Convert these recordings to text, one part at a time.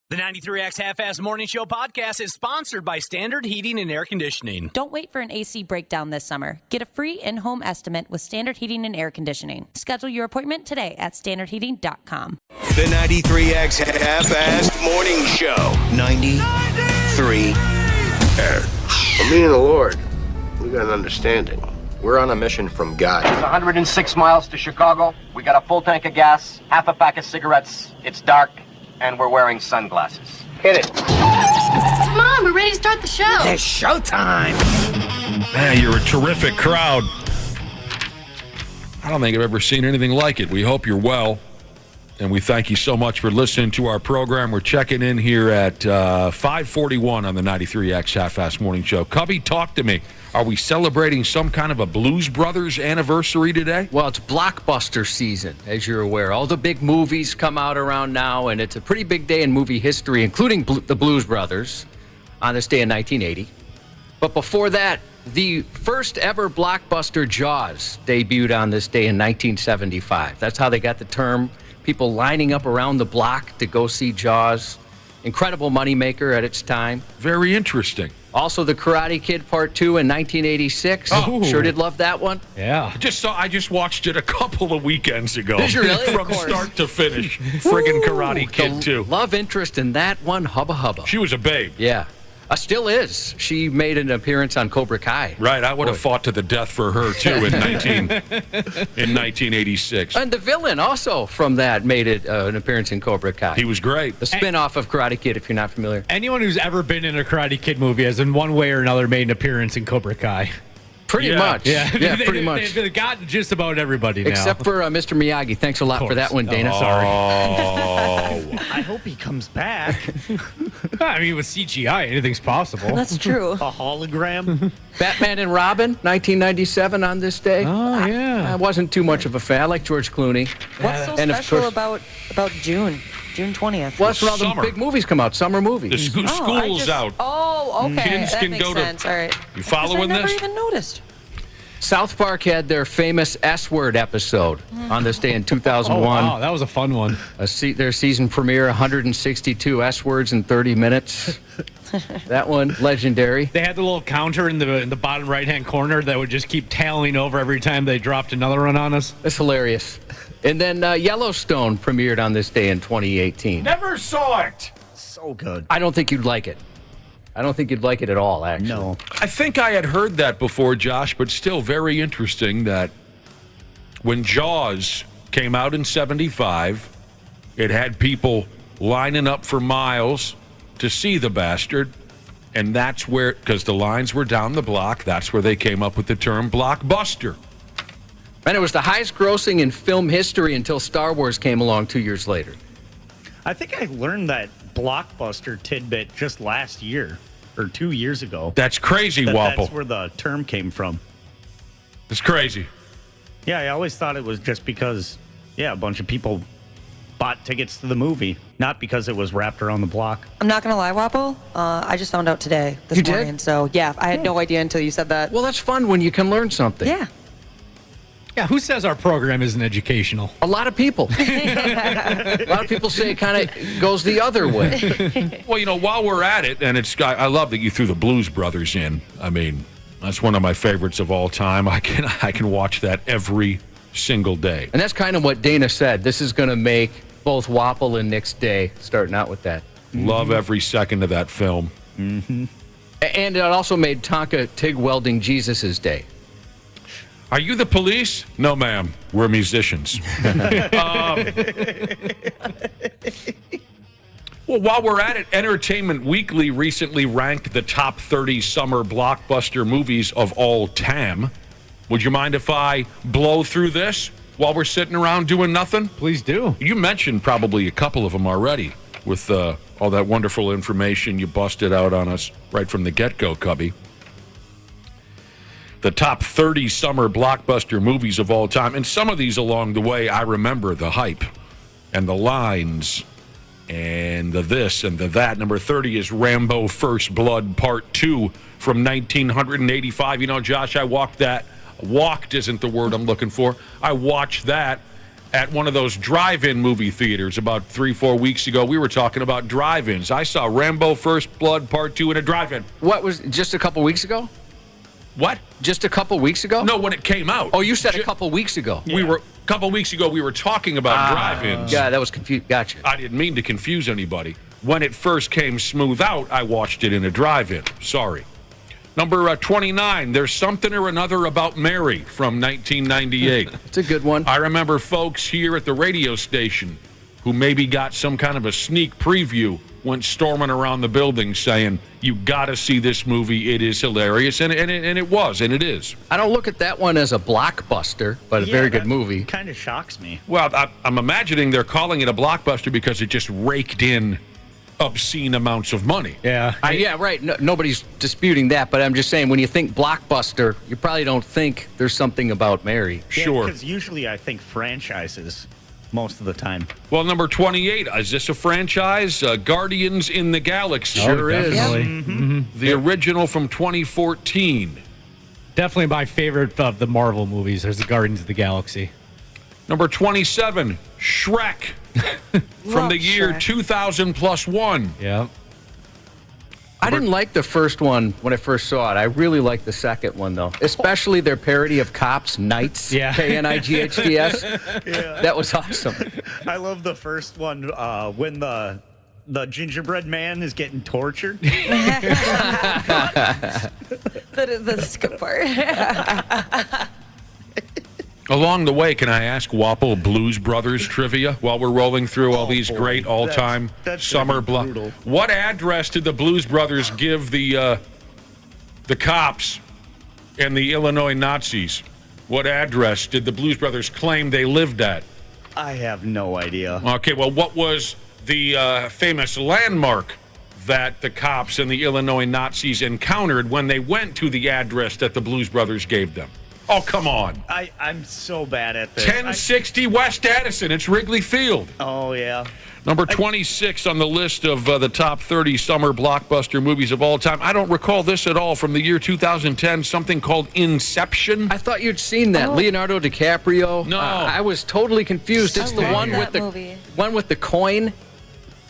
The 93X Half-Ass Morning Show podcast is sponsored by Standard Heating and Air Conditioning. Don't wait for an AC breakdown this summer. Get a free in-home estimate with Standard Heating and Air Conditioning. Schedule your appointment today at standardheating.com. The 93X Half-Ass Morning Show. 93. For me and the Lord, we got an understanding. We're on a mission from God. It's 106 miles to Chicago. We got a full tank of gas, half a pack of cigarettes. It's dark, and we're wearing sunglasses. Hit it. Come on, we're ready to start the show. It's showtime. Man, you're a terrific crowd. I don't think I've ever seen anything like it. We hope you're well, and we thank you so much for listening to our program. We're checking in here at 5:41 on the 93X Half-Ass Morning Show. Cubby, talk to me. Are we celebrating some kind of a Blues Brothers anniversary today? Well, it's blockbuster season, as you're aware. All the big movies come out around now, and it's a pretty big day in movie history, including the Blues Brothers on this day in 1980. But before that, the first ever blockbuster, Jaws, debuted on this day in 1975. That's how they got the term. People lining up around the block to go see Jaws. Incredible moneymaker at its time. Very interesting. Also, The Karate Kid Part 2 in 1986. Oh. Sure did love that one. Yeah. I just watched it a couple of weekends ago. Did you really? From start to finish. Friggin' Karate Kid 2. Love interest in that one, hubba hubba. She was a babe. Yeah. Still is. She made an appearance on Cobra Kai. Right, I would have fought to the death for her, too, in 1986. And the villain also from that made an appearance in Cobra Kai. He was great. The spin-off of Karate Kid, if you're not familiar. Anyone who's ever been in a Karate Kid movie has in one way or another made an appearance in Cobra Kai. Pretty much. Yeah, pretty much. They've got just about everybody now. Except for Mr. Miyagi. Thanks a lot for that one, Dana. Sorry. I hope he comes back. I mean, with CGI, anything's possible. That's true. A hologram. Batman and Robin, 1997 on this day. Oh, yeah. I wasn't too much of a fan. I like George Clooney. What's so And of special course- about June 20th? Well, that's when all the Summer. big movies come out, summer movies. The school's out. Oh, okay. Kids that can makes go to- sense. All right. You following I never this? even noticed. South Park had their famous S-word episode on this day in Oh, 2001. wow. That was a fun one. Their season premiere, 162 S-words in 30 minutes. That one, legendary. They had the little counter in the bottom right-hand corner that would just keep tailing over every time they dropped another one on us. That's hilarious. And then Yellowstone premiered on this day in 2018. Never saw it. So good. I don't think you'd like it. I don't think you'd like it at all, actually. No. I think I had heard that before, Josh, but still very interesting that when Jaws came out in 75, it had people lining up for miles to see the bastard, and that's where, because the lines were down the block, that's where they came up with the term blockbuster. And it was the highest grossing in film history until Star Wars came along 2 years later. I think I learned that blockbuster tidbit just last year or 2 years ago. That's crazy, Wapple. That's where the term came from. It's crazy. Yeah, I always thought it was just because, a bunch of people bought tickets to the movie, not because it was wrapped around the block. I'm not going to lie, Wapple. I just found out today, this You did? morning. So, yeah, I had no idea until you said that. Well, that's fun when you can learn something. Yeah. Yeah, who says our program isn't educational? A lot of people. A lot of people say it kind of goes the other way. Well, while we're at it, and I love that you threw the Blues Brothers in. I mean, that's one of my favorites of all time. I can watch that every single day. And that's kind of what Dana said. This is going to make both Wapple and Nick's day, starting out with that. Love every second of that film. Mm-hmm. And it also made Tonka TIG welding Jesus' day. Are you the police? No, ma'am. We're musicians. Well, while we're at it, Entertainment Weekly recently ranked the top 30 summer blockbuster movies of all time. Would you mind if I blow through this while we're sitting around doing nothing? Please do. You mentioned probably a couple of them already with all that wonderful information you busted out on us right from the get-go, Cubby. The top 30 summer blockbuster movies of all time. And some of these along the way, I remember the hype and the lines and the this and the that. Number 30 is Rambo First Blood Part 2 from 1985. Josh, I walked isn't the word I'm looking for. I watched that at one of those drive-in movie theaters about 3-4 weeks ago. We were talking about drive-ins. I saw Rambo First Blood Part 2 in a drive-in. What was just a couple weeks ago? What? Just a couple weeks ago? No, when it came out. Oh, you said a couple weeks ago. A couple weeks ago we were talking about drive-ins. Yeah, that was confused. Gotcha. I didn't mean to confuse anybody. When it first came smooth out, I watched it in a drive-in. Sorry. Number 29, There's Something or Another About Mary from 1998. It's a good one. I remember folks here at the radio station who maybe got some kind of a sneak preview went storming around the building saying, you got to see this movie. It is hilarious. And it was, and it is. I don't look at that one as a blockbuster, but a very good movie. Kind of shocks me. Well, I'm imagining they're calling it a blockbuster because it just raked in obscene amounts of money. Yeah. Yeah, right. No, nobody's disputing that, but I'm just saying when you think blockbuster, you probably don't think There's Something About Mary. Sure. Because usually I think franchises most of the time. Well, number 28, is this a franchise? Guardians in the Galaxy. Sure is. Definitely. The original from 2014. Definitely my favorite of the Marvel movies. There's the Guardians of the Galaxy. Number 27, Shrek. From the year 2000 plus one. Yeah. I didn't like the first one when I first saw it. I really liked the second one, though. Especially their parody of Cops, Knights, Yeah. K-N-I-G-H-T-S. That was awesome. I love the first one when the gingerbread man is getting tortured. That's a good part. Along the way, can I ask Wapple Blues Brothers trivia while we're rolling through all these great all-time that's summer brutal. What address did the Blues Brothers give the cops and the Illinois Nazis? What address did the Blues Brothers claim they lived at? I have no idea. Okay, well, what was the famous landmark that the cops and the Illinois Nazis encountered when they went to the address that the Blues Brothers gave them? Oh, come on. I'm so bad at this. 1060 West Addison. It's Wrigley Field. Oh, yeah. Number 26 on the list of the top 30 summer blockbuster movies of all time. I don't recall this at all from the year 2010, something called Inception. I thought you'd seen that. Leonardo DiCaprio. No. I was totally confused. It's the one with the coin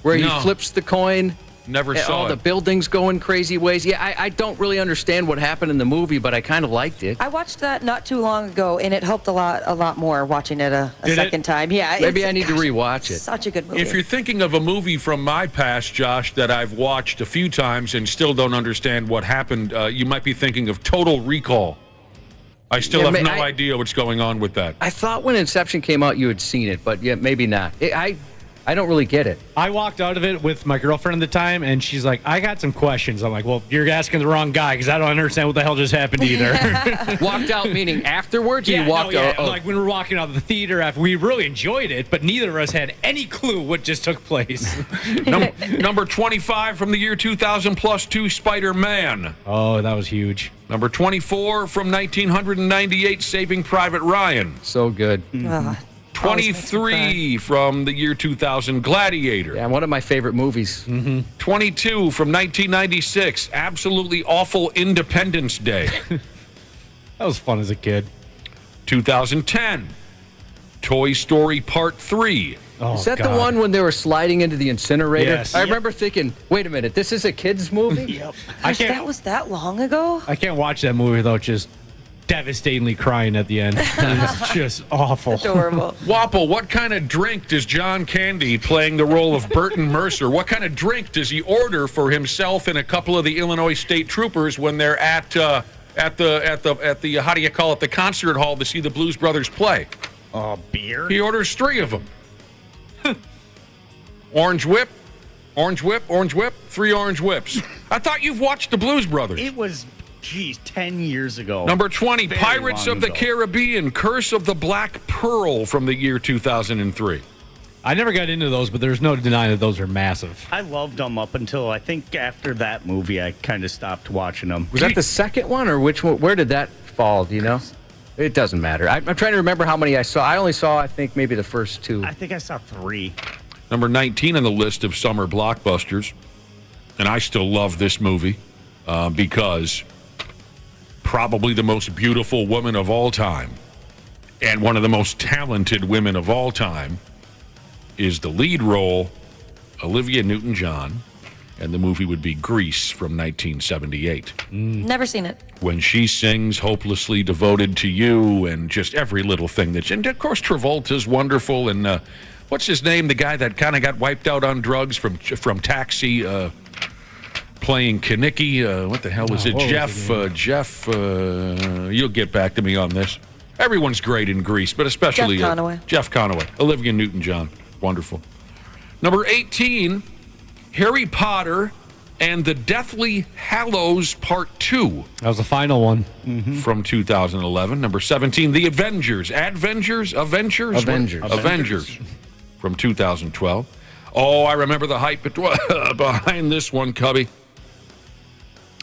where he flips the coin. Never And saw all it. the buildings going crazy ways. Yeah, I don't really understand what happened in the movie, but I kind of liked it. I watched that not too long ago, and it helped a lot more watching it a second time. Yeah, Maybe I need to rewatch it. Such a good movie. If you're thinking of a movie from my past, Josh, that I've watched a few times and still don't understand what happened, you might be thinking of Total Recall. I still have no idea what's going on with that. I thought when Inception came out you had seen it, but yeah, maybe not. I don't really get it. I walked out of it with my girlfriend at the time, and she's like, I got some questions. I'm like, well, you're asking the wrong guy because I don't understand what the hell just happened either. Walked out meaning afterwards? Yeah, you walked out? Like when we were walking out of the theater after, we really enjoyed it, but neither of us had any clue what just took place. Number 25 from the year 2000 plus 2, Spider-Man. Oh, that was huge. Number 24 from 1998, Saving Private Ryan. So good. 23 from the year 2000, Gladiator. Yeah, one of my favorite movies. 22 from 1996, absolutely awful Independence Day. That was fun as a kid. 2010, Toy Story Part 3. Oh, Is that God. the one when they were sliding into the incinerator? Yes. I remember thinking, wait a minute, this is a kid's movie? Yep. That was that long ago? I can't watch that movie without just devastatingly crying at the end. It's just awful. Adorable. Wapple, what kind of drink does John Candy, playing the role of Burton Mercer, what kind of drink does he order for himself and a couple of the Illinois State Troopers when they're at the how do you call it, the concert hall to see the Blues Brothers play? Beer? He orders 3 of them. Orange Whip, 3 Orange Whips. I thought you've watched the Blues Brothers. It was, 10 years ago. Number 20, Very Pirates long of the ago. Caribbean, Curse of the Black Pearl from the year 2003. I never got into those, but there's no denying that those are massive. I loved them up until I think after that movie I kind of stopped watching them. Was that the second one, or which one? Where did that fall? Do you know? It doesn't matter. I'm trying to remember how many I saw. I only saw, I think, maybe the first 2. I think I saw 3. Number 19 on the list of summer blockbusters, and I still love this movie because probably the most beautiful woman of all time, and one of the most talented women of all time is the lead role, Olivia Newton-John, and the movie would be Grease from 1978. Never seen it. When she sings Hopelessly Devoted to You and just every little thing that... And, of course, Travolta's wonderful. And what's his name? The guy that kind of got wiped out on drugs from Taxi, playing Kanicki. What the hell was it? Jeff, you'll get back to me on this. Everyone's great in Grease, but especially Jeff Conaway. Olivia Newton-John. Wonderful. Number 18... Harry Potter and the Deathly Hallows Part 2. That was the final one. From 2011. Number 17, The Avengers. Avengers from 2012. Oh, I remember the hype behind this one, Cubby.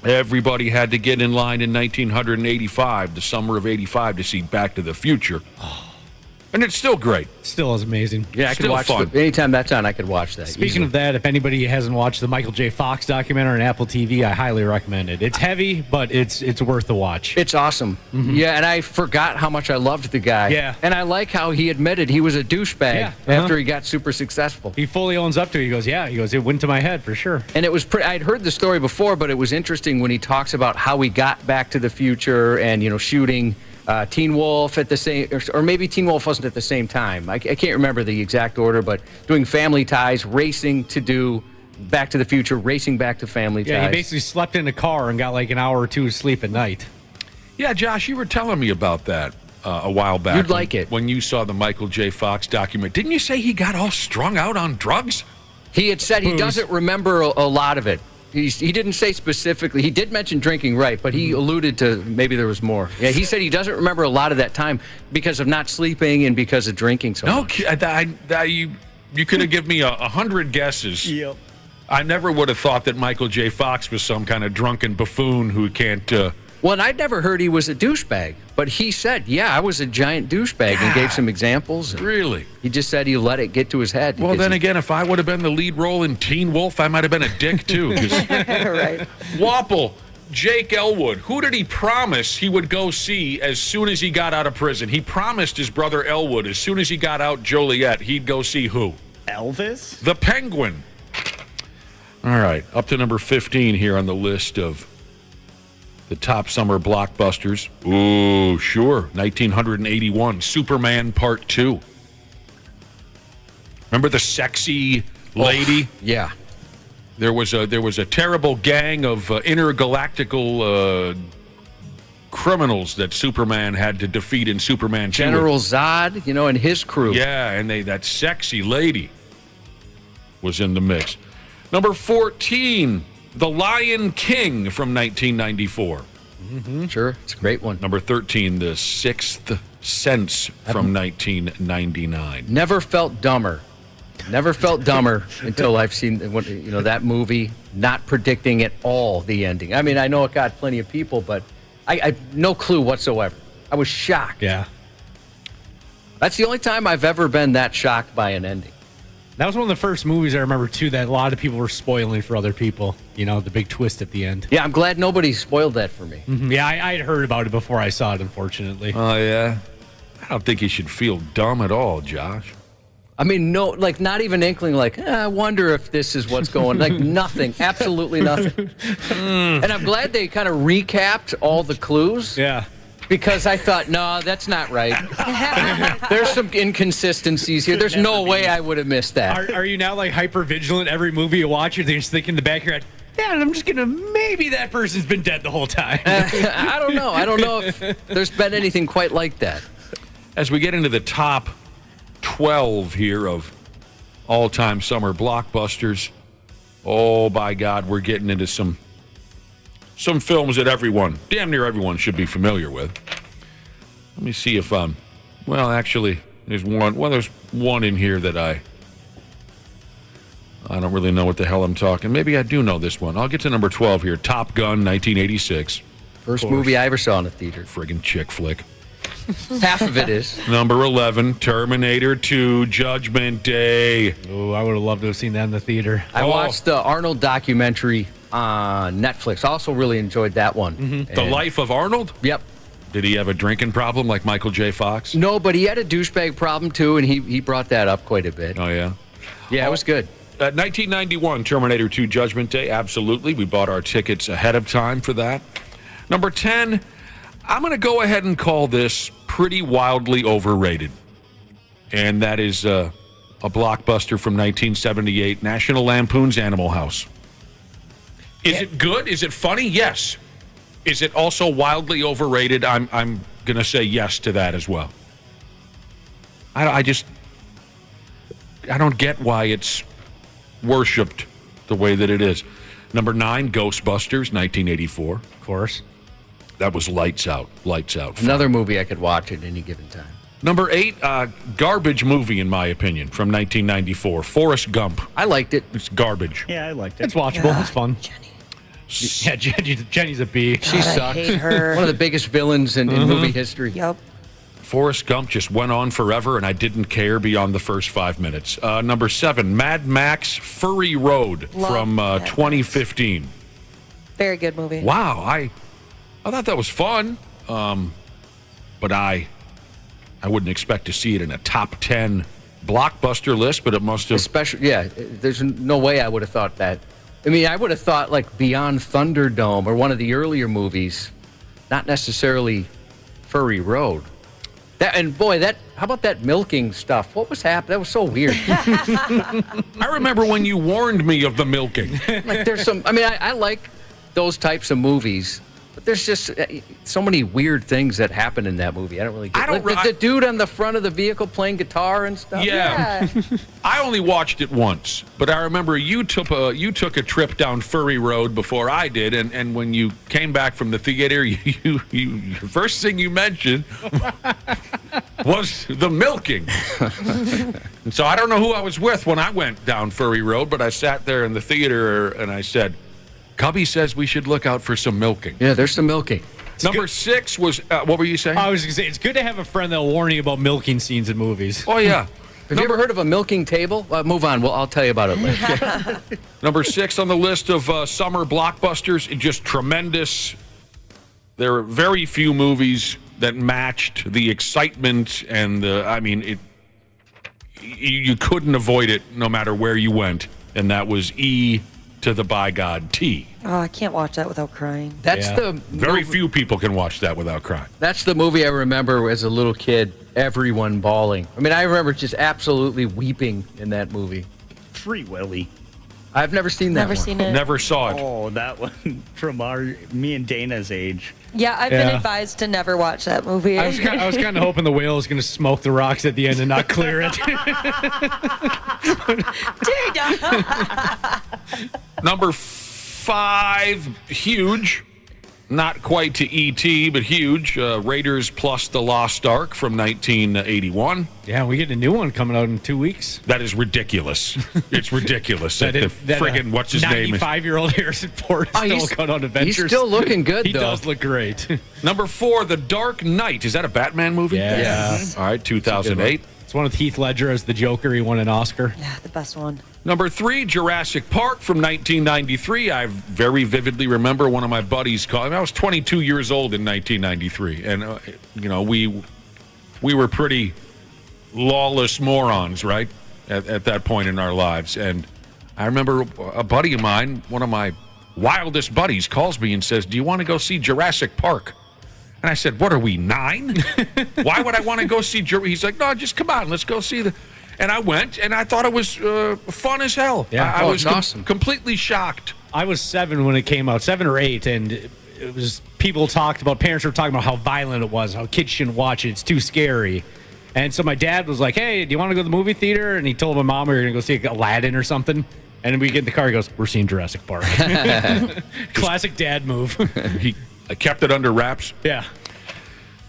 Everybody had to get in line in 1985, the summer of 85, to see Back to the Future. And it's still great. Still is amazing. Yeah, I could watch it. Anytime that's on, I could watch that. Speaking of that, if anybody hasn't watched the Michael J. Fox documentary on Apple TV, I highly recommend it. It's heavy, but it's worth the watch. It's awesome. Yeah, and I forgot how much I loved the guy. Yeah. And I like how he admitted he was a douchebag after he got super successful. He fully owns up to it. He goes, it went to my head for sure. And it was I'd heard the story before, but it was interesting when he talks about how he got Back to the Future and, shooting Teen Wolf at the same, or maybe Teen Wolf wasn't at the same time. I can't remember the exact order, but doing Family Ties, racing to do Back to the Future, racing back to Family Ties. Yeah, he basically slept in a car and got like an hour or two of sleep at night. Yeah, Josh, you were telling me about that a while back. You'd like it. When you saw the Michael J. Fox document. Didn't you say he got all strung out on drugs? He had said he doesn't remember a lot of it. He didn't say specifically. He did mention drinking, right, but he alluded to maybe there was more. Yeah, he said he doesn't remember a lot of that time because of not sleeping and because of drinking so much. You could have given me 100 guesses. Yep. I never would have thought that Michael J. Fox was some kind of drunken buffoon who can't... Well, and I'd never heard he was a douchebag, but he said, I was a giant douchebag, and gave some examples. Really? He just said he let it get to his head. Well, then again, if I would have been the lead role in Teen Wolf, I might have been a dick, too. Right. Wapple, Jake Elwood, who did he promise he would go see as soon as he got out of prison? He promised his brother Elwood, as soon as he got out Joliet, he'd go see who? Elvis? The Penguin. All right, up to number 15 here on the list of the top summer blockbusters. Ooh, sure. 1981, Superman Part 2. Remember the sexy lady? Yeah. There was a terrible gang of intergalactical criminals that Superman had to defeat in Superman 2. General Zod, and his crew. Yeah, and that sexy lady was in the mix. Number 14, The Lion King from 1994. Sure, it's a great one. Number 13, The Sixth Sense from 1999. Never felt dumber until I've seen that movie, not predicting at all the ending. I mean, I know it got plenty of people, but I no clue whatsoever. I was shocked. Yeah. That's the only time I've ever been that shocked by an ending. That was one of the first movies I remember, too, that a lot of people were spoiling for other people. The big twist at the end. Yeah, I'm glad nobody spoiled that for me. Yeah, I had heard about it before I saw it, unfortunately. Oh, yeah? I don't think you should feel dumb at all, Josh. I mean, no, not even inkling, I wonder if this is what's going on. Nothing, absolutely nothing. And I'm glad they kind of recapped all the clues. Yeah. Because I thought, no, that's not right. There's some inconsistencies here. There's no way I would have missed that. Are you now hyper vigilant every movie you watch? You're just thinking in the back of your head, I'm just gonna maybe that person's been dead the whole time. I don't know. I don't know if there's been anything quite like that. As we get into the top 12 here of all-time summer blockbusters, oh by God, we're getting into some films that damn near everyone should be familiar with. Let me see if actually there's one in here that I don't really know what the hell I'm talking. Maybe I do know this one. I'll get to number 12 here. Top Gun, 1986. First movie I ever saw in a theater. Friggin' chick flick. Half of it is. Number 11, Terminator 2, Judgment Day. Oh, I would have loved to have seen that in the theater. I watched the Arnold documentary on Netflix. Also really enjoyed that one. The Life of Arnold? Yep. Did he have a drinking problem like Michael J. Fox? No, but he had a douchebag problem, too, and he brought that up quite a bit. Oh, yeah? Yeah, it was good. 1991, Terminator 2 Judgment Day. Absolutely. We bought our tickets ahead of time for that. Number 10, I'm going to go ahead and call this pretty wildly overrated. And that is a blockbuster from 1978, National Lampoon's Animal House. Is it good? Is it funny? Yes. Is it also wildly overrated? I'm going to say yes to that as well. I don't get why it's worshipped the way that it is. Number 9, Ghostbusters, 1984. Of course. That was lights out. Lights out. Another movie I could watch at any given time. Number 8, garbage movie, in my opinion, from 1994. Forrest Gump. I liked it. It's garbage. Yeah, I liked it. It's watchable. It's fun. Yeah, Jenny's a B. She sucks. I hate her. One of the biggest villains in movie history. Yep. Forrest Gump just went on forever, and I didn't care beyond the first 5 minutes. Number 7, Mad Max Fury Road from 2015. Very good movie. Wow, I thought that was fun, but I wouldn't expect to see it in a top 10 blockbuster list, but it must have. Especially, yeah, there's no way I would have thought that. I mean, I would have thought like Beyond Thunderdome or one of the earlier movies, not necessarily Furry Road. How about that milking stuff? What was happening? That was so weird. I remember when you warned me of the milking. Like there's some, I mean, I like those types of movies, but there's just so many weird things that happen in that movie. I don't really get it. Like the dude on the front of the vehicle playing guitar and stuff. Yeah. I only watched it once, but I remember you took a trip down Furry Road before I did, and when you came back from the theater, you first thing you mentioned was the milking. And so I don't know who I was with when I went down Furry Road, but I sat there in the theater and I said, Cubby says we should look out for some milking. Yeah, there's some milking. Number 6 was, what were you saying? I was going to say, it's good to have a friend that'll warn you about milking scenes in movies. Oh, yeah. Have you ever heard of a milking table? Move on. Well, I'll tell you about it later. Number 6 on the list of summer blockbusters, just tremendous. There are very few movies that matched the excitement and you couldn't avoid it no matter where you went, and that was E to the by God T. Oh, I can't watch that without crying. That's the very few people can watch that without crying. That's the movie I remember as a little kid, everyone bawling. I mean, I remember just absolutely weeping in that movie. Free Willy. I've never seen that Never one. seen it. Never saw it. Oh, that one from me and Dana's age. Yeah, I've been advised to never watch that movie. I was kind of hoping the whale was going to smoke the rocks at the end and not clear it. Number 5, huge. Not quite to E.T., but huge. Raiders plus the Lost Ark from 1981. Yeah, we get a new one coming out in 2 weeks. That is ridiculous. It's ridiculous. that friggin' what's his name? 95-year-old Harrison Ford is still going on adventures. He's still looking good, He though. does look great. Number 4, The Dark Knight. Is that a Batman movie? Yeah. All right, 2008. It's one with Heath Ledger as the Joker. He won an Oscar. Yeah, the best one. Number 3, Jurassic Park from 1993. I very vividly remember one of my buddies calling. I was 22 years old in 1993, and we were pretty lawless morons, right, at that point in our lives. And I remember a buddy of mine, one of my wildest buddies, calls me and says, "Do you want to go see Jurassic Park?" And I said, "What are we, 9? Why would I want to go see Jurassic?" He's like, "No, just come on, let's go see the." And I went, and I thought it was fun as hell. Yeah. I was awesome. completely shocked. I was 7 when it came out, 7 or 8, and it was parents were talking about how violent it was, how kids shouldn't watch it, it's too scary. And so my dad was like, "Hey, do you want to go to the movie theater?" And he told my mom we were going to go see Aladdin or something. And then we get in the car, he goes, "We're seeing Jurassic Park." Classic dad move. I kept it under wraps. Yeah.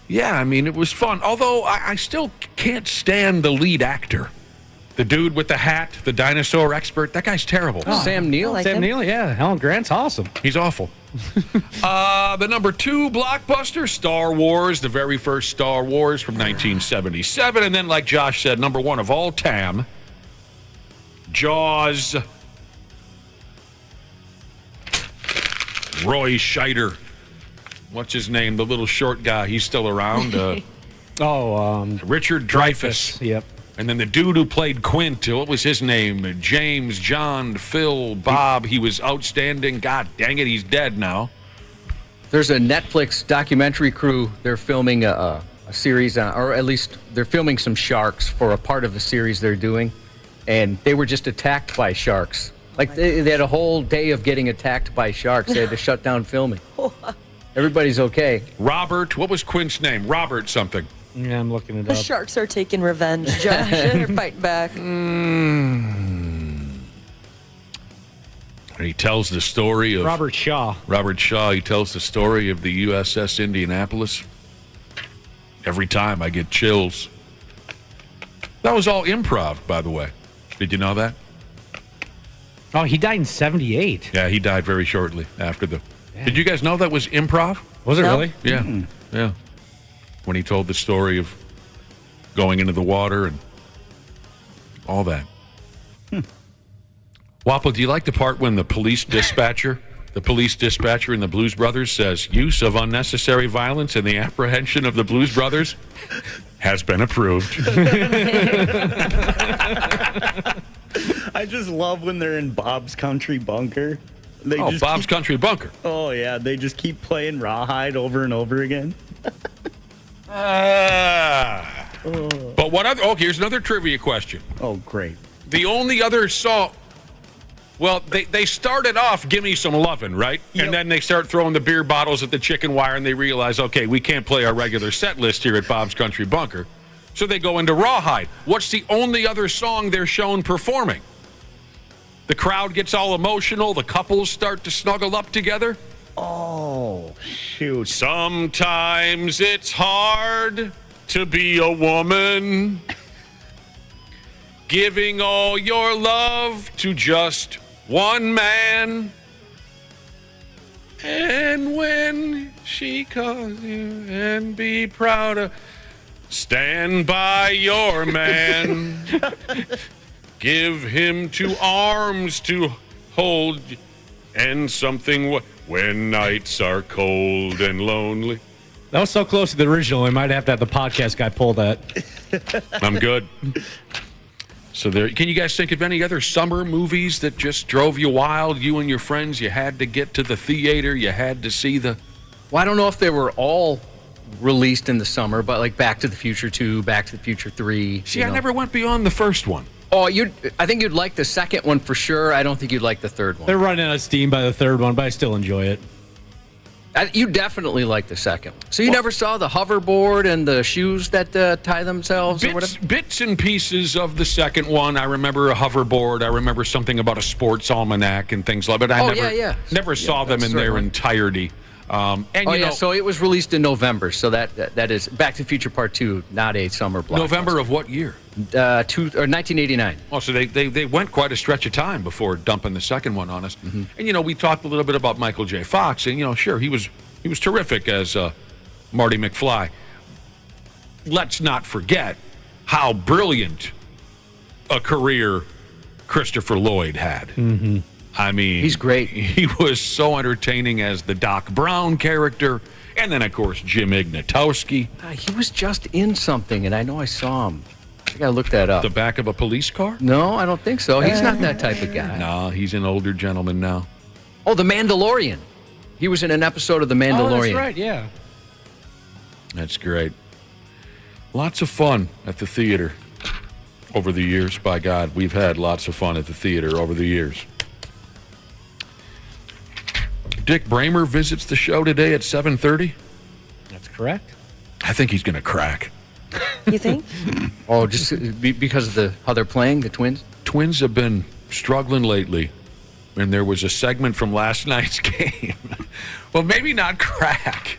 Yeah, I mean, it was fun. Although I still can't stand the lead actor. The dude with the hat, the dinosaur expert, that guy's terrible. Sam Neill. Sam Neill, yeah. Helen Grant's awesome. He's awful. The number 2 blockbuster, Star Wars, the very first Star Wars from 1977. And then, like Josh said, number 1 of all time, Jaws. Roy Scheider. what's his name? The little short guy. He's still around. Richard Dreyfuss. Yep. And then the dude who played Quint, what was his name? James, John, Phil, Bob. He was outstanding. God dang it, he's dead now. There's a Netflix documentary crew. They're filming a series, or at least they're filming some sharks for a part of the series they're doing. And they were just attacked by sharks. Like, they had a whole day of getting attacked by sharks. They had to shut down filming. Everybody's okay. Robert, what was Quint's name? Robert something. Yeah, I'm looking it The up. sharks are taking revenge, Josh. They're fighting back. And he tells the story of Robert Shaw. He tells the story of the USS Indianapolis. Every time I get chills. That was all improv, by the way. Did you know that? Oh, he died in 78. Yeah, he died very shortly after the... Did you guys know that was improv? Was it really? Yeah. Yeah. When he told the story of going into the water and all that. Wapple, do you like the part when the police dispatcher in the Blues Brothers says, use of unnecessary violence in the apprehension of the Blues Brothers has been approved? I just love when they're in Bob's Country Bunker. Bob's Country Bunker. Oh, yeah. They just keep playing Rawhide over and over again. But what other... Oh, here's another trivia question. Oh, great. The only other song... Well, they started off Gimme Some Lovin', right? Yep. And then they start throwing the beer bottles at the chicken wire, and they realize, okay, we can't play our regular set list here at Bob's Country Bunker. So they go into Rawhide. What's the only other song they're shown performing? The crowd gets all emotional. The couples start to snuggle up together. Oh, shoot. Sometimes it's hard to be a woman, giving all your love to just one man. And when she calls you and be proud of, stand by your man. Give him 2 arms to hold and something when nights are cold and lonely. That was so close to the original, we might have to have the podcast guy pull that. I'm good. So there. Can you guys think of any other summer movies that just drove you wild? You and your friends, you had to get to the theater. You had to see the... Well, I don't know if they were all released in the summer, but like Back to the Future 2, Back to the Future 3. See, I never went beyond the first one. Oh, I think you'd like the second one for sure. I don't think you'd like the third one. They're running out of steam by the third one, but I still enjoy it. You definitely like the second one. So you never saw the hoverboard and the shoes that tie themselves or whatever? Bits and pieces of the second one. I remember a hoverboard. I remember something about a sports almanac and things like that. But I never saw them in their entirety. So it was released in November. So that is Back to the Future Part 2, not a summer blockbuster. November of what year? 1989. Oh, so they went quite a stretch of time before dumping the second one on us. Mm-hmm. And we talked a little bit about Michael J. Fox, and sure he was terrific as Marty McFly. Let's not forget how brilliant a career Christopher Lloyd had. Mm-hmm. I mean, he's great. He was so entertaining as the Doc Brown character, and then of course Jim Ignatowski. He was just in something, and I know I saw him. I gotta look that up. The back of a police car? No, I don't think so. He's not that type of guy. No, he's an older gentleman now. Oh, The Mandalorian. He was in an episode of The Mandalorian. Oh, that's right, yeah. That's great. Lots of fun at the theater over the years. By God, we've had lots of fun at the theater over the years. Dick Bremer visits the show today at 7:30. That's correct. I think he's going to crack. You think? Oh, just because of how they're playing, the Twins? Twins have been struggling lately, and there was a segment from last night's game. Well, maybe not crack.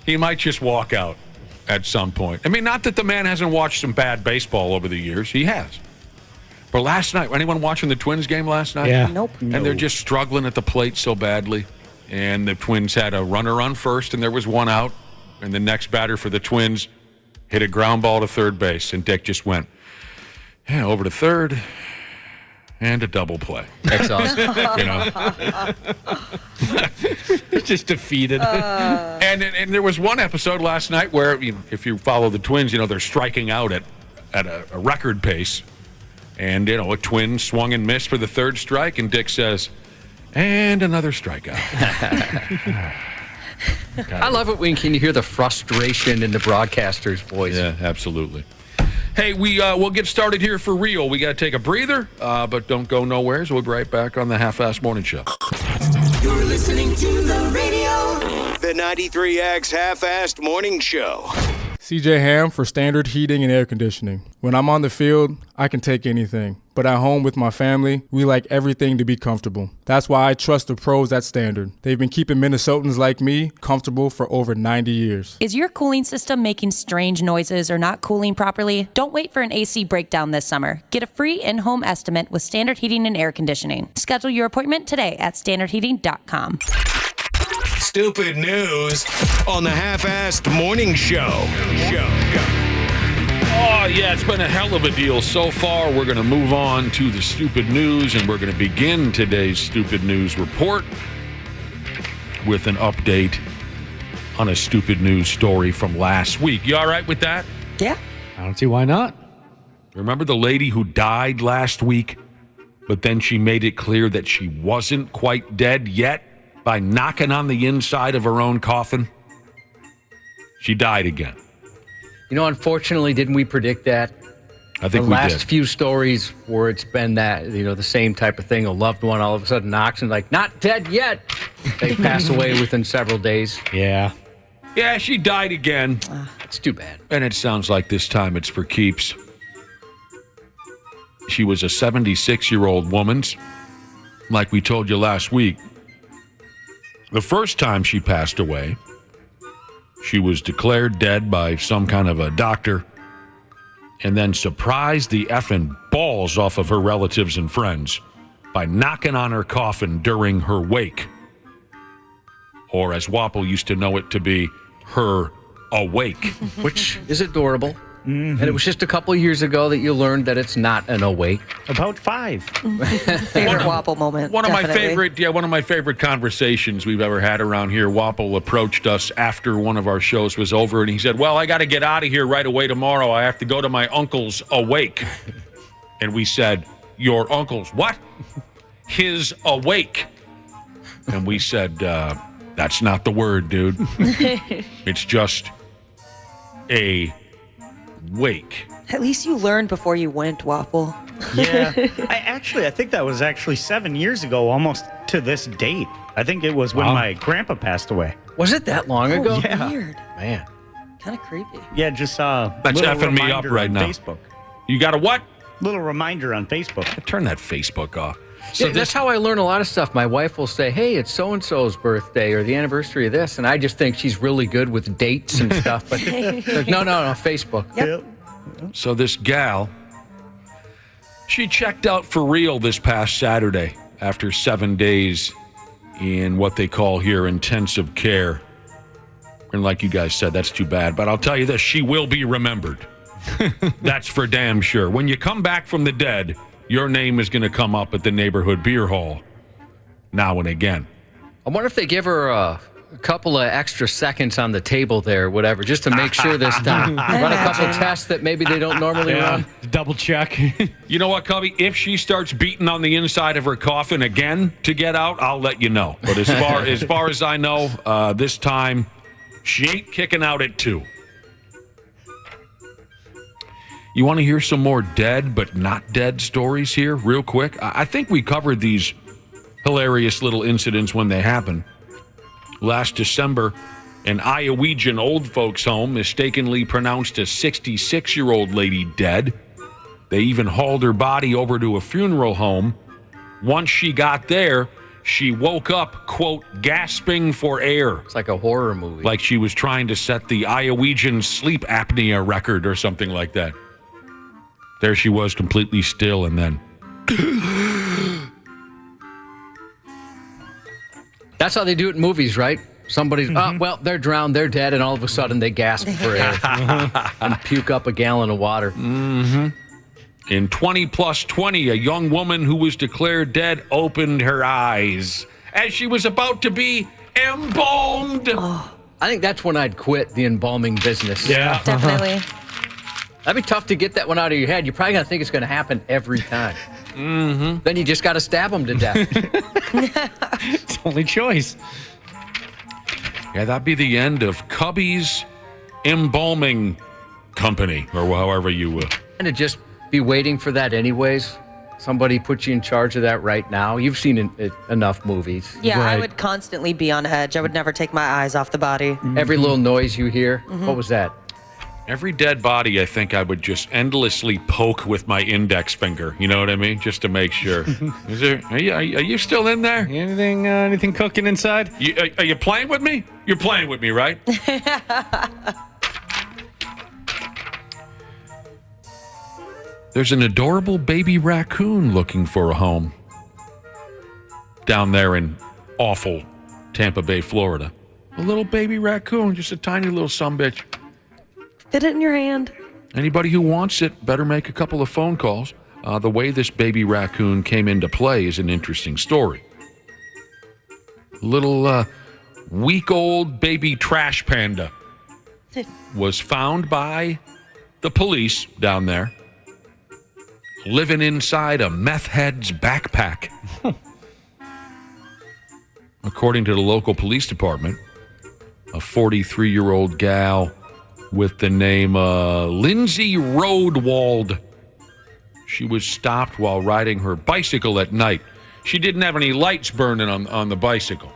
He might just walk out at some point. I mean, not that the man hasn't watched some bad baseball over the years. He has. But last night, anyone watching the Twins game last night? Yeah. Nope. And they're just struggling at the plate so badly. And the Twins had a runner on first, and there was one out. And the next batter for the Twins hit a ground ball to third base. And Dick just went, over to third. and a double play. That's awesome. You know? Just defeated. And there was one episode last night where, if you follow the Twins, they're striking out at a record pace. And, a Twin swung and missed for the third strike, and Dick says, and another strikeout. I love it when you hear the frustration in the broadcaster's voice. Yeah, absolutely. Hey, we'll get started here for real. We got to take a breather, but don't go nowhere. So we'll be right back on the Half-Assed Morning Show. You're listening to the radio. The 93X Half-Assed Morning Show. CJ Ham for Standard Heating and Air Conditioning. When I'm on the field, I can take anything. But at home with my family, we like everything to be comfortable. That's why I trust the pros at Standard. They've been keeping Minnesotans like me comfortable for over 90 years. Is your cooling system making strange noises or not cooling properly? Don't wait for an AC breakdown this summer. Get a free in-home estimate with Standard Heating and Air Conditioning. Schedule your appointment today at standardheating.com. Stupid news on the Half-Assed Morning Show. Oh, yeah, it's been a hell of a deal so far. We're going to move on to the stupid news, and we're going to begin today's stupid news report with an update on a stupid news story from last week. You all right with that? Yeah. I don't see why not. Remember the lady who died last week, but then she made it clear that she wasn't quite dead yet by knocking on the inside of her own coffin? She died again. Unfortunately, didn't we predict that? I think the we last did. few stories where it's been that, the same type of thing, a loved one all of a sudden knocks and not dead yet. They pass away within several days. Yeah. Yeah, she died again. It's too bad. And it sounds like this time it's for keeps. She was a 76-year-old woman, like we told you last week. The first time she passed away, she was declared dead by some kind of a doctor and then surprised the effing balls off of her relatives and friends by knocking on her coffin during her wake. Or as Wapple used to know it to be, her awake. Which is adorable. Mm-hmm. And it was just a couple years ago that you learned that it's not an awake. About 5. Favorite Wapple moment. One of definitely. my favorite conversations we've ever had around here. Wapple approached us after one of our shows was over, and he said, "Well, I got to get out of here right away tomorrow. I have to go to my uncle's awake." And we said, "Your uncle's what?" "His awake." And we said, "That's not the word, dude. It's just a wake." At least you learned before you went, Wapple. Yeah. I think that was actually 7 years ago, almost to this date. I think it was when my grandpa passed away. Was it that long ago? Yeah. Weird. Man. Kind of creepy. Yeah, just saw That's effing me up right now. Facebook. You got a what? Little reminder on Facebook. Turn that Facebook off. So that's how I learn a lot of stuff. My wife will say, "Hey, it's so-and-so's birthday or the anniversary of this." And I just think she's really good with dates and stuff. But no, Facebook. Yep. So this gal, she checked out for real this past Saturday after 7 days in what they call here intensive care. And like you guys said, that's too bad. But I'll tell you this, she will be remembered. That's for damn sure. When you come back from the dead, your name is going to come up at the neighborhood beer hall now and again. I wonder if they give her a couple of extra seconds on the table there, whatever, just to make sure this time. Run a couple tests that maybe they don't normally run. Double check. You know what, Cubby? If she starts beating on the inside of her coffin again to get out, I'll let you know. But as far as I know, this time, she ain't kicking out at 2. You want to hear some more dead but not dead stories here real quick? I think we covered these hilarious little incidents when they happen. Last December, an Iowegian old folks' home mistakenly pronounced a 66-year-old lady dead. They even hauled her body over to a funeral home. Once she got there, she woke up, quote, gasping for air. It's like a horror movie. Like she was trying to set the Iowegian sleep apnea record or something like that. There she was, completely still, and then... That's how they do it in movies, right? Somebody's, well, they're drowned, they're dead, and all of a sudden they gasp for air and puke up a gallon of water. Mm-hmm. In 20+20, a young woman who was declared dead opened her eyes as she was about to be embalmed. Oh, I think that's when I'd quit the embalming business. Yeah. Definitely. That'd be tough to get that one out of your head. You're probably going to think it's going to happen every time. Mm-hmm. Then you just got to stab them to death. It's the only choice. Yeah, that'd be the end of Cubby's Embalming Company, or however you will. And to just be waiting for that anyways. Somebody put you in charge of that right now. You've seen enough movies. Yeah, Right. I would constantly be on edge. I would never take my eyes off the body. Every little noise you hear. What was that? Every dead body, I think I would just endlessly poke with my index finger. You know what I mean? Just to make sure. Are you still in there? Anything cooking inside? Are you playing with me? You're playing with me, right? There's an adorable baby raccoon looking for a home down there in awful Tampa Bay, Florida. A little baby raccoon, just a tiny little sumbitch. Fit it in your hand. Anybody who wants it better make a couple of phone calls. The way this baby raccoon came into play is an interesting story. Little week-old baby trash panda was found by the police down there living inside a meth head's backpack. According to the local police department, a 43-year-old gal with the name Lindsay Rodewald. She was stopped while riding her bicycle at night. She didn't have any lights burning on the bicycle.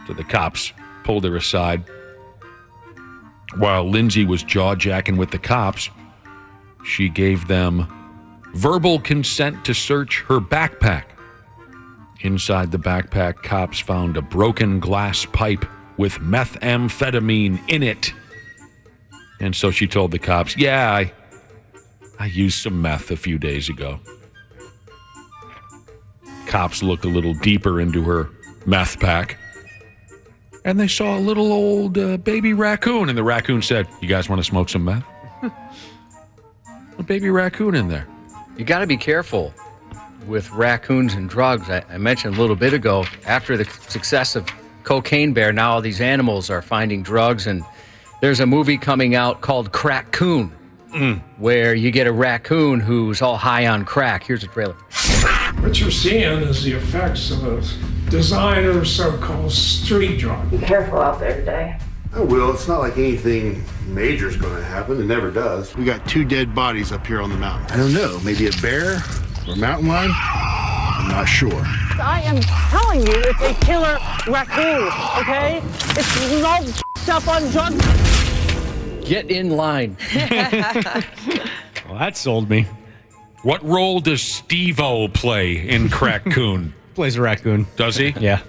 So the cops pulled her aside. While Lindsay was jaw-jacking with the cops, she gave them verbal consent to search her backpack. Inside the backpack, cops found a broken glass pipe with methamphetamine in it. And so she told the cops, yeah, I used some meth a few days ago. Cops looked a little deeper into her meth pack, and they saw a little old baby raccoon. And the raccoon said, you guys want to smoke some meth? A baby raccoon in there. You got to be careful with raccoons and drugs. I mentioned a little bit ago, after the success of Cocaine Bear, now all these animals are finding drugs, and there's a movie coming out called Crack-Coon, where you get a raccoon who's all high on crack. Here's a trailer. What you're seeing is the effects of a designer so-called street drug. Be careful out there today. I will. It's not like anything major is going to happen. It never does. We got 2 dead bodies up here on the mountain. I don't know. Maybe a bear or a mountain lion? I'm not sure. I am telling you, it's a killer raccoon, okay? It's not up on drugs. Get in line. Well, that sold me. What role does Steve-O play in Crack-Coon? Plays a raccoon. Does he? Yeah.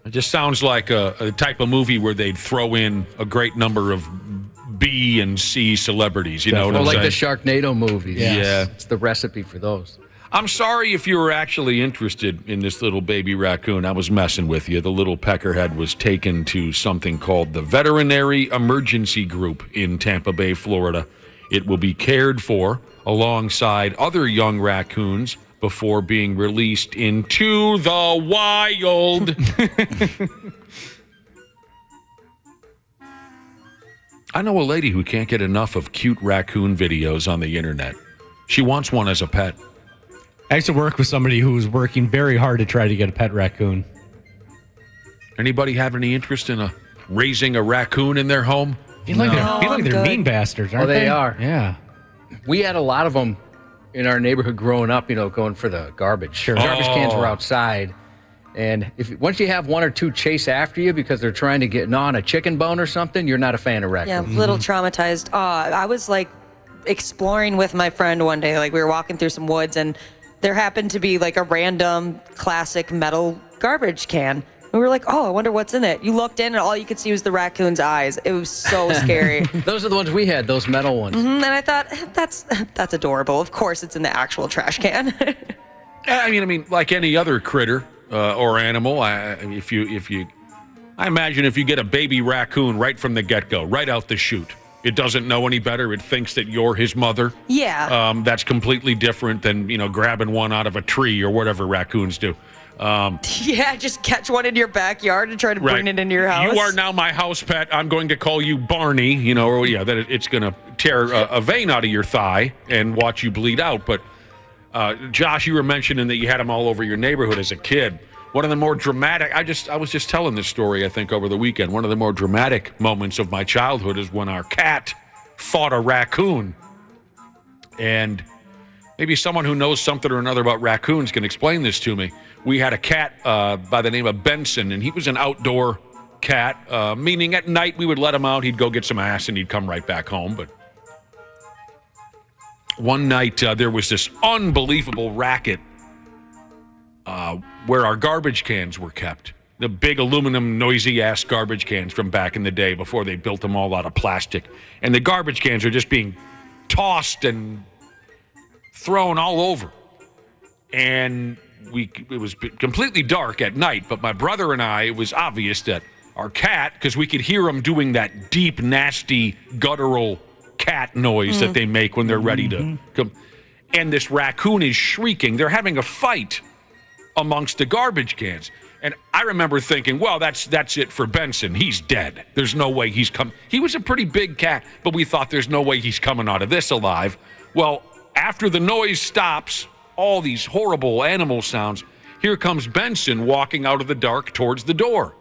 It just sounds like a type of movie where they'd throw in a great number of B and C celebrities. You know what I'm like saying? the Sharknado movies. Yeah. It's the recipe for those. I'm sorry if you were actually interested in this little baby raccoon. I was messing with you. The little peckerhead was taken to something called the Veterinary Emergency Group in Tampa Bay, Florida. It will be cared for alongside other young raccoons before being released into the wild. I know a lady who can't get enough of cute raccoon videos on the internet. She wants one as a pet. I used to work with somebody who was working very hard to try to get a pet raccoon. Anybody have any interest in raising a raccoon in their home? Feel like they're mean bastards, aren't they? They are. Yeah. We had a lot of them in our neighborhood growing up, going for the garbage. Sure. Garbage cans were outside. And once you have 1 or 2 chase after you because they're trying to get on a chicken bone or something, you're not a fan of raccoons. Yeah, I'm a little traumatized. I was like exploring with my friend one day. Like we were walking through some woods and there happened to be like a random classic metal garbage can. And we were like, oh, I wonder what's in it. You looked in and all you could see was the raccoon's eyes. It was so scary. Those are the ones we had, those metal ones. And I thought, that's adorable. Of course it's in the actual trash can. I mean, like any other critter or animal, I imagine if you get a baby raccoon right from the get-go, right out the chute, It doesn't know any better. It thinks that you're his mother. Yeah. That's completely different than, grabbing one out of a tree or whatever raccoons do. Yeah, just catch one in your backyard and try to bring it into your house. You are now my house pet. I'm going to call you Barney, that it's going to tear a vein out of your thigh and watch you bleed out. But, Josh, you were mentioning that you had them all over your neighborhood as a kid. One of the more dramatic, I was just telling this story, I think, over the weekend. One of the more dramatic moments of my childhood is when our cat fought a raccoon. And maybe someone who knows something or another about raccoons can explain this to me. We had a cat by the name of Benson, and he was an outdoor cat, meaning at night we would let him out. He'd go get some ass, and he'd come right back home. But one night there was this unbelievable racket where our garbage cans were kept. The big aluminum noisy-ass garbage cans from back in the day before they built them all out of plastic. And the garbage cans are just being tossed and thrown all over. And it was completely dark at night, but my brother and I, it was obvious that our cat, because we could hear him doing that deep, nasty, guttural cat noise that they make when they're ready to come. And this raccoon is shrieking. They're having a fight amongst the garbage cans. And I remember thinking, well, that's it for Benson. He's dead. There's no way he's come. He was a pretty big cat, but we thought there's no way he's coming out of this alive. Well, after the noise stops, all these horrible animal sounds, here comes Benson walking out of the dark towards the door.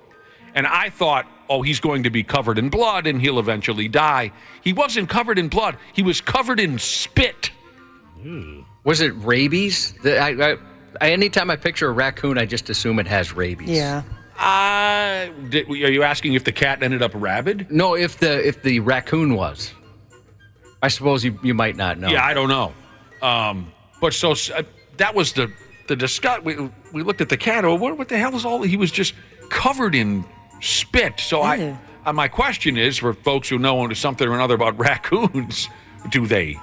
And I thought, oh, he's going to be covered in blood and he'll eventually die. He wasn't covered in blood. He was covered in spit. Was it rabies? Anytime I picture a raccoon, I just assume it has rabies. Yeah. Are you asking if the cat ended up rabid? No, if the raccoon was. I suppose you might not know. Yeah, I don't know. But so that was the disgust. We looked at the cat. Oh, what the hell is all? He was just covered in spit. So my question is for folks who know something or another about raccoons: do they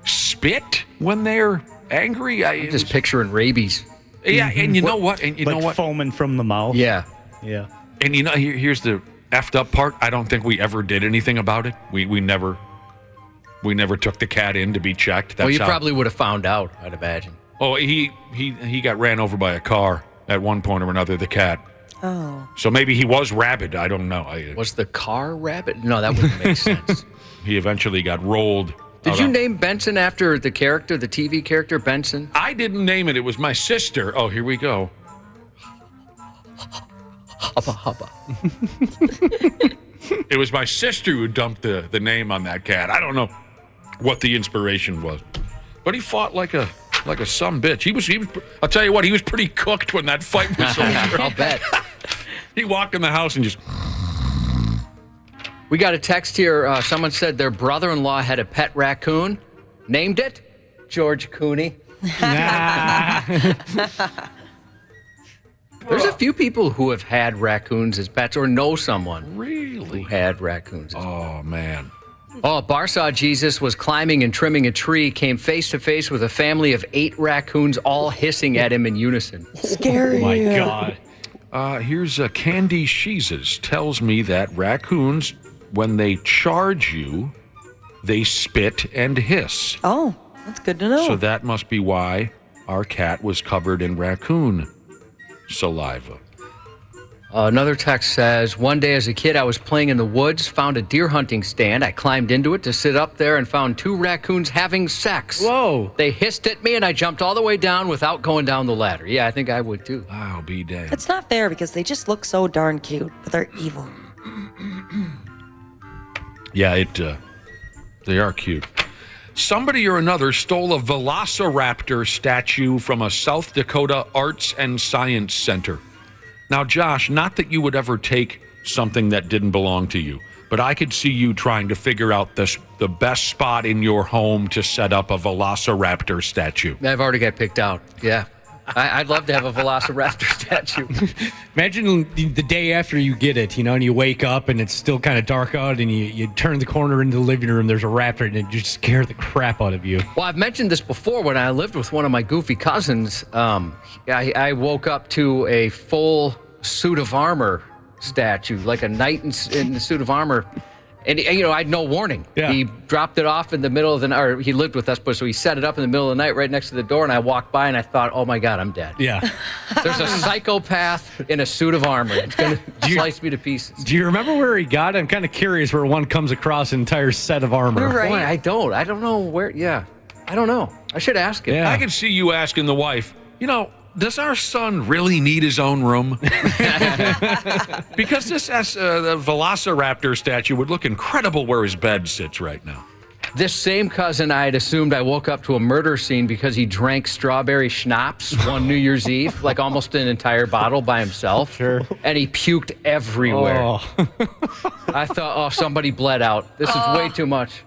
spit when they're angry? I'm just picturing rabies. Yeah, and you know what? And you know what? Foaming from the mouth. Yeah. And here's the effed up part. I don't think we ever did anything about it. We never took the cat in to be checked. Well, you probably would have found out, I'd imagine. Oh, he got ran over by a car at one point or another, the cat. Oh. So maybe he was rabid. I don't know. Was the car rabid? No, that wouldn't make sense. He eventually got rolled. Did you name Benson after the character, the TV character Benson? I didn't name it. It was my sister. Oh, here we go. Hubba hubba. It was my sister who dumped the name on that cat. I don't know what the inspiration was, but he fought like a sumbitch. He was. I'll tell you what. He was pretty cooked when that fight was over. I'll bet. He walked in the house and just. We got a text here. Someone said their brother-in-law had a pet raccoon. Named it George Cooney. There's a few people who have had raccoons as pets or know someone really who had raccoons as pets. Oh, man. Oh, Barsaw Jesus was climbing and trimming a tree, came face to face with a family of 8 raccoons all hissing at him in unison. Scary. Oh, my God. Here's Candy Sheezes tells me that raccoons, when they charge you, they spit and hiss. Oh, that's good to know. So that must be why our cat was covered in raccoon saliva. Another text says, one day as a kid, I was playing in the woods, found a deer hunting stand. I climbed into it to sit up there and found 2 raccoons having sex. Whoa. They hissed at me and I jumped all the way down without going down the ladder. Yeah, I think I would too. I'll be damned. It's not fair because they just look so darn cute, but they're evil. Yeah, they are cute. Somebody or another stole a velociraptor statue from a South Dakota Arts and Science Center. Now, Josh, not that you would ever take something that didn't belong to you, but I could see you trying to figure out the best spot in your home to set up a velociraptor statue. I've already got picked out. Yeah. I'd love to have a velociraptor statue. Imagine the day after you get it, and you wake up and it's still kind of dark out and you turn the corner into the living room, there's a raptor and it just scared the crap out of you. Well, I've mentioned this before. When I lived with one of my goofy cousins, I woke up to a full suit of armor statue, like a knight in the suit of armor. And I had no warning. Yeah. He dropped it off in the middle of the night, or he lived with us, but so he set it up in the middle of the night right next to the door, and I walked by and I thought, oh my God, I'm dead. Yeah. There's a psychopath in a suit of armor. It's going to slice me to pieces. Do you remember where he got it? I'm kind of curious where one comes across an entire set of armor. Right. Boy, I don't know where, I don't know. I should ask him. Yeah. I can see you asking the wife, does our son really need his own room? Because the Velociraptor statue would look incredible where his bed sits right now. This same cousin, I had assumed I woke up to a murder scene because he drank strawberry schnapps one New Year's Eve, like almost an entire bottle by himself. Sure. And he puked everywhere. Oh. I thought, somebody bled out. This is way too much.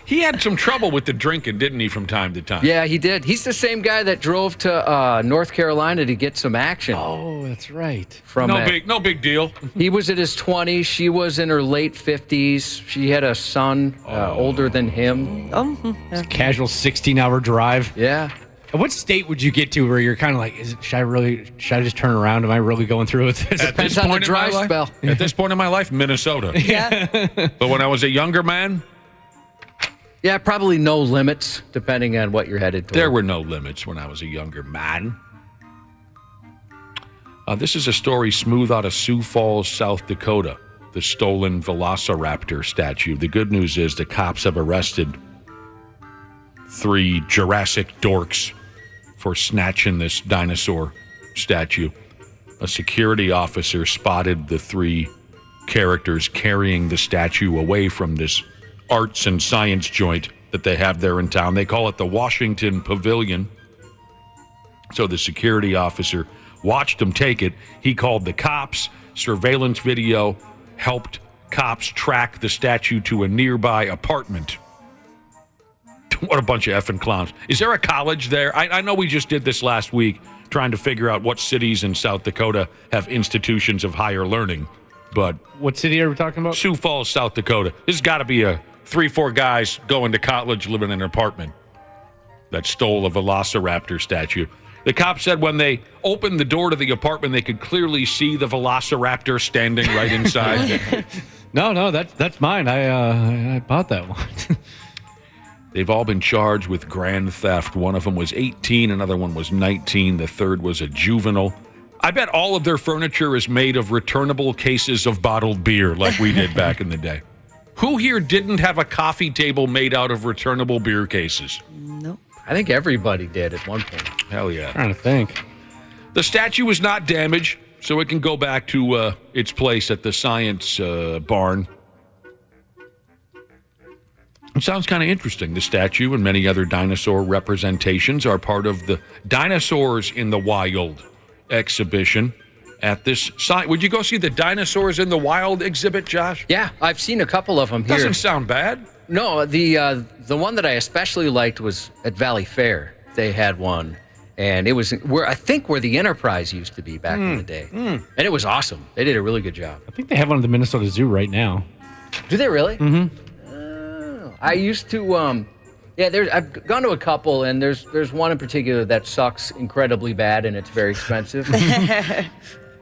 He had some trouble with the drinking, didn't he, from time to time? Yeah, he did. He's the same guy that drove to North Carolina to get some action. Oh, that's right. No big deal. He was in his 20s. She was in her late 50s. She had a son older than him. It's a casual 16-hour drive. Yeah. What state would you get to where you're kind of like, should I just turn around? Am I really going through with this? Depends on the dry spell. At this point in my life, Minnesota. Yeah. But when I was a younger man, yeah, probably no limits, depending on what you're headed toward. there were no limits when I was a younger man. This is a story smooth out of Sioux Falls, South Dakota, the stolen Velociraptor statue. The good news is the cops have arrested 3 Jurassic dorks for snatching this dinosaur statue. A security officer spotted the 3 characters carrying the statue away from this arts and science joint that they have there in town. They call it the Washington Pavilion. So the security officer watched them take it. He called the cops. Surveillance video helped cops track the statue to a nearby apartment. What a bunch of effing clowns. Is there a college there? I know we just did this last week, trying to figure out what cities in South Dakota have institutions of higher learning. But what city are we talking about? Sioux Falls, South Dakota. This has got to be a 3-4 guys going to college living in an apartment that stole a Velociraptor statue. The cops said when they opened the door to the apartment, they could clearly see the Velociraptor standing right inside. No, that's mine. I bought that one. They've all been charged with grand theft. One of them was 18, another one was 19, the third was a juvenile. I bet all of their furniture is made of returnable cases of bottled beer like we did back in the day. Who here didn't have a coffee table made out of returnable beer cases? Nope. I think everybody did at one point. Hell yeah. I'm trying to think. The statue was not damaged, so it can go back to its place at the science barn. It sounds kind of interesting. The statue and many other dinosaur representations are part of the Dinosaurs in the Wild exhibition at this site. Would you go see the Dinosaurs in the Wild exhibit, Josh? Yeah, I've seen a couple of them here. Doesn't sound bad. No, the one that I especially liked was at Valley Fair. They had one, and it was where the Enterprise used to be back in the day. And it was awesome. They did a really good job. I think they have one at the Minnesota Zoo right now. Do they really? Mm-hmm. I used to I've gone to a couple, and there's one in particular that sucks incredibly bad, and it's very expensive.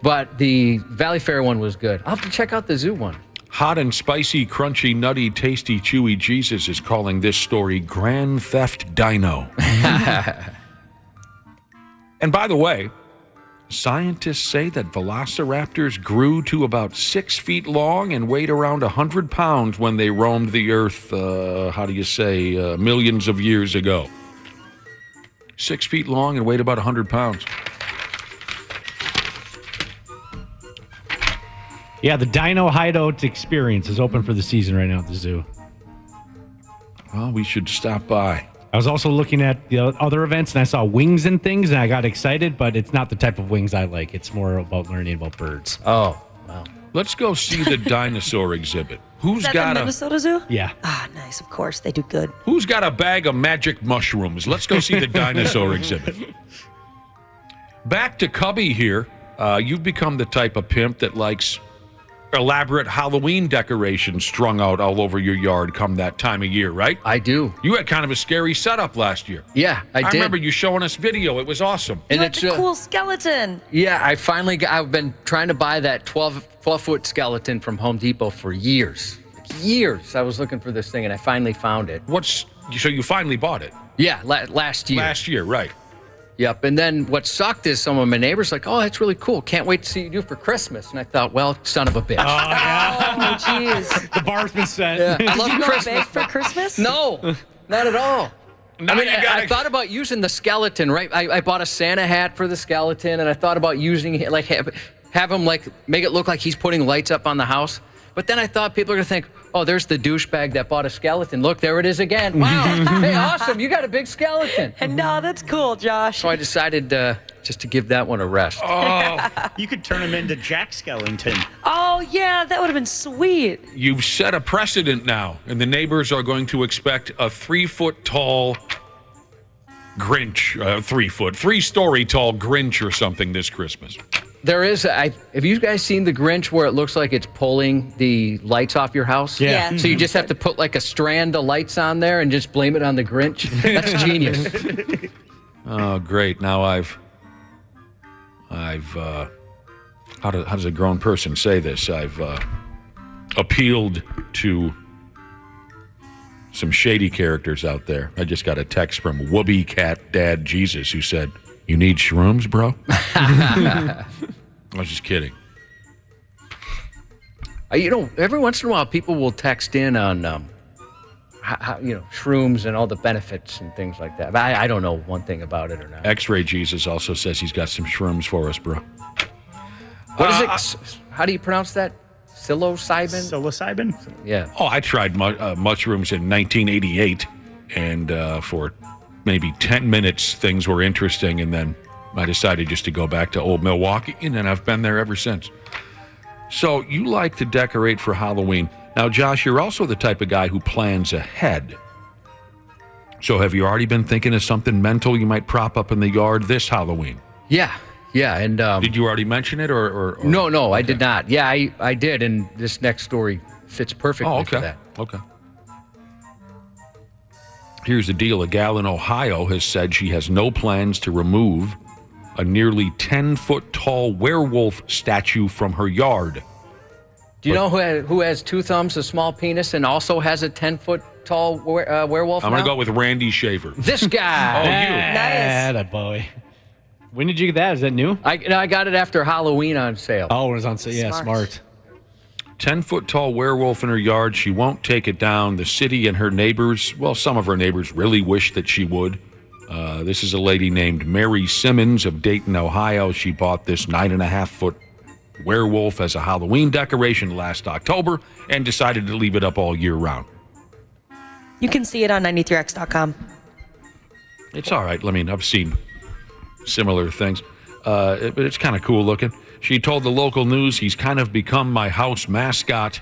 But the Valley Fair one was good. I'll have to check out the zoo one. Hot and spicy, crunchy, nutty, tasty, chewy Jesus is calling this story Grand Theft Dino. And by the way, scientists say that velociraptors grew to about 6 feet long and weighed around 100 pounds when they roamed the earth, millions of years ago. 6 feet long and weighed about 100 pounds. Yeah, the Dino Hideout Experience is open for the season right now at the zoo. Well, we should stop by. I was also looking at the other events, and I saw wings and things, and I got excited, but it's not the type of wings I like. It's more about learning about birds. Oh, wow. Let's go see the dinosaur exhibit. Is that the Minnesota Zoo? Yeah. Ah, nice. Of course, they do good. Who's got a bag of magic mushrooms? Let's go see the dinosaur exhibit. Back to Cubby here. You've become the type of pimp that likes elaborate Halloween decorations strung out all over your yard come that time of year, right? I do. You had kind of a scary setup last year. Yeah, I did. I remember you showing us video. It was awesome. You had the cool skeleton. Yeah, I've been trying to buy that 12-foot skeleton from Home Depot for years. Years. I was looking for this thing, and I finally found it. So you finally bought it? Yeah, last year. Last year, right. Yep, and then what sucked is some of my neighbors like, oh, that's really cool. Can't wait to see you for Christmas. And I thought, well, son of a bitch. Oh, jeez. The bar's been set. Yeah. I love Did you go Christmas. big for Christmas? No, not at all. Now I thought about using the skeleton, right? I bought a Santa hat for the skeleton, and I thought about using it, like have him like make it look like he's putting lights up on the house. But then I thought people are gonna think, oh, there's the douchebag that bought a skeleton. Look, there it is again. Wow, hey, awesome, you got a big skeleton. And no, that's cool, Josh. So I decided just to give that one a rest. Oh, You could turn him into Jack Skellington. Oh, yeah, that would have been sweet. you've set a precedent now, and the neighbors are going to expect a 3-foot-tall Grinch, 3-story tall Grinch or something this Christmas. There is, have you guys seen the Grinch where it looks like it's pulling the lights off your house? Yeah. So you just have to put like a strand of lights on there and just blame it on the Grinch? That's genius. Oh, great. Now I've how does a grown person say this? I've appealed to some shady characters out there. I just got a text from Whoopee Cat Dad Jesus who said, "You need shrooms, bro?" I was just kidding. Every once in a while, people will text in on, shrooms and all the benefits and things like that. But I don't know one thing about it or not. X-Ray Jesus also says he's got some shrooms for us, bro. What is it? How do you pronounce that? Psilocybin? Psilocybin? Yeah. Oh, I tried mushrooms in 1988, and for maybe 10 minutes, things were interesting, and then I decided just to go back to old Milwaukee, and then I've been there ever since. So you like to decorate for Halloween. Now, Josh, you're also the type of guy who plans ahead. So have you already been thinking of something mental you might prop up in the yard this Halloween? Yeah, and... did you already mention it, or? No, okay. I did not. Yeah, I did, and this next story fits perfectly for that. Okay. Here's the deal. A gal in Ohio has said she has no plans to remove a nearly 10-foot-tall werewolf statue from her yard. Do you know who has two thumbs, a small penis, and also has a 10-foot-tall werewolf I'm going to go with Randy Shaver. This guy. Oh, you. Nice. Attaboy. When did you get that? Is that new? I got it after Halloween on sale. Oh, it was on sale. Yeah, smart. 10-foot-tall werewolf in her yard. She won't take it down. The city and her neighbors, well, some of her neighbors really wish that she would. This is a lady named Mary Simmons of Dayton, Ohio. She bought this 9.5-foot werewolf as a Halloween decoration last October and decided to leave it up all year round. You can see it on 93x.com. It's all right. I mean, I've seen similar things, but it's kind of cool looking. She told the local news, "He's kind of become my house mascot."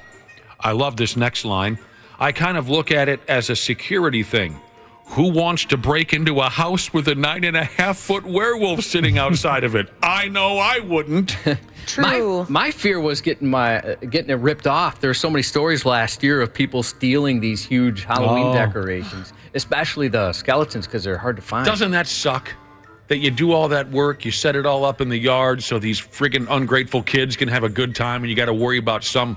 I love this next line. "I kind of look at it as a security thing. Who wants to break into a house with a 9.5-foot werewolf sitting outside of it? I know I wouldn't." True. My fear was getting it ripped off. There were so many stories last year of people stealing these huge Halloween decorations, especially the skeletons because they're hard to find. Doesn't that suck? That you do all that work, you set it all up in the yard so these friggin' ungrateful kids can have a good time, and you got to worry about some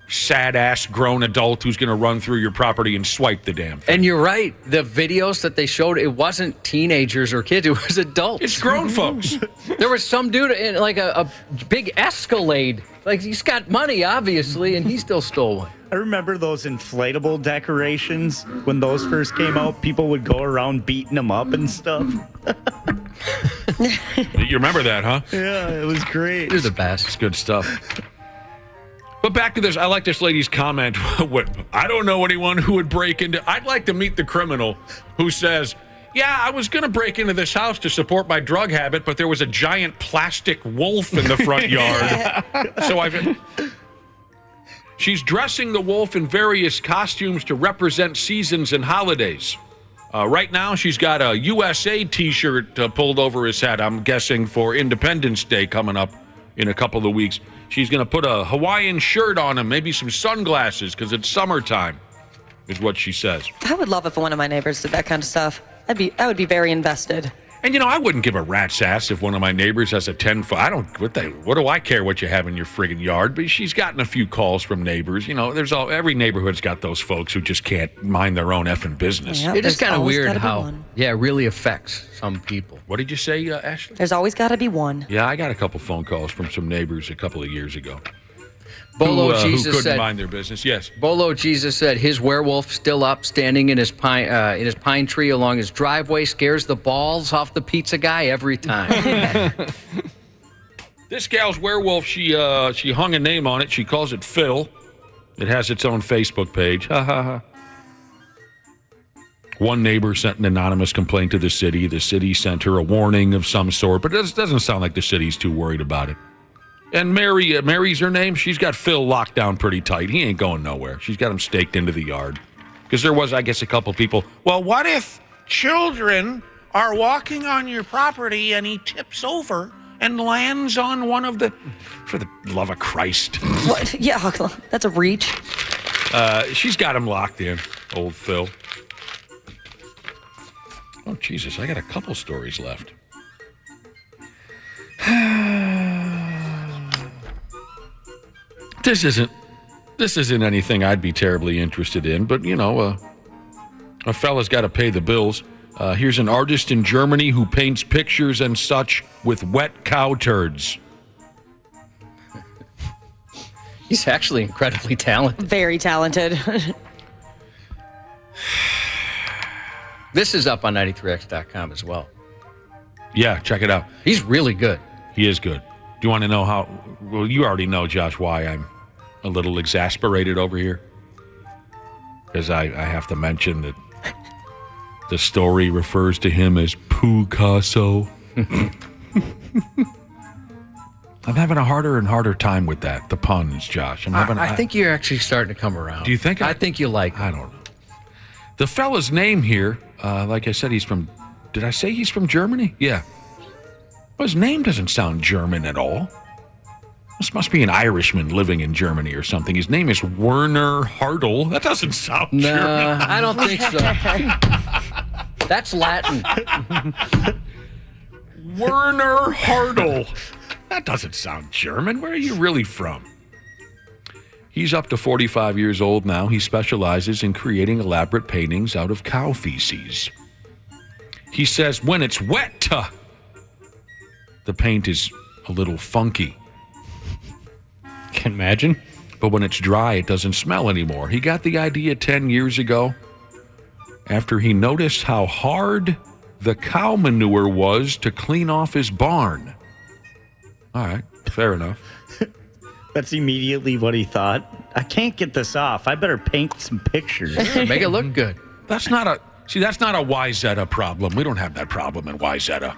sad-ass grown adult who's going to run through your property and swipe the damn thing. And you're right. The videos that they showed, it wasn't teenagers or kids. It was adults. It's grown folks. There was some dude in like a big Escalade. Like, he's got money, obviously, and he still stole one. I remember those inflatable decorations when those first came out. People would go around beating them up and stuff. You remember that, huh? Yeah, it was great. You're the best. It's good stuff. But back to this, I like this lady's comment. I don't know anyone who would break into... I'd like to meet the criminal who says, "Yeah, I was going to break into this house to support my drug habit, but there was a giant plastic wolf in the front yard." So she's dressing the wolf in various costumes to represent seasons and holidays. Right now, she's got a USA T-shirt pulled over his head, I'm guessing for Independence Day coming up in a couple of weeks. She's going to put a Hawaiian shirt on him, maybe some sunglasses because it's summertime, is what she says. I would love if one of my neighbors did that kind of stuff. I would be very invested. And, I wouldn't give a rat's ass if one of my neighbors has a 10-foot. What do I care what you have in your friggin' yard? But she's gotten a few calls from neighbors. Every neighborhood's got those folks who just can't mind their own effing business. Yeah, it is kind of weird how, it really affects some people. What did you say, Ashley? There's always got to be one. Yeah, I got a couple phone calls from some neighbors a couple of years ago. Bolo who Jesus couldn't said, mind their business. Yes. Bolo Jesus said his werewolf still up, standing in his pine tree along his driveway, scares the balls off the pizza guy every time. This gal's werewolf, she hung a name on it. She calls it Phil. It has its own Facebook page. Ha ha ha. One neighbor sent an anonymous complaint to the city. The city sent her a warning of some sort, but it doesn't sound like the city's too worried about it. And Mary's her name. She's got Phil locked down pretty tight. He ain't going nowhere. She's got him staked into the yard. Because there was, I guess, a couple people. Well, what if children are walking on your property and he tips over and lands on one of the... For the love of Christ. What? Yeah, that's a reach. She's got him locked in, old Phil. Oh, Jesus, I got a couple stories left. This isn't anything I'd be terribly interested in, but, a fella's got to pay the bills. Here's an artist in Germany who paints pictures and such with wet cow turds. He's actually incredibly talented. Very talented. This is up on 93x.com as well. Yeah, check it out. He's really good. He is good. Do you want to know how? Well, you already know, Josh, why I'm a little exasperated over here. Because I have to mention that the story refers to him as Picasso. I'm having a harder and harder time with that, the puns, Josh. I think you're actually starting to come around. Do you think? I think you like it. I don't know. The fella's name here, like I said, he's from... Did I say he's from Germany? Yeah. Well, his name doesn't sound German at all. This must be an Irishman living in Germany or something. His name is Werner Hartl. That doesn't sound German. I don't think so. That's Latin. Werner Hartl. That doesn't sound German. Where are you really from? He's up to 45 years old now. He specializes in creating elaborate paintings out of cow feces. He says when it's wet, the paint is a little funky. Can imagine. But when it's dry, it doesn't smell anymore. He got the idea 10 years ago after he noticed how hard the cow manure was to clean off his barn. All right, fair enough. That's immediately what he thought. I can't get this off. I better paint some pictures. Make it look good. That's not a Wyzetta problem. We don't have that problem in Wyzetta.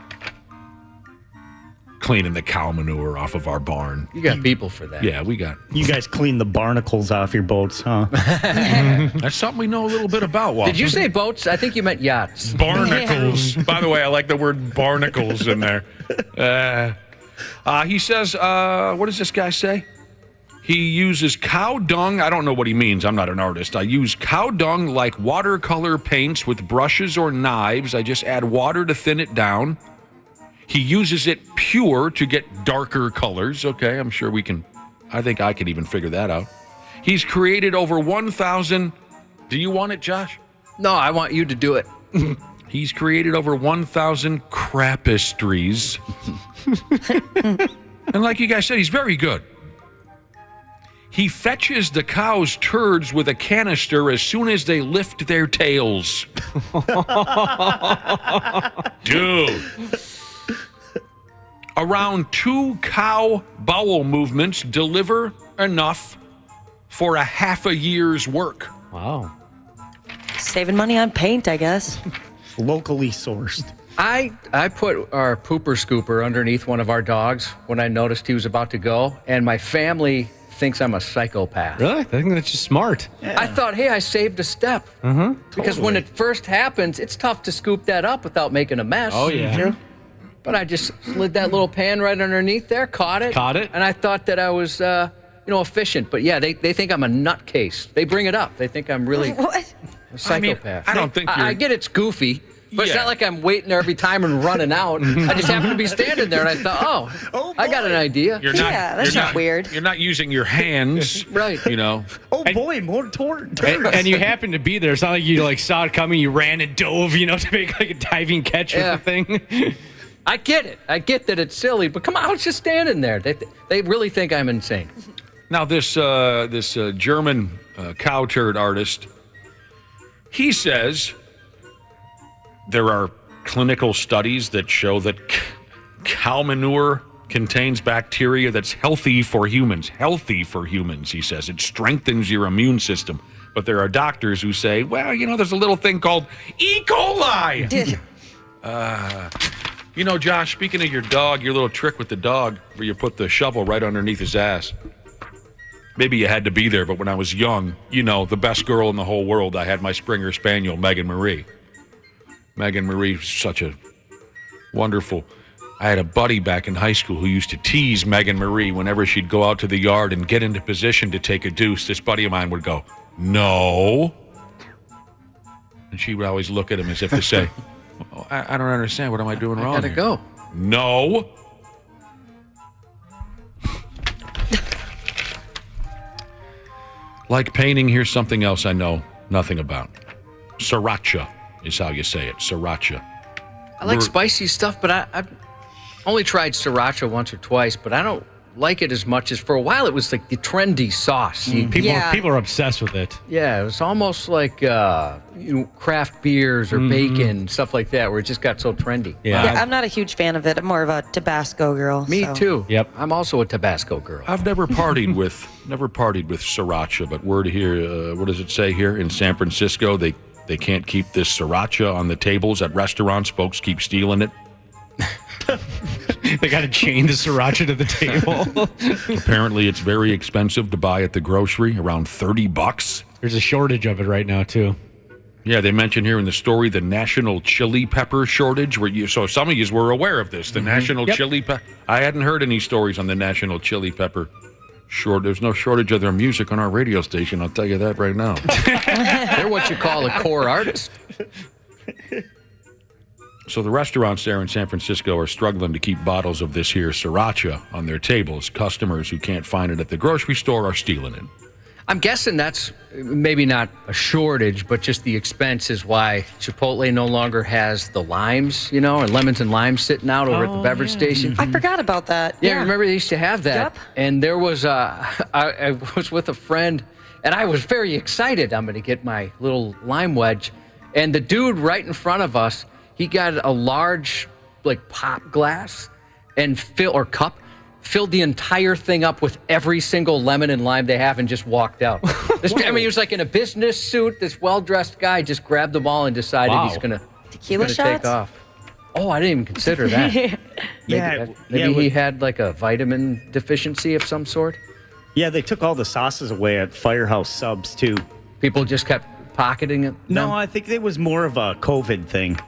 Cleaning the cow manure off of our barn. You got people for that. Yeah, we got. You guys clean the barnacles off your boats, huh? That's something we know a little bit about, Walter. Did you say boats? I think you meant yachts. Barnacles. By the way, I like the word barnacles in there. He says, what does this guy say? He uses cow dung. I don't know what he means. I'm not an artist. I use cow dung like watercolor paints with brushes or knives. I just add water to thin it down. He uses it pure to get darker colors. Okay, I'm sure we can. I think I could even figure that out. He's created over 1,000. Do you want it, Josh? No, I want you to do it. He's created over 1,000 crapistries. And like you guys said, he's very good. He fetches the cow's turds with a canister as soon as they lift their tails. Dude. Around 2 cow bowel movements deliver enough for a half a year's work. Wow. Saving money on paint, I guess. Locally sourced. I put our pooper scooper underneath one of our dogs when I noticed he was about to go, and my family thinks I'm a psychopath. Really? I think that's just smart. Yeah. I thought, hey, I saved a step. Because when it first happens, it's tough to scoop that up without making a mess. Oh, yeah. But I just slid that little pan right underneath there, caught it. And I thought that I was, efficient. But yeah, they think I'm a nutcase. They bring it up. They think I'm really a psychopath. I don't think I get it's goofy. But it's not like I'm waiting there every time and running out. I just happened to be standing there, and I thought, I got an idea. That's not weird. You're not using your hands, right? Oh boy, more turds. And you happened to be there. It's not like you saw it coming. You ran and dove, to make like a diving catch with the thing. I get it. I get that it's silly, but come on, I was just standing there. They really think I'm insane. Now this German cow turd artist, he says there are clinical studies that show that cow manure contains bacteria that's healthy for humans. Healthy for humans, he says. It strengthens your immune system. But there are doctors who say, well, there's a little thing called E. coli. Josh, speaking of your dog, your little trick with the dog where you put the shovel right underneath his ass. Maybe you had to be there, but when I was young, the best girl in the whole world, I had my Springer Spaniel, Megan Marie. Megan Marie, such a wonderful. I had a buddy back in high school who used to tease Megan Marie whenever she'd go out to the yard and get into position to take a deuce. This buddy of mine would go, no. And she would always look at him as if to say, I don't understand. What am I doing wrong? I gotta go. No. Like painting, here's something else I know nothing about. Sriracha is how you say it. Sriracha. I like spicy stuff, but I've only tried sriracha once or twice, but I don't like it as much as for a while it was like the trendy sauce. People are obsessed with it. Yeah, it was almost like craft beers or bacon, stuff like that, where it just got so trendy. Yeah, I'm not a huge fan of it. I'm more of a Tabasco girl. Me too. Yep. I'm also a Tabasco girl. I've never partied with sriracha, but word here, what does it say here? In San Francisco, they can't keep this sriracha on the tables at restaurants. Folks keep stealing it. They got to chain the sriracha to the table. Apparently, it's very expensive to buy at the grocery, around $30. There's a shortage of it right now, too. Yeah, they mention here in the story the national chili pepper shortage. So some of you were aware of this, the national chili pepper. I hadn't heard any stories on the national chili pepper shortage. There's no shortage of their music on our radio station, I'll tell you that right now. They're what you call a core artist. So the restaurants there in San Francisco are struggling to keep bottles of this here sriracha on their tables. Customers who can't find it at the grocery store are stealing it. I'm guessing that's maybe not a shortage, but just the expense is why Chipotle no longer has the limes, and lemons and limes sitting out over at the beverage station. I forgot about that. Yeah, remember they used to have that. Yep. And there was, I was with a friend, and I was very excited. I'm going to get my little lime wedge. And the dude right in front of us, he got a large, pop glass and cup, filled the entire thing up with every single lemon and lime they have and just walked out. He was like in a business suit. This well-dressed guy just grabbed them all and decided he's going to take off. Oh, I didn't even consider that. Maybe he had a vitamin deficiency of some sort. Yeah, they took all the sauces away at Firehouse Subs, too. People just kept pocketing it? No, I think it was more of a COVID thing.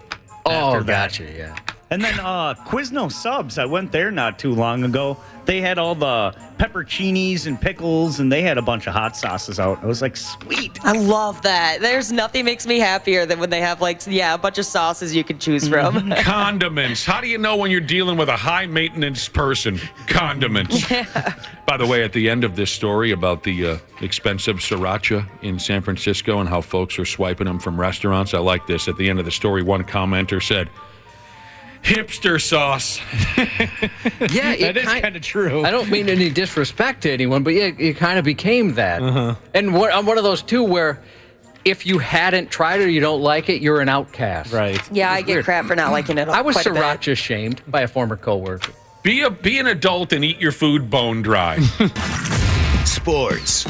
Oh, gotcha, yeah. And then Quizno Subs, I went there not too long ago. They had all the pepperoncinis and pickles, and they had a bunch of hot sauces out. I was like, sweet. I love that. There's nothing makes me happier than when they have a bunch of sauces you can choose from. Condiments. How do you know when you're dealing with a high-maintenance person? Condiments. Yeah. By the way, at the end of this story about the expensive sriracha in San Francisco and how folks are swiping them from restaurants, I like this. At the end of the story, one commenter said, hipster sauce. Yeah, that is kind of true. I don't mean any disrespect to anyone, but yeah, it kind of became that. And I'm one of those too where if you hadn't tried it or you don't like it, you're an outcast. Right. Yeah, I get crap for not liking it. I was quite a bit. sriracha shamed by a former coworker. Be an adult and eat your food bone dry. Sports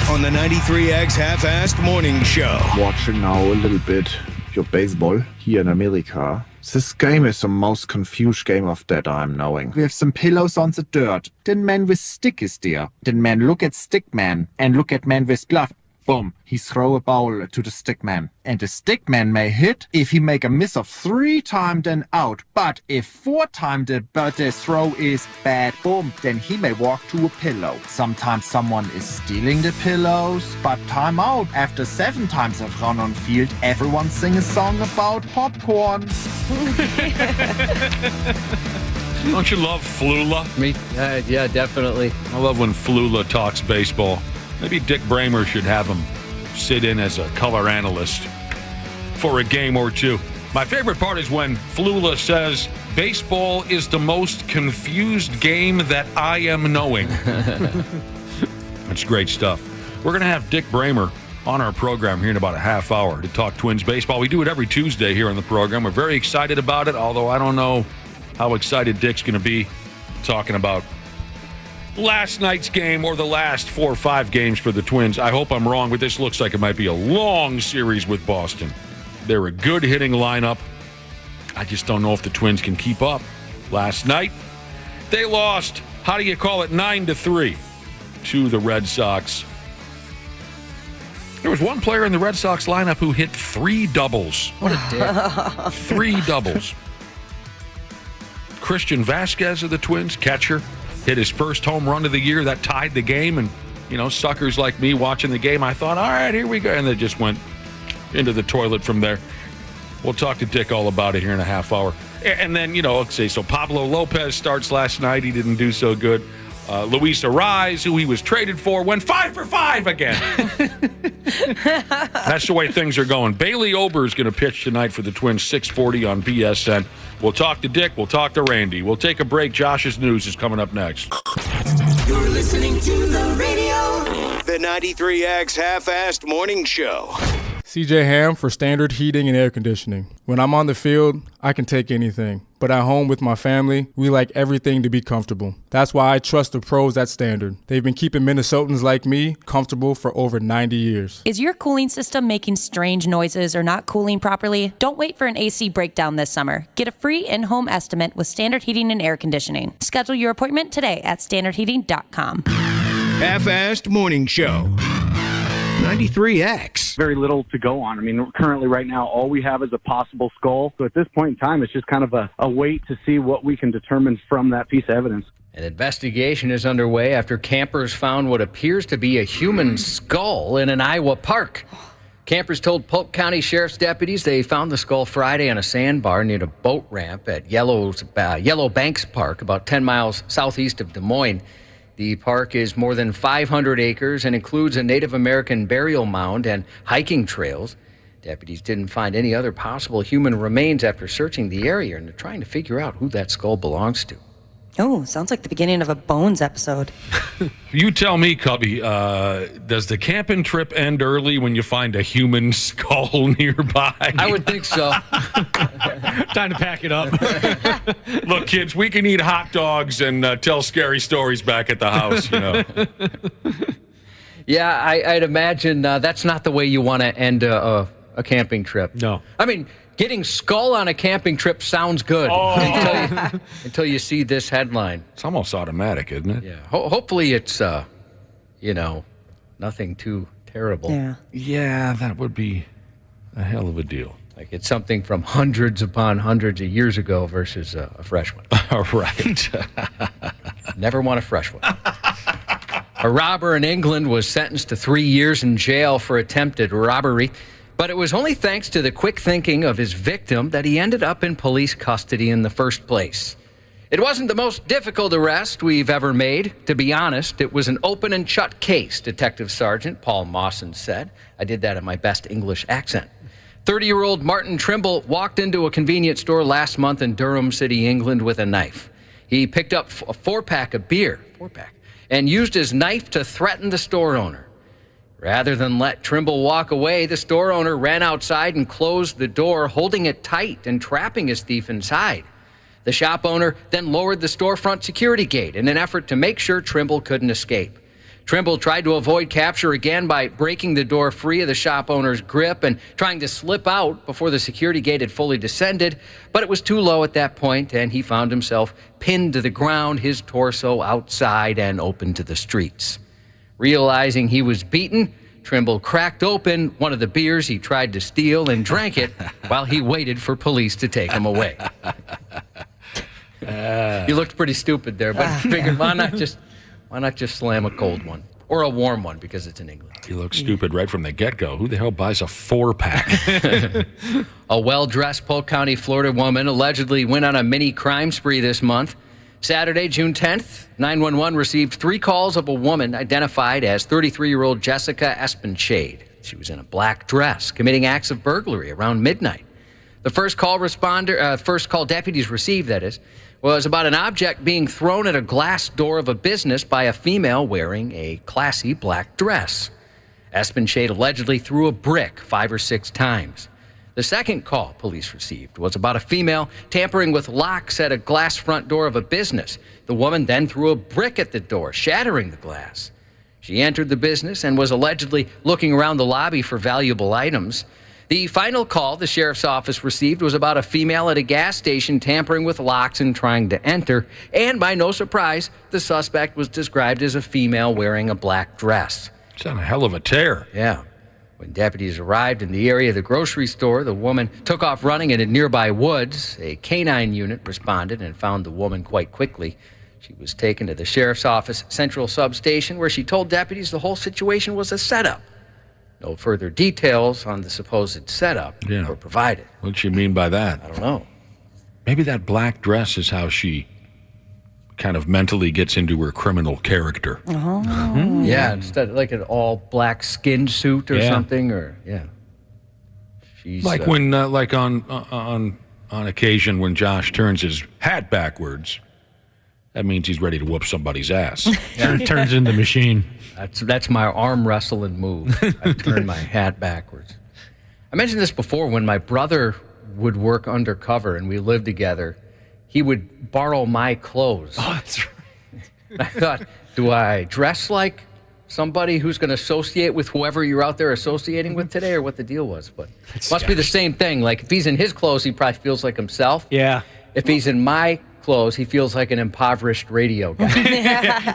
on the 93X Half-Assed Morning Show. Watching now a little bit your baseball here in America. This game is the most confused game of that I'm knowing. We have some pillows on the dirt. Then man with stick is there. Then man look at stick man and look at man with glove. boom, he throw a ball to the stickman. And the stickman may hit. If he make a miss of 3 times, then out. But if 4 times the throw is bad, boom, then he may walk to a pillow. Sometimes someone is stealing the pillows, but time out. After 7 times of run on field, everyone sing a song about popcorn. Don't you love Flula? Me? Yeah, definitely. I love when Flula talks baseball. Maybe Dick Bremer should have him sit in as a color analyst for a game or two. My favorite part is when Flula says, baseball is the most confused game that I am knowing. That's great stuff. We're going to have Dick Bremer on our program here in about a half hour to talk Twins baseball. We do it every Tuesday here on the program. We're very excited about it, although I don't know how excited Dick's going to be talking about last night's game or the last 4 or 5 games for the Twins. I hope I'm wrong, but this looks like it might be a long series with Boston. They're a good hitting lineup. I just don't know if the Twins can keep up. Last night, they lost, how do you call it, 9-3 to the Red Sox. There was one player in the Red Sox lineup who hit 3 doubles. What a dick. 3 doubles. Christian Vasquez of the Twins, catcher, hit his first home run of the year. That tied the game. And, you know, suckers like me watching the game, I thought, all right, here we go. And they just went into the toilet from there. We'll talk to Dick all about it here in a half hour. And then, you know, let's say, so Pablo Lopez starts last night. He didn't do so good. Luis Ariz, who he was traded for, went 5 for 5 again. That's the way things are going. Bailey Ober is going to pitch tonight for the Twins, 6:40 on BSN. We'll talk to Dick. We'll talk to Randy. We'll take a break. Josh's News is coming up next. You're listening to the radio. The 93X Half-Assed Morning Show. CJ Ham for Standard Heating and Air Conditioning. When I'm on the field, I can take anything. But at home with my family, we like everything to be comfortable. That's why I trust the pros at Standard. They've been keeping Minnesotans like me comfortable for over 90 years. Is your cooling system making strange noises or not cooling properly? Don't wait for an AC breakdown this summer. Get a free in-home estimate with Standard Heating and Air Conditioning. Schedule your appointment today at standardheating.com. Half-Assed Morning Show. 93X. Very little to go on. I mean, currently right now, all we have is a possible skull. So at this point in time, it's just kind of a wait to see what we can determine from that piece of evidence. An investigation is underway after campers found what appears to be a human skull in an Iowa park. Campers told Polk County Sheriff's deputies they found the skull Friday on a sandbar near a boat ramp at Yellow Banks Park, about 10 miles southeast of Des Moines. The park is more than 500 acres and includes a Native American burial mound and hiking trails. Deputies didn't find any other possible human remains after searching the area, and they're trying to figure out who that skull belongs to. Oh, sounds like the beginning of a Bones episode. You tell me, Cubby, does the camping trip end early when you find a human skull nearby? I would think so. Time to pack it up. Look, kids, we can eat hot dogs and tell scary stories back at the house, you know. Yeah, I'd imagine that's not the way you want to end a camping trip. No. I mean, getting skull on a camping trip sounds good until you see this headline. It's almost automatic, isn't it? Yeah. Hopefully it's, nothing too terrible. Yeah. Yeah, that would be a hell of a deal. Like it's something from hundreds upon hundreds of years ago versus a fresh one. Right. Never want a fresh one. A robber in England was sentenced to 3 years in jail for attempted robbery. But it was only thanks to the quick thinking of his victim that he ended up in police custody in the first place. It wasn't the most difficult arrest we've ever made. To be honest, it was an open and shut case, Detective Sergeant Paul Mawson said. I did that in my best English accent. 30-year-old Martin Trimble walked into a convenience store last month in Durham City, England, with a knife. He picked up a 4-pack of beer, and used his knife to threaten the store owner. Rather than let Trimble walk away, the store owner ran outside and closed the door, holding it tight and trapping his thief inside. The shop owner then lowered the storefront security gate in an effort to make sure Trimble couldn't escape. Trimble tried to avoid capture again by breaking the door free of the shop owner's grip and trying to slip out before the security gate had fully descended, but it was too low at that point, and he found himself pinned to the ground, his torso outside and open to the streets. Realizing he was beaten, Trimble cracked open one of the beers he tried to steal and drank it while he waited for police to take him away. You looked pretty stupid there, but figured why not just slam a cold one or a warm one because it's in England. You look stupid right from the get-go. Who the hell buys a 4-pack? A well-dressed Polk County, Florida woman allegedly went on a mini crime spree this month. Saturday, June 10th, 911 received 3 calls of a woman identified as 33-year-old Jessica Espenshade. She was in a black dress, committing acts of burglary around midnight. The first call deputies received, that is, was about an object being thrown at a glass door of a business by a female wearing a classy black dress. Espenshade allegedly threw a brick 5 or 6 times. The second call police received was about a female tampering with locks at a glass front door of a business. The woman then threw a brick at the door, shattering the glass. She entered the business and was allegedly looking around the lobby for valuable items. The final call the sheriff's office received was about a female at a gas station tampering with locks and trying to enter. And by no surprise, the suspect was described as a female wearing a black dress. It's on a hell of a tear. Yeah. When deputies arrived in the area of the grocery store, the woman took off running into nearby woods. A canine unit responded and found the woman quite quickly. She was taken to the sheriff's office central substation, where she told deputies the whole situation was a setup. No further details on the supposed setup were provided. What'd she mean by that? I don't know. Maybe that black dress is how she kind of mentally gets into her criminal character. Oh. Yeah, instead of like an all black skin suit or something, or she's like when, like on occasion when Josh turns his hat backwards, that means he's ready to whoop somebody's ass. Turns into the machine. That's my arm wrestling move. I turn my hat backwards. I mentioned this before. When my brother would work undercover and we lived together, he would borrow my clothes. Oh, that's right. I thought, do I dress like somebody who's going to associate with whoever you're out there associating with today, or what the deal was? But it must be the same thing. Like, if he's in his clothes, he probably feels like himself. Yeah. If he's in my clothes, he feels like an impoverished radio guy.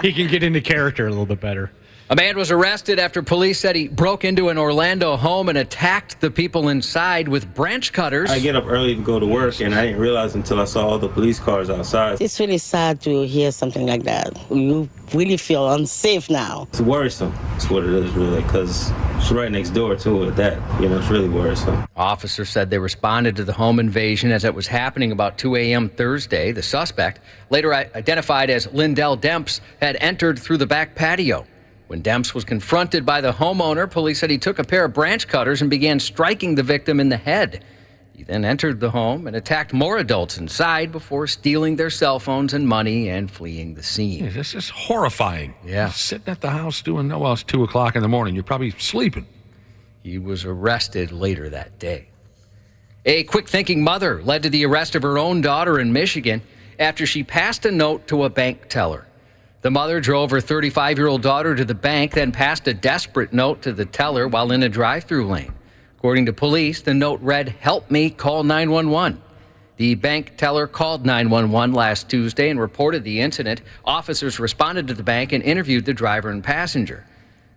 He can get into character a little bit better. A man was arrested after police said he broke into an Orlando home and attacked the people inside with branch cutters. I get up early to go to work, and I didn't realize until I saw all the police cars outside. It's really sad to hear something like that. You really feel unsafe now. It's worrisome. That's what it is, really, because it's right next door to it. It's really worrisome. Officers said they responded to the home invasion as it was happening about 2 a.m. Thursday. The suspect, later identified as Lindell Demps, had entered through the back patio. When Demps was confronted by the homeowner, police said he took a pair of branch cutters and began striking the victim in the head. He then entered the home and attacked more adults inside before stealing their cell phones and money and fleeing the scene. Yeah, this is horrifying. Yeah. Sitting at the house doing it's 2 o'clock in the morning. You're probably sleeping. He was arrested later that day. A quick-thinking mother led to the arrest of her own daughter in Michigan after she passed a note to a bank teller. The mother drove her 35-year-old daughter to the bank, then passed a desperate note to the teller while in a drive-through lane. According to police, the note read, "Help me, call 911." The bank teller called 911 last Tuesday and reported the incident. Officers responded to the bank and interviewed the driver and passenger.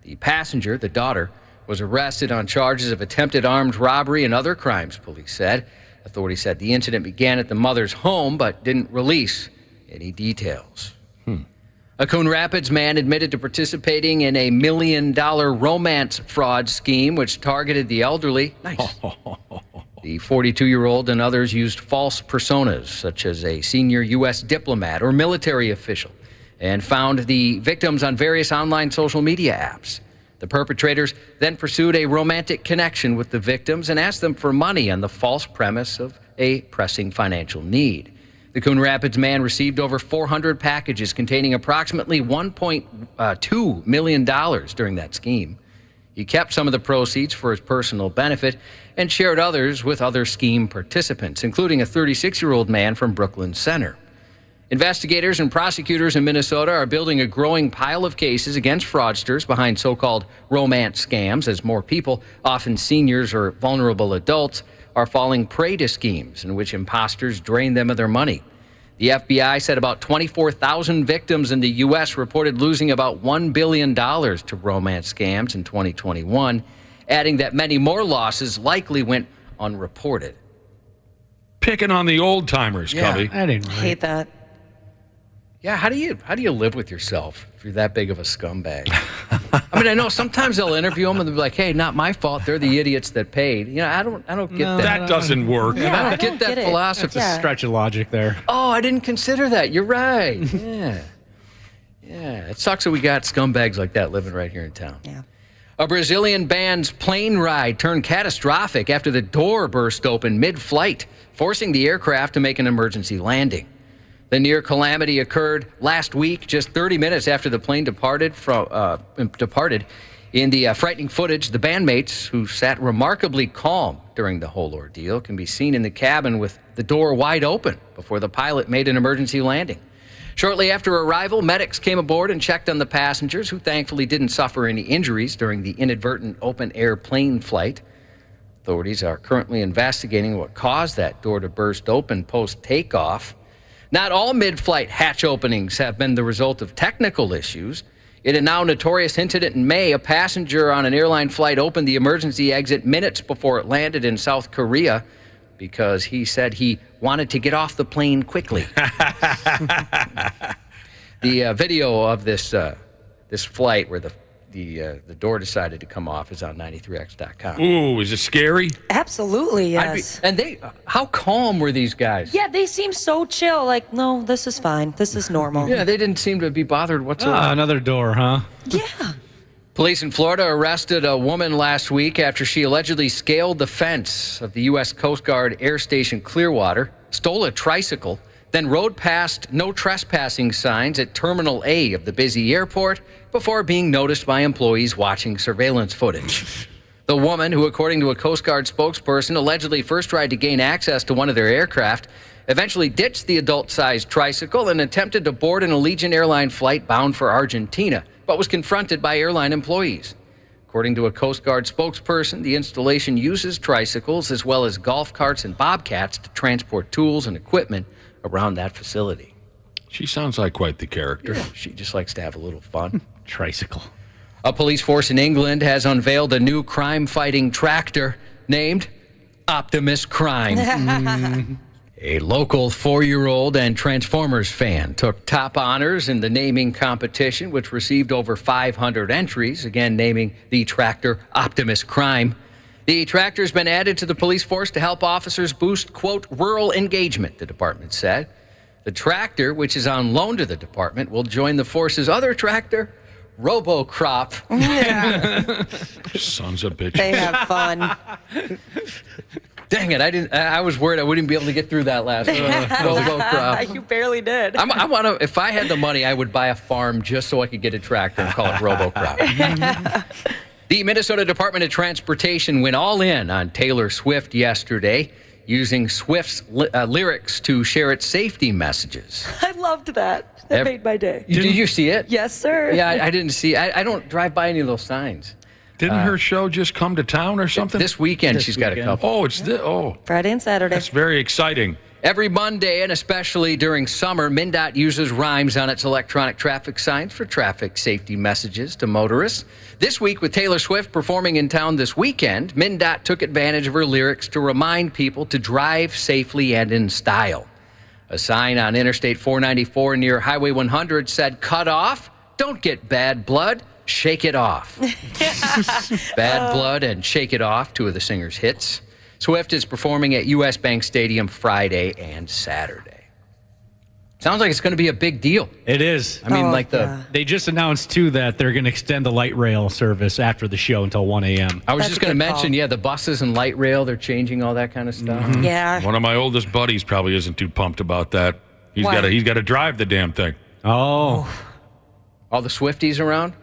The passenger, the daughter, was arrested on charges of attempted armed robbery and other crimes, police said. Authorities said the incident began at the mother's home but didn't release any details. A Coon Rapids man admitted to participating in a $1 million romance fraud scheme which targeted the elderly. Nice. The 42-year-old and others used false personas, such as a senior U.S. diplomat or military official, and found the victims on various online social media apps. The perpetrators then pursued a romantic connection with the victims and asked them for money on the false premise of a pressing financial need. The Coon Rapids man received over 400 packages containing approximately $1.2 million during that scheme. He kept some of the proceeds for his personal benefit and shared others with other scheme participants, including a 36-year-old man from Brooklyn Center. Investigators and prosecutors in Minnesota are building a growing pile of cases against fraudsters behind so-called romance scams, as more people, often seniors or vulnerable adults, are falling prey to schemes in which imposters drain them of their money. The FBI said about 24,000 victims in the U.S. reported losing about $1 billion to romance scams in 2021, adding that many more losses likely went unreported. Picking on the old timers, Cubby. I didn't hate that. Yeah, how do you live with yourself if you're that big of a scumbag? I mean, I know sometimes they'll interview them and they'll be like, "Hey, not my fault. They're the idiots that paid." You know, I don't get that. That doesn't work. I don't get that philosophy. It's a stretch of logic there. Oh, I didn't consider that. You're right. Yeah. It sucks that we got scumbags like that living right here in town. Yeah. A Brazilian band's plane ride turned catastrophic after the door burst open mid-flight, forcing the aircraft to make an emergency landing. The near calamity occurred last week, just 30 minutes after the plane departed. In the frightening footage, the bandmates, who sat remarkably calm during the whole ordeal, can be seen in the cabin with the door wide open before the pilot made an emergency landing. Shortly after arrival, medics came aboard and checked on the passengers, who thankfully didn't suffer any injuries during the inadvertent open-air plane flight. Authorities are currently investigating what caused that door to burst open post-takeoff. Not all mid-flight hatch openings have been the result of technical issues. In a now notorious incident in May, a passenger on an airline flight opened the emergency exit minutes before it landed in South Korea because he said he wanted to get off the plane quickly. The video of this flight where the door decided to come off is on 93x.com. Ooh, is it scary? Absolutely, yes. How calm were these guys? Yeah, they seem so chill. Like, no, this is fine. This is normal. Yeah, they didn't seem to be bothered whatsoever. Another door, huh? Yeah. Police in Florida arrested a woman last week after she allegedly scaled the fence of the U.S. Coast Guard Air Station Clearwater, stole a tricycle, then rode past no trespassing signs at Terminal A of the busy airport before being noticed by employees watching surveillance footage. The woman, who according to a Coast Guard spokesperson allegedly first tried to gain access to one of their aircraft, eventually ditched the adult-sized tricycle and attempted to board an Allegiant Airline flight bound for Argentina, but was confronted by airline employees. According to a Coast Guard spokesperson, the installation uses tricycles as well as golf carts and bobcats to transport tools and equipment around that facility. She sounds like quite the character. Yeah, she just likes to have a little fun. Tricycle. A police force in England has unveiled a new crime-fighting tractor named Optimus Crime. A local 4-year-old and Transformers fan took top honors in the naming competition, which received over 500 entries, again naming the tractor Optimus Crime. The tractor has been added to the police force to help officers boost, quote, rural engagement, the department said. The tractor, which is on loan to the department, will join the force's other tractor, Robo-Crop. Yeah. Sons of bitches. They have fun. Dang it, I was worried I wouldn't be able to get through that last Robo-Crop. You barely did. I want to. If I had the money, I would buy a farm just so I could get a tractor and call it Robo-Crop. The Minnesota Department of Transportation went all in on Taylor Swift yesterday, using Swift's lyrics to share its safety messages. I loved that. That made my day. Did you see it? Yes, sir. Yeah, I didn't see. I don't drive by any of those signs. Didn't her show just come to town or something? This weekend, she's got a couple. Oh, it's Friday and Saturday. That's very exciting. Every Monday, and especially during summer, MnDOT uses rhymes on its electronic traffic signs for traffic safety messages to motorists. This week, with Taylor Swift performing in town this weekend, MnDOT took advantage of her lyrics to remind people to drive safely and in style. A sign on Interstate 494 near Highway 100 said, "Cut off, don't get bad blood, shake it off." Bad Blood and Shake It Off, two of the singer's hits. Swift is performing at U.S. Bank Stadium Friday and Saturday. Sounds like it's going to be a big deal. It is. I mean, they just announced, too, that they're going to extend the light rail service after the show until 1 a.m. I was just going to mention, the buses and light rail, they're changing all that kind of stuff. Mm-hmm. Yeah. One of my oldest buddies probably isn't too pumped about that. He's got to drive the damn thing. Oh. All the Swifties around?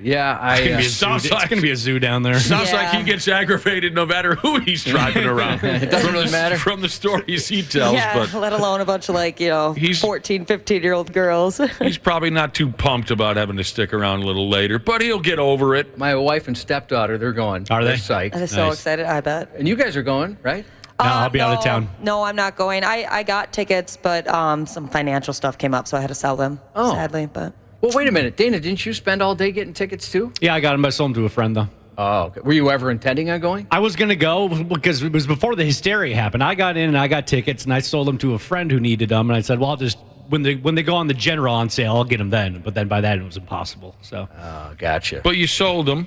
Yeah, it's going to be a zoo down there. Sounds like he gets aggravated no matter who he's driving around. It doesn't matter. From the stories he tells. Yeah, but let alone a bunch of 14, 15-year-old girls. He's probably not too pumped about having to stick around a little later, but he'll get over it. My wife and stepdaughter, they're going. Are they? Psyched. They're so excited, I bet. And you guys are going, right? No, I'll be out of town. No, I'm not going. I got tickets, but some financial stuff came up, so I had to sell them, sadly. But Well, wait a minute. Dana, didn't you spend all day getting tickets, too? Yeah, I got them. I sold them to a friend, though. Oh, okay. Were you ever intending on going? I was going to go because it was before the hysteria happened. I got in and I got tickets, and I sold them to a friend who needed them. And I said, well, I'll just, when they go on the general on sale, I'll get them then. But then by that, it was impossible. So. Oh, gotcha. But you sold them.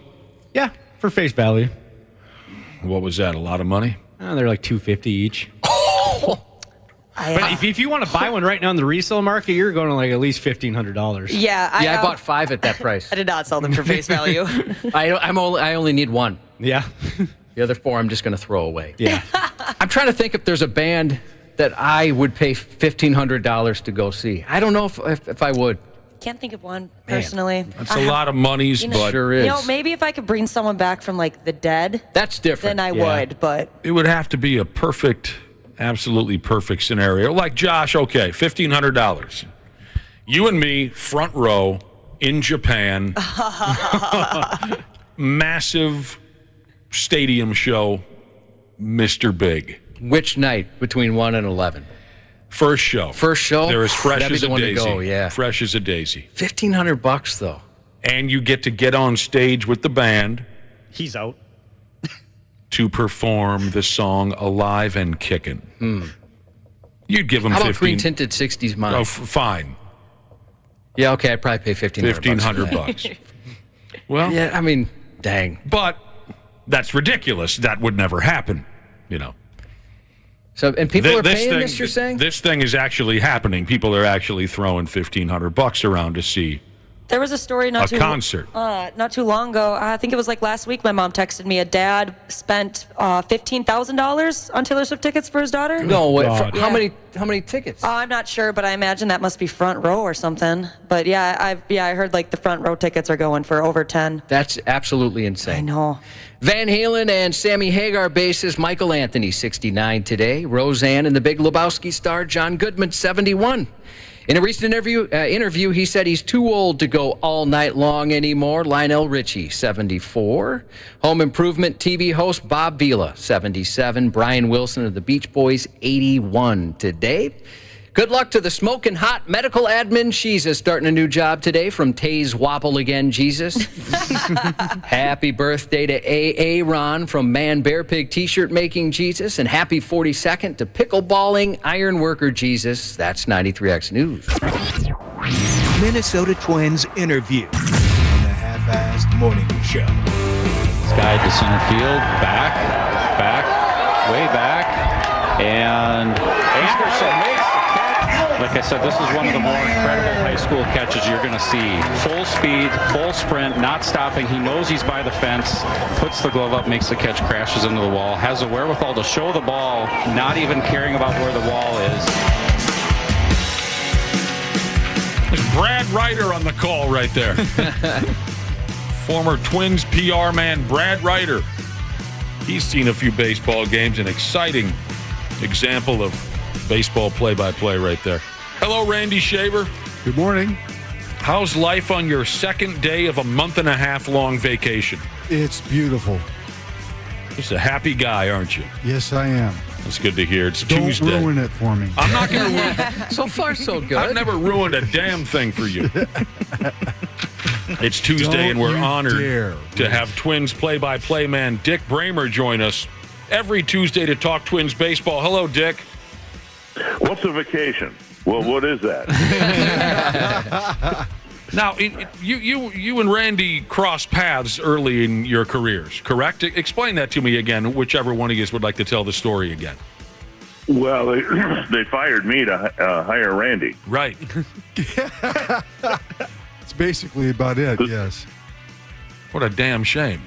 Yeah, for face value. What was that, a lot of money? They're like $250 each. But if you want to buy one right now in the resale market, you're going to like at least $1,500. yeah, I bought 5 at that price. I did not sell them for face value. I only need 1. Yeah. The other 4 I'm just going to throw away. Yeah. I'm trying to think if there's a band that I would pay $1,500 to go see. I don't know if I would. Can't think of one personally. That's a lot of monies, but sure is. Maybe if I could bring someone back from like the dead, that's different. Then I would, but it would have to be a perfect, absolutely perfect scenario. Like Josh, okay, $1,500. You and me, front row in Japan, massive stadium show, Mr. Big. Which night between 1 and 11? First show. First show? They're as fresh That'd be as the a one to daisy. go, yeah. Fresh as a daisy. $1,500 though. And you get to get on stage with the band. He's out. To perform the song Alive and Kickin'. You'd give him How about 15. green tinted 60s mine? Oh, fine. Yeah, okay, I'd probably pay $1,500. Well, yeah, I mean, dang. But that's ridiculous. That would never happen, you know. So, and people are paying this, you're saying? This thing is actually happening. People are actually throwing $1,500 around to see there was a story not too long ago. I think it was like last week. My mom texted me. A dad spent $15,000 on Taylor Swift tickets for his daughter. No way. How many tickets? I'm not sure, but I imagine that must be front row or something. But yeah, I heard like the front row tickets are going for over 10. That's absolutely insane. I know. Van Halen and Sammy Hagar bassist Michael Anthony, 69 today. Roseanne and the Big Lebowski star John Goodman, 71. In a recent interview, he said he's too old to go all night long anymore. Lionel Richie, 74. Home Improvement TV host Bob Vila, 77. Brian Wilson of the Beach Boys, 81 today. Good luck to the smoking hot medical admin. She's starting a new job today from Taze Wobble Again Jesus. Happy birthday to A.A. Ron from Man Bear Pig T-shirt making Jesus. And happy 42nd to pickleballing iron worker Jesus. That's 93X News. Minnesota Twins interview on the Half-Assed Morning Show. Sky to center field, back, way back, and Anderson makes the catch. Like I said, this is one of the more incredible high school catches you're going to see. Full speed, full sprint, not stopping. He knows he's by the fence, puts the glove up, makes the catch, crashes into the wall, has the wherewithal to show the ball, not even caring about where the wall is. There's Brad Ryder on the call right there. Former Twins PR man Brad Ryder. He's seen a few baseball games, an exciting example of baseball play-by-play right there. Hello, Randy Shaver. Good morning. How's life on your second day of a month-and-a-half-long vacation? It's beautiful. Just a happy guy, aren't you? Yes, I am. That's good to hear. It's Don't Tuesday. Don't ruin it for me. I'm not going to ruin it. So far, so good. I've never ruined a damn thing for you. It's Tuesday, and we're honored to have Twins play-by-play man Dick Bremer join us every Tuesday to talk Twins baseball. Hello, Dick. What's a vacation? Well, what is that? Now, you and Randy crossed paths early in your careers, correct? Explain that to me again, whichever one of you would like to tell the story again. Well, they fired me to hire Randy. Right. It's basically about it, yes. What a damn shame.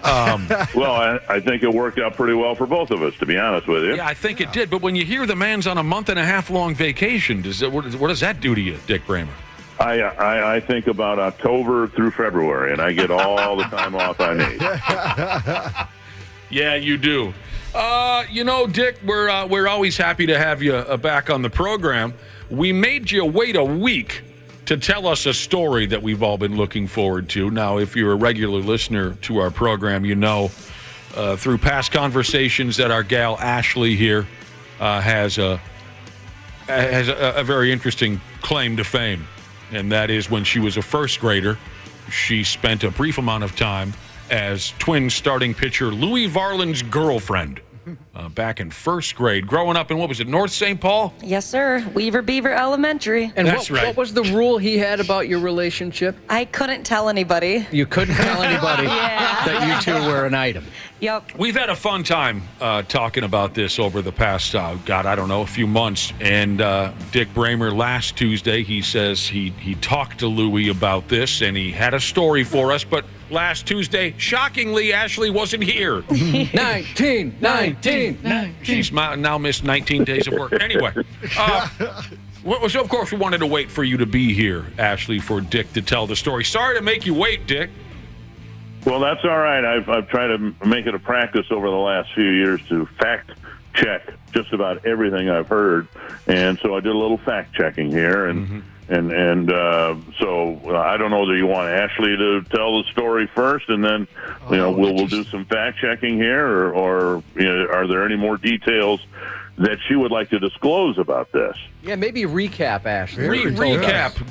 Well, I think it worked out pretty well for both of us, to be honest with you. Yeah, I think it did. But when you hear the man's on a month-and-a-half-long vacation, what does that do to you, Dick Bremer? I think about October through February, and I get all the time off I need. Yeah, you do. Dick, we're always happy to have you back on the program. We made you wait a week to tell us a story that we've all been looking forward to. Now, if you're a regular listener to our program, you know through past conversations that our gal Ashley here has a very interesting claim to fame, and that is when she was a first grader, she spent a brief amount of time as Twins starting pitcher Louis Varland's girlfriend back in first grade, growing up in, what was it, North St. Paul? Yes, sir. Weaver Beaver Elementary. And That's right. What was the rule he had about your relationship? I couldn't tell anybody. You couldn't tell anybody that you two were an item. Yep. We've had a fun time talking about this over the past, a few months. And Dick Bremer last Tuesday, he says he talked to Louie about this and he had a story for us. But last Tuesday, shockingly, Ashley wasn't here. 19. She's now missed 19 days of work. Anyway, so of course we wanted to wait for you to be here, Ashley, for Dick to tell the story. Sorry to make you wait, Dick. Well, that's all right. I've tried to make it a practice over the last few years to fact check just about everything I've heard, and so I did a little fact checking here, and so I don't know whether you want Ashley to tell the story first, and then we'll do some fact checking here, or are there any more details that she would like to disclose about this? Yeah, maybe recap, Ashley. Recap.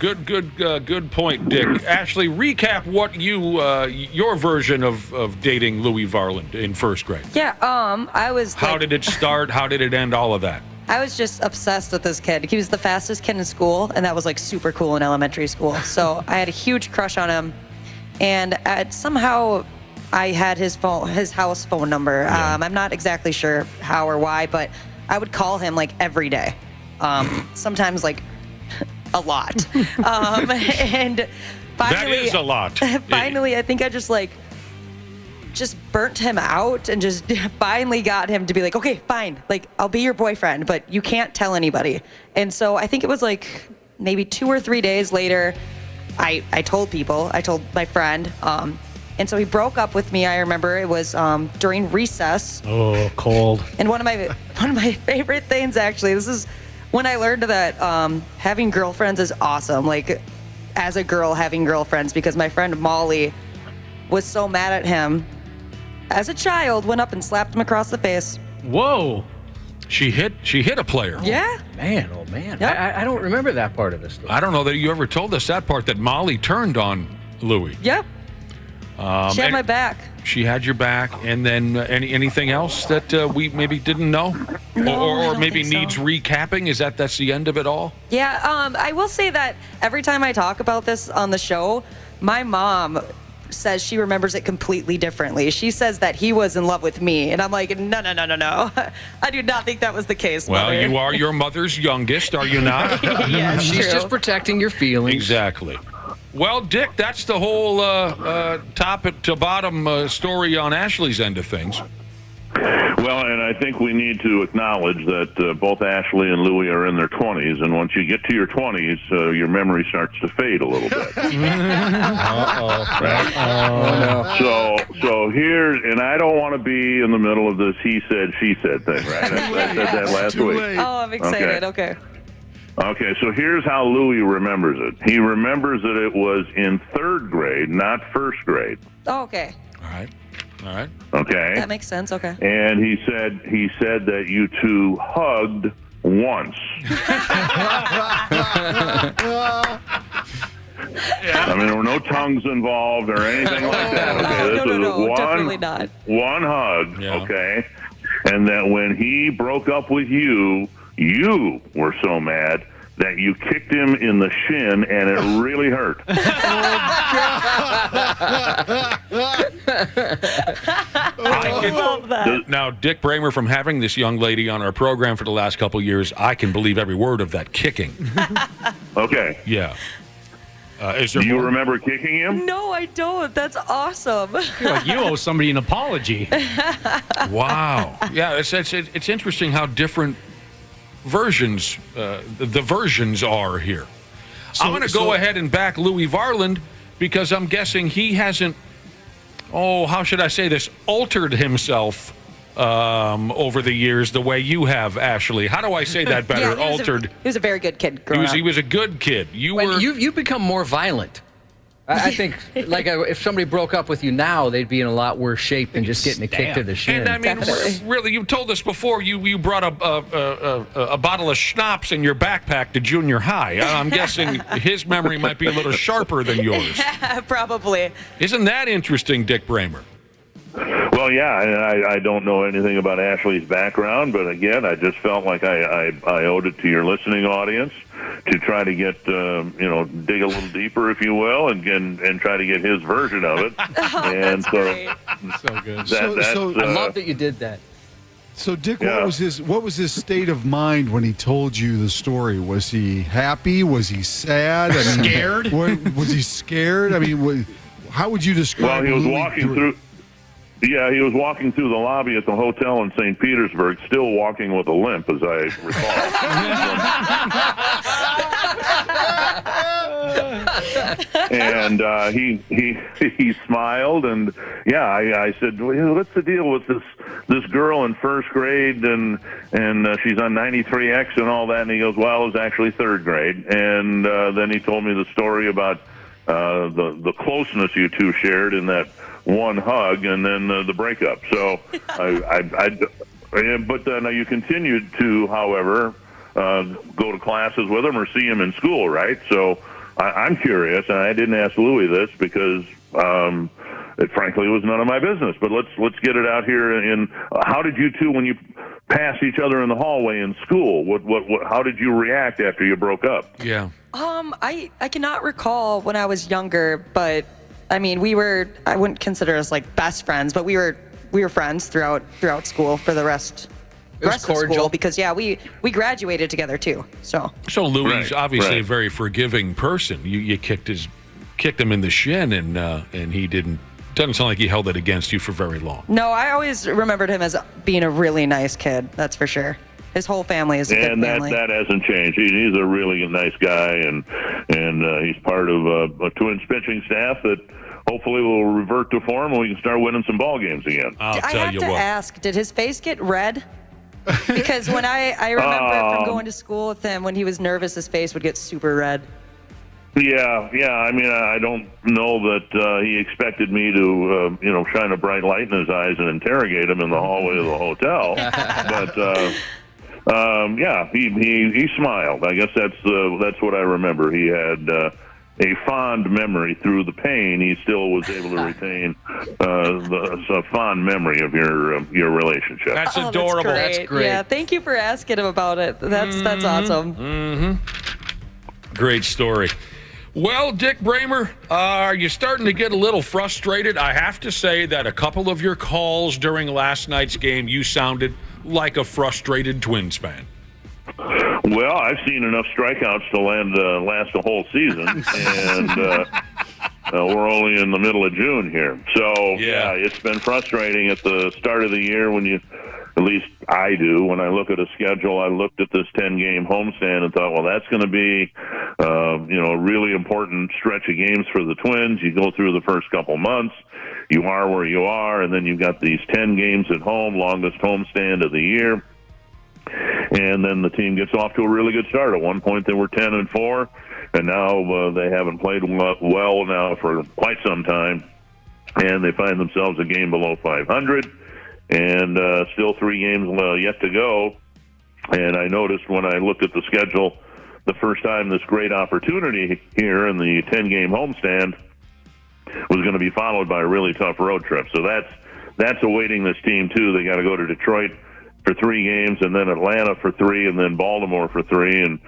Good point, Dick. Ashley, recap what your version of dating Louis Varland in first grade. Yeah, I was. How did it start? How did it end? All of that. I was just obsessed with this kid. He was the fastest kid in school, and that was like super cool in elementary school. So I had a huge crush on him, and somehow I had his house phone number. Yeah. I'm not exactly sure how or why, but I would call him like every day, sometimes like a lot. And finally, that is a lot. Finally, I think I just burnt him out and just finally got him to be like, okay, fine, like I'll be your boyfriend, but you can't tell anybody. And so I think it was like maybe 2 or 3 days later, I told people, I told my friend, and so he broke up with me. I remember it was during recess. Oh, cold. And one of my favorite things, actually, this is when I learned that having girlfriends is awesome. Like, as a girl, having girlfriends, because my friend Molly was so mad at him. As a child, went up and slapped him across the face. Whoa. She hit a player. Yeah. Man, oh man. Yep. I don't remember that part of the story. I don't know that you ever told us that part, that Molly turned on Louis. Yep. She had my back. She had your back, and then anything else that we maybe didn't know, No, or I maybe don't think needs so. recapping? That's the end of it all? Yeah, I will say that every time I talk about this on the show, my mom says she remembers it completely differently. She says that he was in love with me, and I'm like, no. I do not think that was the case, Well, Mother. you are your mother's youngest, are you not? Yeah, it's She's true. just protecting your feelings. Exactly. Well, Dick, that's the whole top to bottom story on Ashley's end of things. Well, and I think we need to acknowledge that both Ashley and Louie are in their 20s, and once you get to your 20s, your memory starts to fade a little bit. So here, and I don't want to be in the middle of this he said, she said thing, right? I said that last week. Oh, I'm excited. Okay. Okay, so here's how Louie remembers it. He remembers that it was in third grade, not first grade. Oh, okay. All right. Okay. That makes sense. Okay. And he said that you two hugged once. I mean, there were no tongues involved or anything like that. Okay, this was definitely not. one hug. Okay, and that when he broke up with you, you were so mad that you kicked him in the shin, and it really hurt. I love that. Now, Dick Bremer, from having this young lady on our program for the last couple of years, I can believe every word of that kicking. Okay. Yeah. Is there Do you more? remember kicking him? No, I don't. That's awesome. Like you owe somebody an apology. Wow. Yeah, it's interesting how different versions the versions are here. I'm going to go ahead and back Louis Varland because I'm guessing he hasn't, how should I say this, altered himself over the years the way you have, Ashley. How do I say that better? Yeah, Altered. He was a very good kid growing up. He was a good kid. You've become more violent. I think, if somebody broke up with you now, they'd be in a lot worse shape than just getting a kick to the shin. And I mean, really, you told us before you brought a bottle of schnapps in your backpack to junior high. I'm guessing his memory might be a little sharper than yours. Probably. Isn't that interesting, Dick Bremer? Well, yeah, and I don't know anything about Ashley's background, but again, I just felt like I owed it to your listening audience to try to get, dig a little deeper, if you will, and try to get his version of it. And so good. I love that you did that. So, Dick, what was his state of mind when he told you the story? Was he happy? Was he sad? I mean, scared? Was he scared? I mean, how would you describe? Well, he was walking through. Yeah, he was walking through the lobby at the hotel in St. Petersburg, still walking with a limp, as I recall. And he smiled, and I said, well, what's the deal with this girl in first grade, and she's on 93X and all that? And he goes, well, it was actually third grade. And then he told me the story about the closeness you two shared in that one hug and then the breakup. So but then you continued to, however, go to classes with him or see him in school, right? So I'm curious, and I didn't ask Louis this because it frankly was none of my business. But let's get it out here. And how did you two, when you passed each other in the hallway in school, how did you react after you broke up? Yeah. I cannot recall when I was younger, but I mean, I wouldn't consider us like best friends, but we were friends throughout school for the rest of school because we graduated together too. So Louis obviously a very forgiving person. You kicked him in the shin, and he doesn't sound like he held it against you for very long. No, I always remembered him as being a really nice kid. That's for sure. His whole family is a good family. And that hasn't changed. He's a really nice guy, and he's part of a Twins pitching staff that hopefully will revert to form and we can start winning some ball games again. I have to ask, did his face get red? Because when I remember from going to school with him, when he was nervous, his face would get super red. Yeah. I mean, I don't know that he expected me to, shine a bright light in his eyes and interrogate him in the hallway of the hotel. But he smiled. I guess that's what I remember. He had a fond memory through the pain. He still was able to retain a fond memory of your relationship. That's adorable. That's great. Yeah, thank you for asking him about it. That's awesome. Mm-hmm. Great story. Well, Dick Bremer, are you starting to get a little frustrated? I have to say that a couple of your calls during last night's game, you sounded like a frustrated Twins fan. Well, I've seen enough strikeouts to last a whole season, and we're only in the middle of June here. So, yeah, it's been frustrating at the start of the year when at least I do, when I look at a schedule. I looked at this 10-game homestand and thought, well, that's going to be, a really important stretch of games for the Twins. You go through the first couple months, you are where you are, and then you've got these 10 games at home, longest homestand of the year. And then the team gets off to a really good start. At one point, they were 10-4, and now they haven't played well now for quite some time, and they find themselves a game below 500, and still 3 games yet to go. And I noticed when I looked at the schedule the first time, this great opportunity here in the 10-game homestand was going to be followed by a really tough road trip. So that's awaiting this team too. They got to go to Detroit for 3 games, and then Atlanta for 3, and then Baltimore for 3. And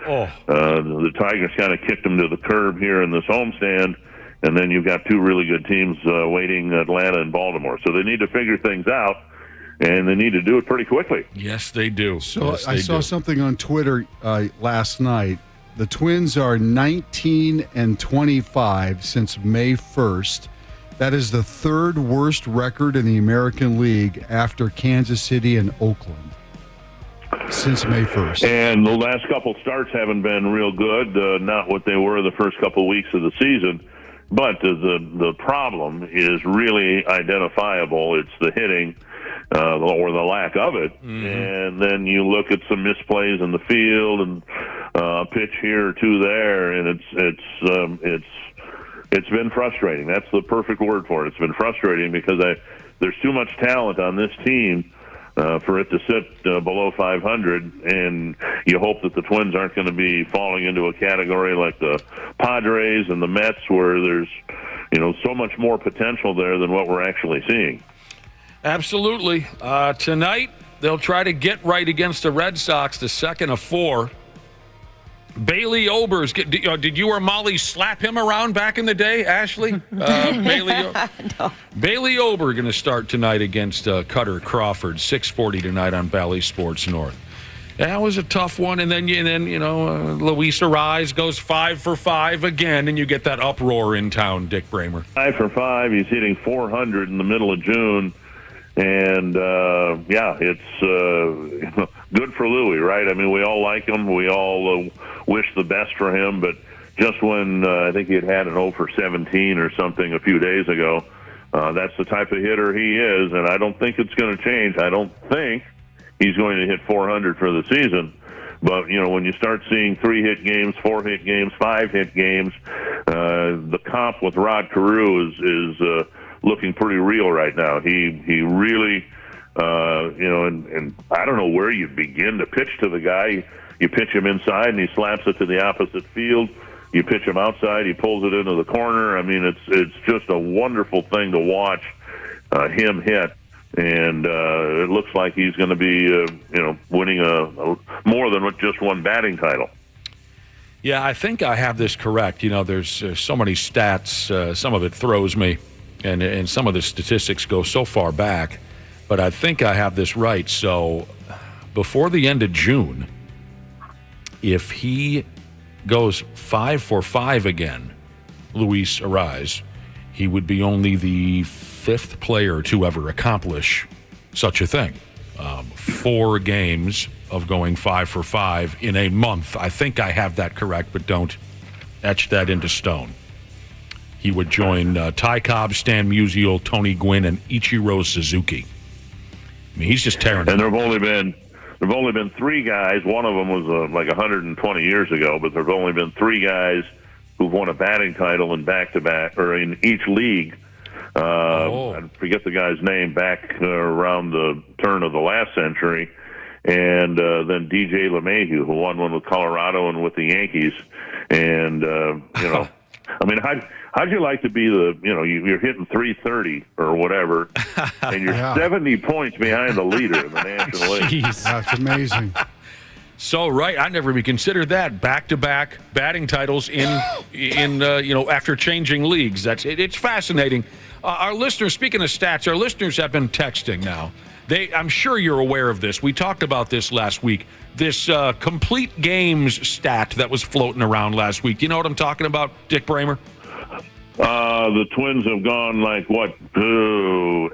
the Tigers kind of kicked them to the curb here in this homestand. And then you've got 2 really good teams waiting, Atlanta and Baltimore. So they need to figure things out, and they need to do it pretty quickly. Yes, they do. So yes, I saw something on Twitter last night. The Twins are 19-25 since May 1st. That is the 3rd worst record in the American League after Kansas City and Oakland since May 1st. And the last couple starts haven't been real good, not what they were the first couple weeks of the season. But the problem is really identifiable. It's the hitting or the lack of it. Mm-hmm. And then you look at some misplays in the it's been frustrating. That's the perfect word for it. It's been frustrating because there's too much talent on this team for it to sit below 500, and you hope that the Twins aren't going to be falling into a category like the Padres and the Mets, where there's so much more potential there than what we're actually seeing. Absolutely. Tonight, they'll try to get right against the Red Sox, the second of 4. Bailey Ober's. Did you or Molly slap him around back in the day, Ashley? No. Bailey Ober going to start tonight against Cutter Crawford, 6:40 tonight on Bally Sports North. That was a tough one, and then Luis Arise goes 5 for 5 again, and you get that uproar in town, Dick Bremer. 5 for 5. He's hitting 400 in the middle of June. And, it's good for Louis, right? I mean, we all like him. We all wish the best for him. But just when I think he had an 0 for 17 or something a few days ago, that's the type of hitter he is. And I don't think it's going to change. I don't think he's going to hit 400 for the season. But, when you start seeing 3-hit games, 4-hit games, 5-hit games, the comp with Rod Carew is looking pretty real right now. He really, and I don't know where you begin to pitch to the guy. You pitch him inside, and he slaps it to the opposite field. You pitch him outside, he pulls it into the corner. I mean, it's just a wonderful thing to watch him hit. And it looks like he's going to be, winning a more than just one batting title. Yeah, I think I have this correct. There's so many stats. Some of it throws me. And some of the statistics go so far back, but I think I have this right. So before the end of June, if he goes 5 for 5 again, Luis Arise, he would be only the 5th player to ever accomplish such a thing. 4 games of going 5 for 5 in a month. I think I have that correct, but don't etch that into stone. He would join Ty Cobb, Stan Musial, Tony Gwynn, and Ichiro Suzuki. I mean, he's just tearing. And there've only been 3 guys. One of them was like 120 years ago, but there've only been 3 guys who've won a batting title in back-to-back or in each league. I forget the guy's name. Back around the turn of the last century, and then DJ LeMahieu, who won one with Colorado and with the Yankees, and I mean, how'd you like to be you're hitting 330 or whatever, and you're 70 points behind the leader in the National League? That's amazing. So, right, I never even considered that. Back-to-back batting titles in after changing leagues. It's fascinating. Our listeners, speaking of stats, our listeners have been texting now. I'm sure you're aware of this. We talked about this last week. This complete games stat that was floating around last week. You know what I'm talking about, Dick Bremer? The Twins have gone 8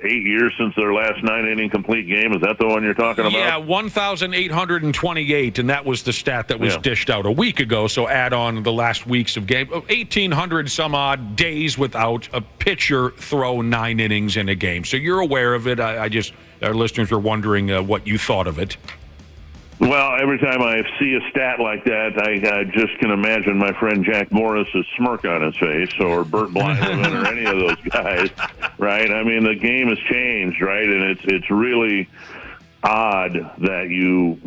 years since their last 9-inning complete game. Is that the one you're talking about? Yeah, 1,828, and that was the stat that was dished out a week ago. So add on the last weeks of game, 1,800 some odd days without a pitcher throw 9 innings in a game. So you're aware of it. Our listeners were wondering what you thought of it. Well, every time I see a stat like that, I just can imagine my friend Jack Morris's smirk on his face, or Bert Blyleven, or any of those guys, right? I mean, the game has changed, right? And it's really odd that you've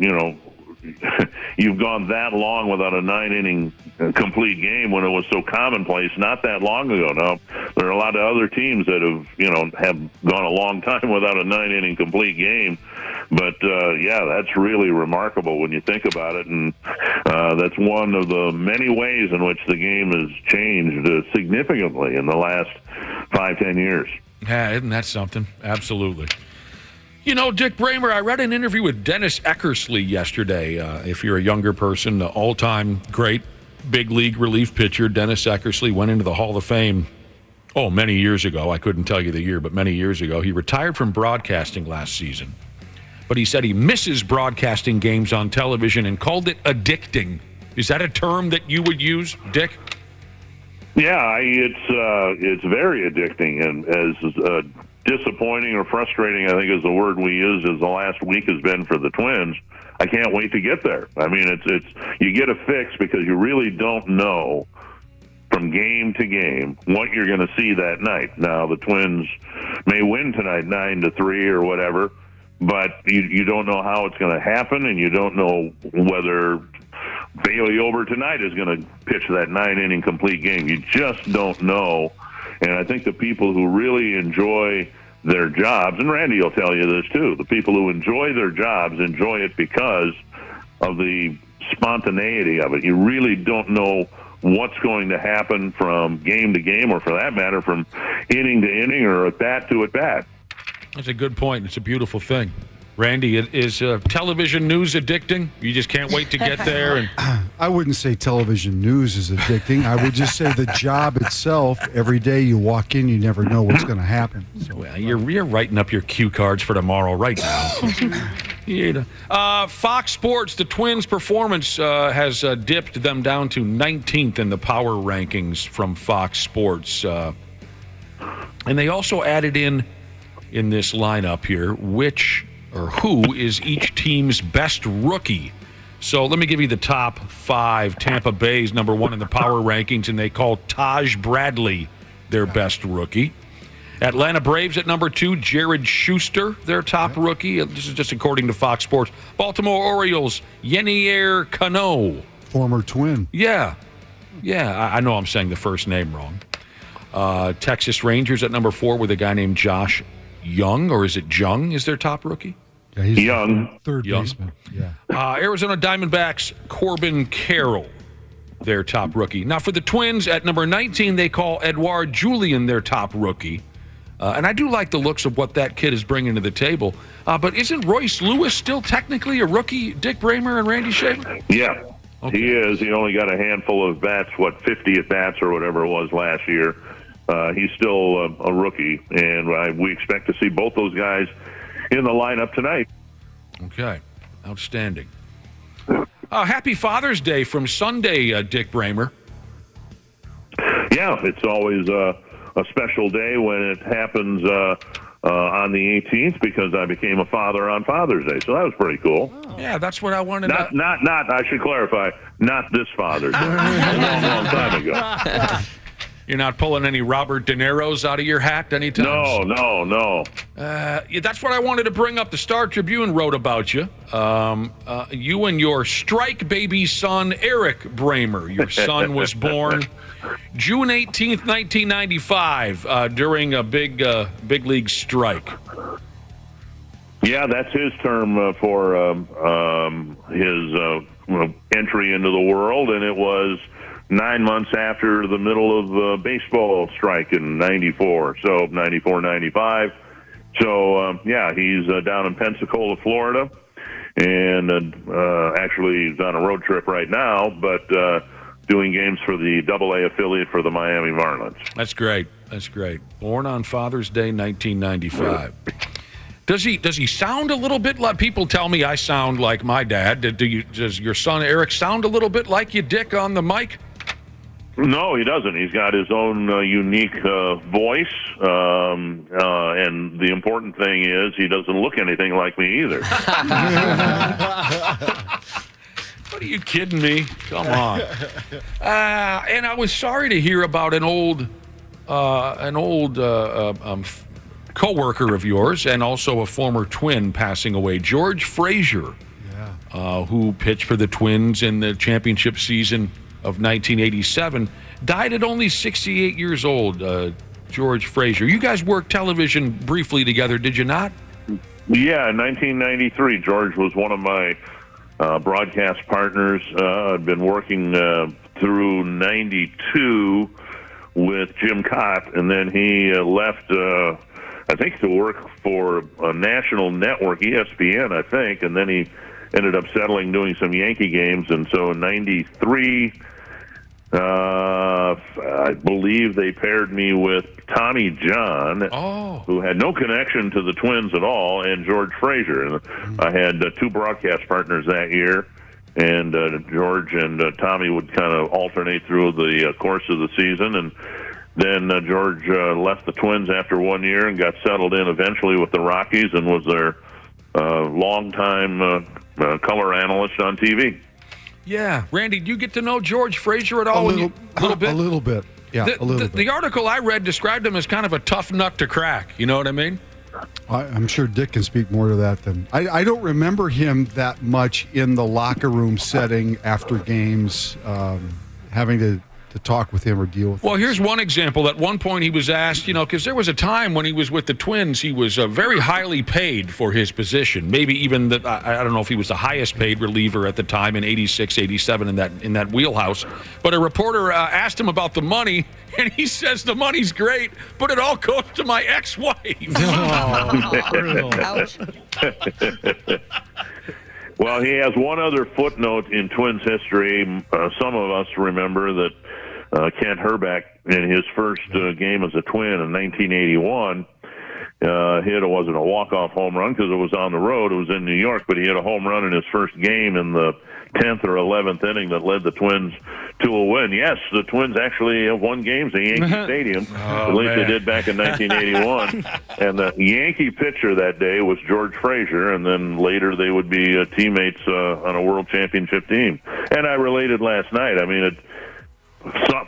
gone that long without a 9-inning complete game when it was so commonplace not that long ago. Now, there are a lot of other teams that have gone a long time without a 9-inning complete game. But, that's really remarkable when you think about it. And that's one of the many ways in which the game has changed significantly in the last 5-10 years. Yeah, isn't that something? Absolutely. Dick Bremer, I read an interview with Dennis Eckersley yesterday. If you're a younger person, the all-time great big league relief pitcher, Dennis Eckersley, went into the Hall of Fame, many years ago. I couldn't tell you the year, but many years ago. He retired from broadcasting last season. But he said he misses broadcasting games on television and called it addicting. Is that a term that you would use, Dick? Yeah, it's very addicting, and as disappointing or frustrating, I think, is the word we use, as the last week has been for the Twins. I can't wait to get there. I mean, it's you get a fix because you really don't know from game to game what you're going to see that night. Now, the Twins may win tonight 9-3 or whatever, but you don't know how it's going to happen, and you don't know whether Bailey Ober tonight is going to pitch that 9-inning complete game. You just don't know. And I think the people who really enjoy their jobs, and Randy will tell you this too, the people who enjoy their jobs enjoy it because of the spontaneity of it. You really don't know what's going to happen from game to game, or for that matter, from inning to inning or at bat to at bat. That's a good point. It's a beautiful thing. Randy, is television news addicting? You just can't wait to get there? And I wouldn't say television news is addicting. I would just say the job itself, every day you walk in, you never know what's going to happen. So, well, you're writing up your cue cards for tomorrow right now. Fox Sports, the Twins' performance has dipped them down to 19th in the power rankings from Fox Sports. And they also added in this lineup here, who is each team's best rookie. So let me give you the top 5. Tampa Bay's number 1 in the power rankings, and they call Taj Bradley their best rookie. Atlanta Braves at number 2, Jared Schuster, their top rookie. This is just according to Fox Sports. Baltimore Orioles, Yenier Cano. Former Twin. Yeah. I know I'm saying the first name wrong. Texas Rangers at number 4 with a guy named Josh Young, or is it Jung, is their top rookie? Yeah, he's Young. Third baseman. Yeah. Arizona Diamondbacks, Corbin Carroll, their top rookie. Now, for the Twins, at number 19, they call Edouard Julien their top rookie. And I do like the looks of what that kid is bringing to the table. But isn't Royce Lewis still technically a rookie, Dick Bremer and Randy Shaver? Yeah, okay. He is. He only got a handful of bats, 50 at bats or whatever it was last year. He's still a rookie, and we expect to see both those guys in the lineup tonight. Okay, outstanding. Happy Father's Day from Sunday, Dick Bremer. Yeah, it's always a special day when it happens on the 18th, because I became a father on Father's Day, so that was pretty cool. Oh. Yeah, that's what I wanted. Not. I should clarify, not this Father's Day. a long time ago. You're not pulling any Robert De Niro's out of your hat anytime? No. That's what I wanted to bring up. The Star Tribune wrote about you. You and your strike baby son, Eric Bremer. Your son was born June 18th, 1995, during a big league strike. Yeah, that's his term for his entry into the world, and it was 9 months after the middle of the baseball strike in 94, so 94, 95. So, he's down in Pensacola, Florida, and actually he's on a road trip right now, but doing games for the AA affiliate for the Miami Marlins. That's great. Born on Father's Day, 1995. Does he sound a little bit like, people tell me I sound like my dad. Does your son Eric sound a little bit like you, Dick, on the mic? No, he doesn't. He's got his own unique voice, and the important thing is he doesn't look anything like me either. What are you kidding me? Come on. And I was sorry to hear about an old co-worker of yours and also a former Twin passing away, George Frazier, who pitched for the Twins in the championship season of 1987, died at only 68 years old. George Frazier. You guys worked television briefly together, did you not? Yeah, in 1993, George was one of my broadcast partners. I'd been working through 92 with Jim Cott, and then he left, I think, to work for a national network, ESPN, I think, and then he ended up settling doing some Yankee games, and so in 93, I believe they paired me with Tommy John, who had no connection to the Twins at all, and George Frazier. And I had 2 broadcast partners that year, and George and Tommy would kind of alternate through the course of the season. And then George left the Twins after 1 year and got settled in eventually with the Rockies and was their longtime color analyst on TV. Yeah. Randy, do you get to know George Frazier at all? A little bit. A little bit. Yeah, a little bit. The article I read described him as kind of a tough nut to crack. You know what I mean? I'm sure Dick can speak more to that than I don't remember him that much in the locker room setting after games, having to talk with him or deal with him. Well, here's one example. At one point he was asked, because there was a time when he was with the Twins, he was very highly paid for his position. Maybe even I don't know if he was the highest paid reliever at the time in 86, 87 in that wheelhouse. But a reporter asked him about the money, and he says the money's great, but it all goes to my ex-wife. Ouch. Well, he has one other footnote in Twins history. Some of us remember that Kent Herbeck, in his first game as a Twin in 1981, hit a walk-off home run because it was on the road. It was in New York, but he hit a home run in his first game in the 10th or 11th inning that led the Twins to a win. Yes, the Twins actually have won games at Yankee Stadium. At least they did back in 1981. And the Yankee pitcher that day was George Frazier, and then later they would be teammates on a World Championship team. And I related last night. I mean,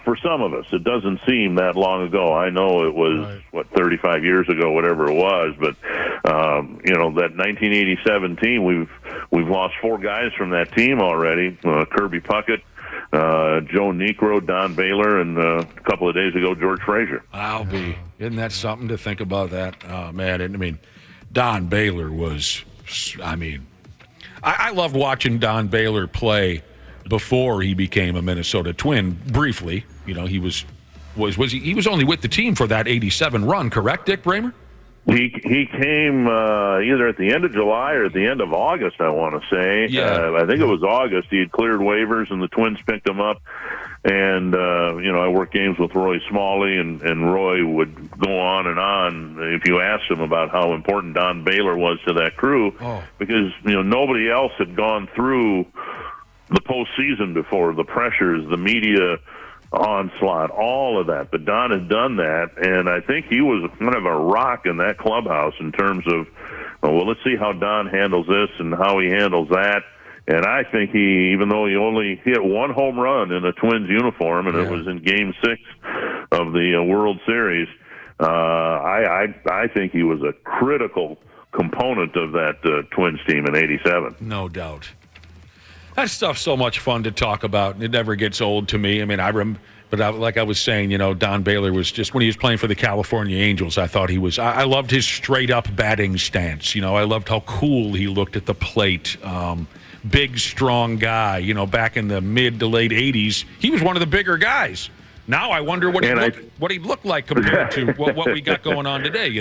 for some of us, it doesn't seem that long ago. I know it was, 35 years ago, whatever it was. But, that 1987 team, we've lost 4 guys from that team already. Kirby Puckett, Joe Niekro, Don Baylor, and a couple of days ago, George Frazier. Isn't that something to think about that? Oh, man. Don Baylor was, I loved watching Don Baylor play before he became a Minnesota Twin. Briefly, he was only with the team for that 87 run, correct, Dick Bremer? He came either at the end of July or at the end of August, I want to say. Yeah. I think it was August. He had cleared waivers, and the Twins picked him up. And, I worked games with Roy Smalley, and Roy would go on and on if you asked him about how important Don Baylor was to that crew. Because, nobody else had gone through the postseason before, the pressures, the media onslaught, all of that. But Don had done that, and I think he was kind of a rock in that clubhouse in terms of, let's see how Don handles this and how he handles that. And I think even though he only hit 1 home run in a Twins uniform, and it was in Game 6 of the World Series, I think he was a critical component of that Twins team in 87. No doubt. That stuff's so much fun to talk about, and it never gets old to me. Like I was saying, Don Baylor was just, when he was playing for the California Angels, I thought he was, I loved his straight-up batting stance. I loved how cool he looked at the plate. Big, strong guy. Back in the mid to late 80s, he was one of the bigger guys. Now I wonder what he'd look like compared to what we got going on today,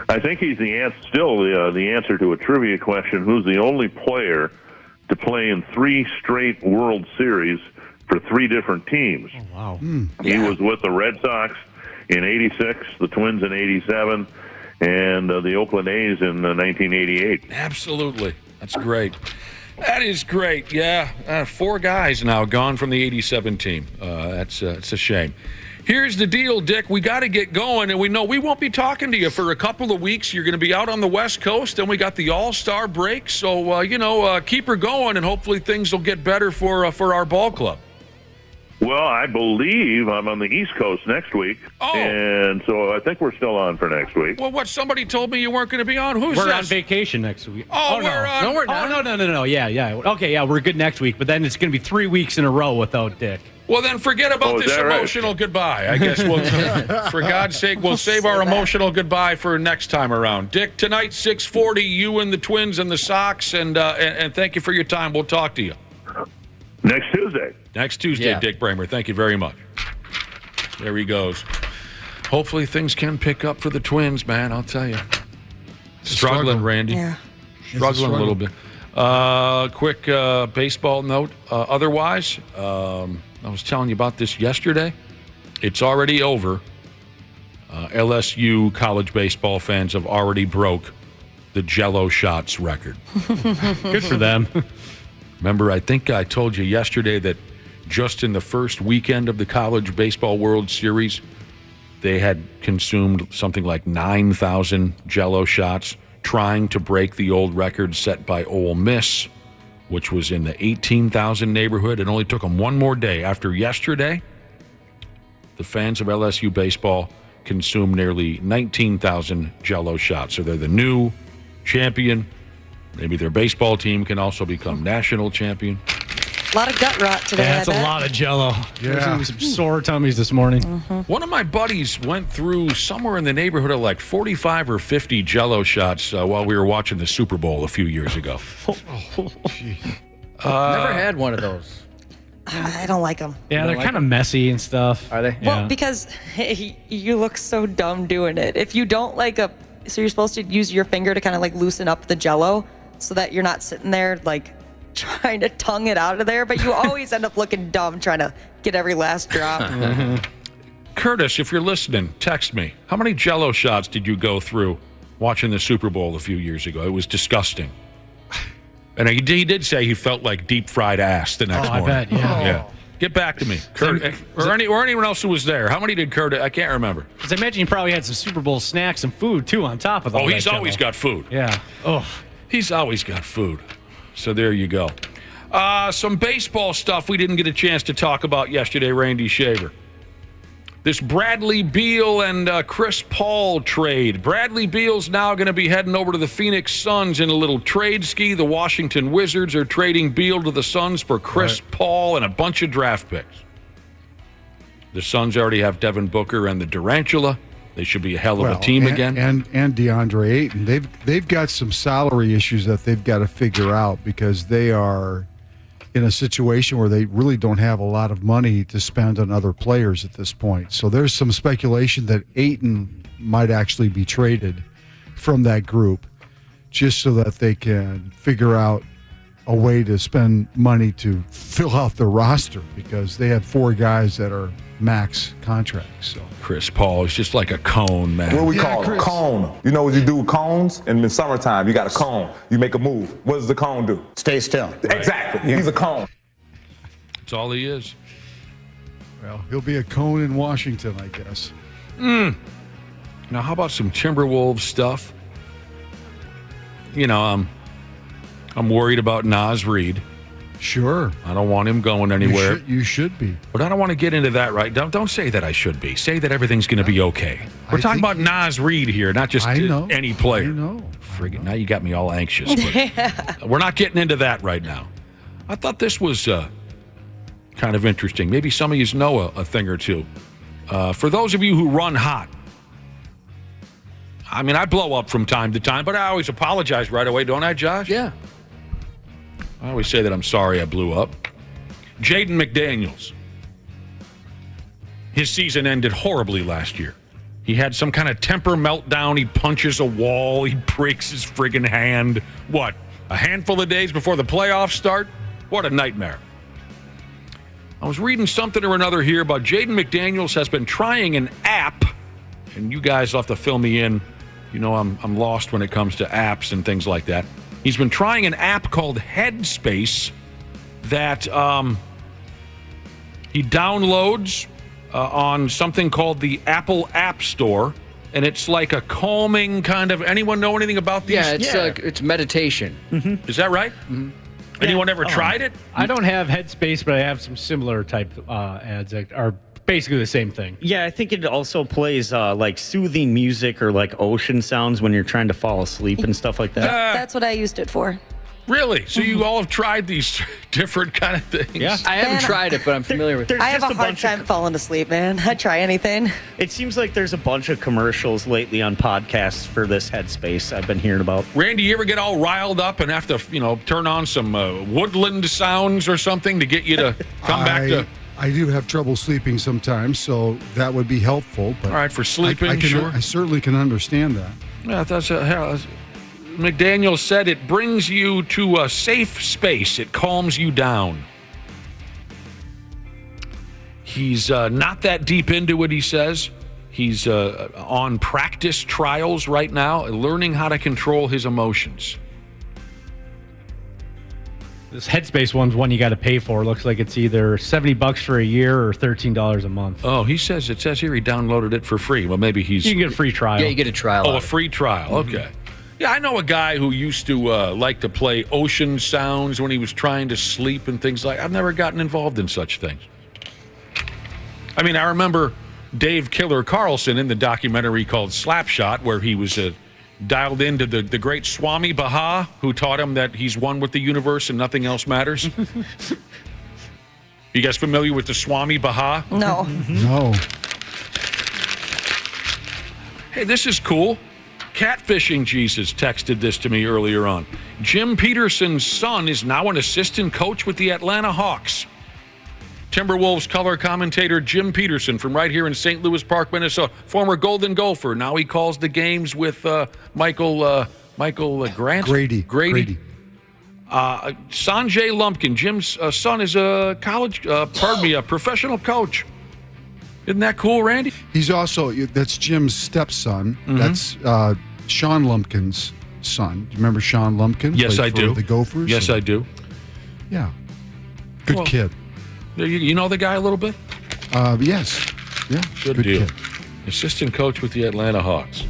I think he's still the answer to a trivia question: who's the only player to play in 3 straight World Series for 3 different teams? Oh, wow. He was with the Red Sox in 86, the Twins in 87, and the Oakland A's in 1988. Absolutely. That's great. That is great. Yeah. 4 guys now gone from the 87 team. It's a shame. Here's the deal, Dick. We got to get going, and we know we won't be talking to you for a couple of weeks. You're going to be out on the West Coast, then we got the All-Star break. So, keep her going, and hopefully things will get better for our ball club. Well, I believe I'm on the East Coast next week, and so I think we're still on for next week. Well, somebody told me you weren't going to be on. Who's We're this? on vacation next week. We're on. No, we're not. Oh, no. Yeah. Okay, yeah, we're good next week, but then it's going to be 3 weeks in a row without Dick. Well, then forget about this emotional goodbye. I guess for God's sake, we'll save our emotional goodbye for next time around. Dick, tonight, 6:40, you and the Twins and the Sox, and thank you for your time. We'll talk to you. Next Tuesday. Next Tuesday, Dick Bremer. Thank you very much. There he goes. Hopefully things can pick up for the Twins, man, I'll tell you. Struggling, Randy. Yeah. Struggling a little bit. Quick baseball note. Otherwise, I was telling you about this yesterday. It's already over. LSU college baseball fans have already broke the Jell-O shots record. Good for them. Remember, I think I told you yesterday that just in the first weekend of the College Baseball World Series, they had consumed something like 9,000 Jell-O shots, trying to break the old record set by Ole Miss which was in the 18,000 neighborhood. It only took them one more day. After yesterday, the fans of LSU baseball consumed nearly 19,000 Jell-O shots. So they're the new champion. Maybe their baseball team can also become national champion. A lot of gut rot today. That's a lot of Jell-O. Yeah. Some sore tummies this morning. One of my buddies went through somewhere in the neighborhood of like 45 or 50 Jell-O shots while we were watching the Super Bowl a few years ago. Never had one of those. I don't like them. Yeah, they're kind of messy and stuff. Are they? Well, Yeah. because you look so dumb doing it. If you don't so you're supposed to use your finger to kind of like loosen up the Jell-O so that you're not sitting there like trying to tongue it out of there, but you always end up looking dumb trying to get every last drop. Curtis, if you're listening, text me. How many Jell-O shots did you go through watching the Super Bowl a few years ago? It was disgusting. And he did say he felt like deep fried ass the next morning. I bet, yeah. Yeah. Get back to me. Kurt, or anyone else who was there. How many did Curtis? I can't remember. Because I imagine you probably had some Super Bowl snacks and food, too, on top of all that. He's always got food. Yeah. Oh, He's always got food. So there you go. Some baseball stuff we didn't get a chance to talk about yesterday, Randy Shaver. This Bradley Beal and Chris Paul trade. Bradley Beal's now going to be heading over to the Phoenix Suns in a little trade ski. The Washington Wizards are trading Beal to the Suns for Chris Paul and a bunch of draft picks. The Suns already have Devin Booker and the Durantula. They should be a hell of a team again. And DeAndre Ayton. They've got some salary issues that they've got to figure out because they are in a situation where they really don't have a lot of money to spend on other players at this point. So there's some speculation that Ayton might actually be traded from that group just so that they can figure out a way to spend money to fill out their roster because they have 4 guys that are max contracts. So Chris Paul is just like a cone, man. What we call a cone. You know what you do with cones? In the summertime, you got a cone. You make a move. What does the cone do? Stay still. Exactly. He's a cone. That's all he is. Well, he'll be a cone in Washington, I guess. Now, how about some Timberwolves stuff? You know, I'm worried about Naz Reid. Sure. I don't want him going anywhere. You should be. But I don't want to get into that right. Don't say that I should be. Say that everything's going to be okay. We're talking about Naz Reid here, not just any player. I know. Friggin', now you got me all anxious. But we're not getting into that right now. I thought this was kind of interesting. Maybe some of you know a thing or two. For those of you who run hot, I mean, I blow up from time to time, but I always apologize right away, don't I, Josh? Yeah. I always say that I'm sorry I blew up. Jaden McDaniels. His season ended horribly last year. He had some kind of temper meltdown. He punches a wall. He breaks his friggin' hand. What, a handful of days before the playoffs start? What a nightmare. I was reading something or another here about Jaden McDaniels has been trying an app, and you guys will have to fill me in. You know, I'm lost when it comes to apps and things like that. He's been trying an app called Headspace that he downloads on something called the Apple App Store, and it's like a calming kind of. Anyone know anything about these? Yeah, it's meditation. Mm-hmm. Is that right? Mm-hmm. Anyone ever tried it? I don't have Headspace, but I have some similar type ads that are basically the same thing. Yeah, I think it also plays like soothing music or like ocean sounds when you're trying to fall asleep and stuff like that. That's what I used it for. Really? So you all have tried these different kind of things? Yeah. I haven't tried it, but I'm familiar with it. I have a hard time falling asleep, man. I try anything. It seems like there's a bunch of commercials lately on podcasts for this Headspace I've been hearing about. Randy, you ever get all riled up and have to, turn on some woodland sounds or something to get you to come back to... I do have trouble sleeping sometimes, so that would be helpful. But all right, for sleeping, sure. I certainly can understand that. Yeah, that's McDaniel said it brings you to a safe space. It calms you down. He's not that deep into it, he says. He's on practice trials right now, learning how to control his emotions. This Headspace one's one you got to pay for. Looks like it's either $70 for a year or $13 a month. Oh, it says here he downloaded it for free. Well, maybe you can get a free trial. Yeah, you get a trial. Oh, a free trial. Okay. Yeah, I know a guy who used to like to play ocean sounds when he was trying to sleep and things like. I've never gotten involved in such things. I mean, I remember Dave Killer Carlson in the documentary called Slapshot, where he was dialed into the great Swami Baha, who taught him that he's one with the universe and nothing else matters. You guys familiar with the Swami Baha? No. No. Hey, this is cool. Catfishing Jesus texted this to me earlier on. Jim Peterson's son is now an assistant coach with the Atlanta Hawks. Timberwolves color commentator Jim Peterson from right here in St. Louis Park, Minnesota. Former Golden Gopher. Now he calls the games with Michael Grant? Grady. Sanjay Lumpkin. Jim's son is a professional coach. Isn't that cool, Randy? He's also, that's Jim's stepson. Mhm. That's Sean Lumpkin's son. Do you remember Sean Lumpkin? Yes, Played I do. for the Gophers. Yes, I do. Yeah. Good kid. You know the guy a little bit? Yes. Yeah. Good deal. Kid. Assistant coach with the Atlanta Hawks.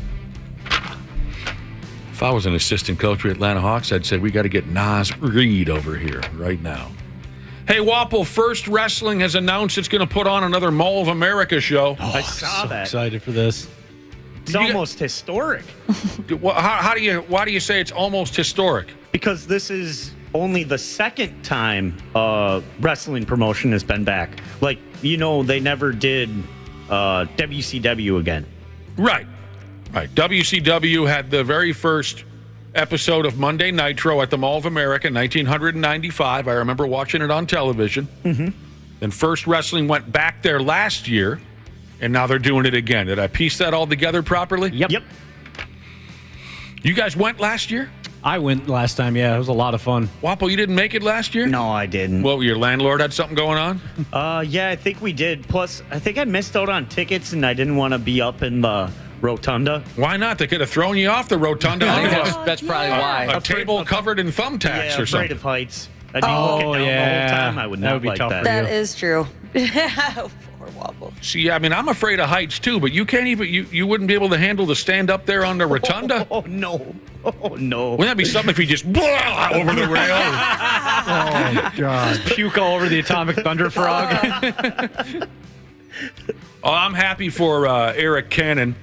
If I was an assistant coach with Atlanta Hawks, I'd say we got to get Nas Reed over here right now. Hey, Wapple, First Wrestling has announced it's going to put on another Mall of America show. I saw that. Excited for this. It's almost historic. Why do you say it's almost historic? Because this is only the second time wrestling promotion has been back. Like, they never did WCW again. Right. WCW had the very first episode of Monday Nitro at the Mall of America in 1995. I remember watching it on television. Mm-hmm. Then First Wrestling went back there last year, and now they're doing it again. Did I piece that all together properly? Yep. You guys went last year? I went last time, yeah. It was a lot of fun. Wapo, you didn't make it last year? No, I didn't. Well, your landlord had something going on? Yeah, I think we did. Plus, I think I missed out on tickets, and I didn't want to be up in the rotunda. Why not? They could have thrown you off the rotunda. I think that's probably why. A table covered in thumbtacks or afraid something. of heights. I'd be looking down the whole time. I would not like that. That is true. Poor Wobble. See, I mean, I'm afraid of heights too, but you can't even, you wouldn't be able to handle the stand up there on the rotunda? Oh, no. Oh, no. Wouldn't that be something if you just blah, over the rail? Oh, God. Just puke all over the Atomic Thunder Frog. Oh, I'm happy for Eric Cannon,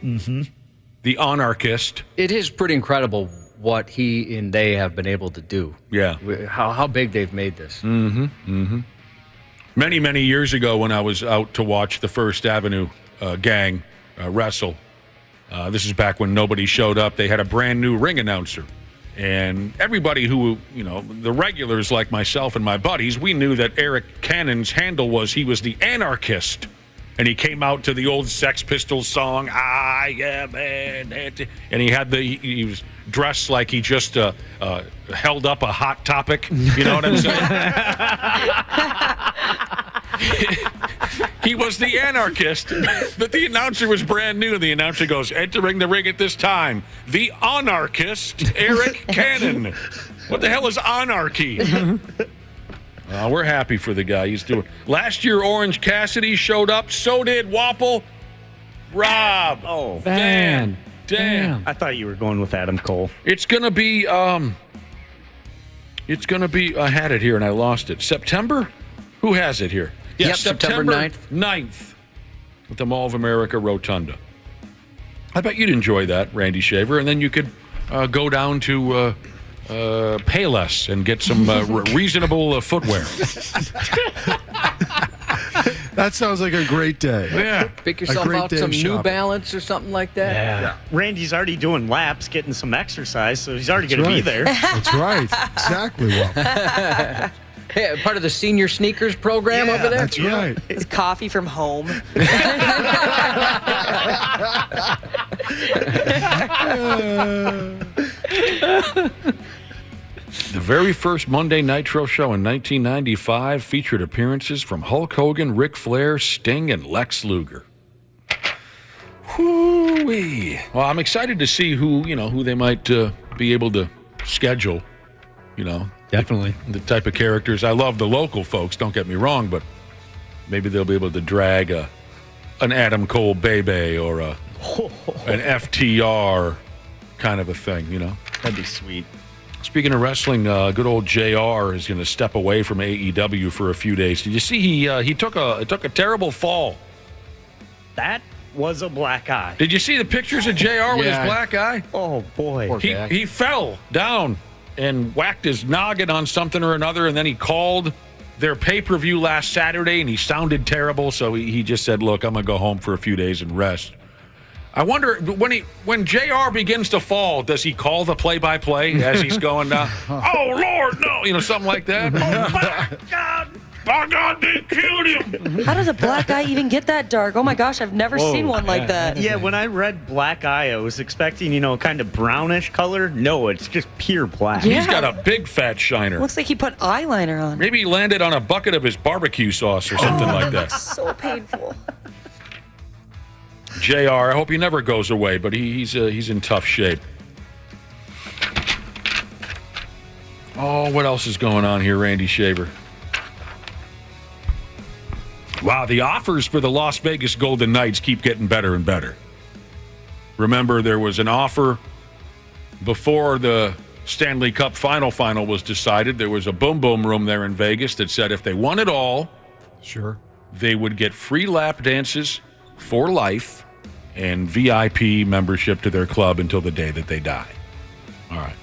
the anarchist. It is pretty incredible what he and they have been able to do. Yeah. How big they've made this. Many, many years ago when I was out to watch the First Avenue gang wrestle, this is back when nobody showed up, they had a brand new ring announcer. And everybody who, the regulars like myself and my buddies, we knew that Eric Cannon's handle was he was the anarchist. And he came out to the old Sex Pistols song, I am an anti. And he was dressed like he just held up a Hot Topic. You know what I'm saying? He was the anarchist, but the announcer was brand new. And the announcer goes, entering the ring at this time, the anarchist, Eric Cannon. What the hell is anarchy? We're happy for the guy. He's doing. Last year, Orange Cassidy showed up. So did Wapple. Rob. Oh, damn. I thought you were going with Adam Cole. It's gonna be. I had it here and I lost it. September. Who has it here? Yeah, yep, September 9th at the Mall of America Rotunda. I bet you'd enjoy that, Randy Shaver, and then you could go down to. Payless and get some reasonable footwear. That sounds like a great day. Yeah. Pick yourself out some New Balance or something like that. Yeah. Randy's already doing laps, getting some exercise, so he's already going to be there. That's right. Exactly. Well. Hey, part of the senior sneakers program over there? That's right. It's coffee from home. The very first Monday Nitro show in 1995 featured appearances from Hulk Hogan, Ric Flair, Sting, and Lex Luger. Whoo-wee. Well, I'm excited to see who they might be able to schedule. Definitely. The type of characters. I love the local folks, don't get me wrong, but maybe they'll be able to drag an Adam Cole Bebe or an FTR kind of a thing, you know? That'd be sweet. Speaking of wrestling, good old JR is going to step away from AEW for a few days. Did you see he took a terrible fall? That was a black eye. Did you see the pictures of JR with his black eye? Oh, boy. He fell down and whacked his noggin on something or another, and then he called their pay-per-view last Saturday, and he sounded terrible, so he just said, look, I'm going to go home for a few days and rest. I wonder, when JR begins to fall, does he call the play-by-play as he's going down? Oh, Lord, no! You know, something like that. Oh, by God, they killed him! How does a black eye even get that dark? Oh, my gosh, I've never seen one like that. Yeah, when I read black eye, I was expecting, kind of brownish color. No, it's just pure black. Yeah. He's got a big fat shiner. Looks like he put eyeliner on. Maybe he landed on a bucket of his barbecue sauce or something like that. So painful. JR, I hope he never goes away, but he's in tough shape. Oh, what else is going on here, Randy Shaver? Wow, the offers for the Las Vegas Golden Knights keep getting better and better. Remember, there was an offer before the Stanley Cup final was decided. There was a boom room there in Vegas that said if they won it all, sure, they would get free lap dances for life and VIP membership to their club until the day that they die. All right.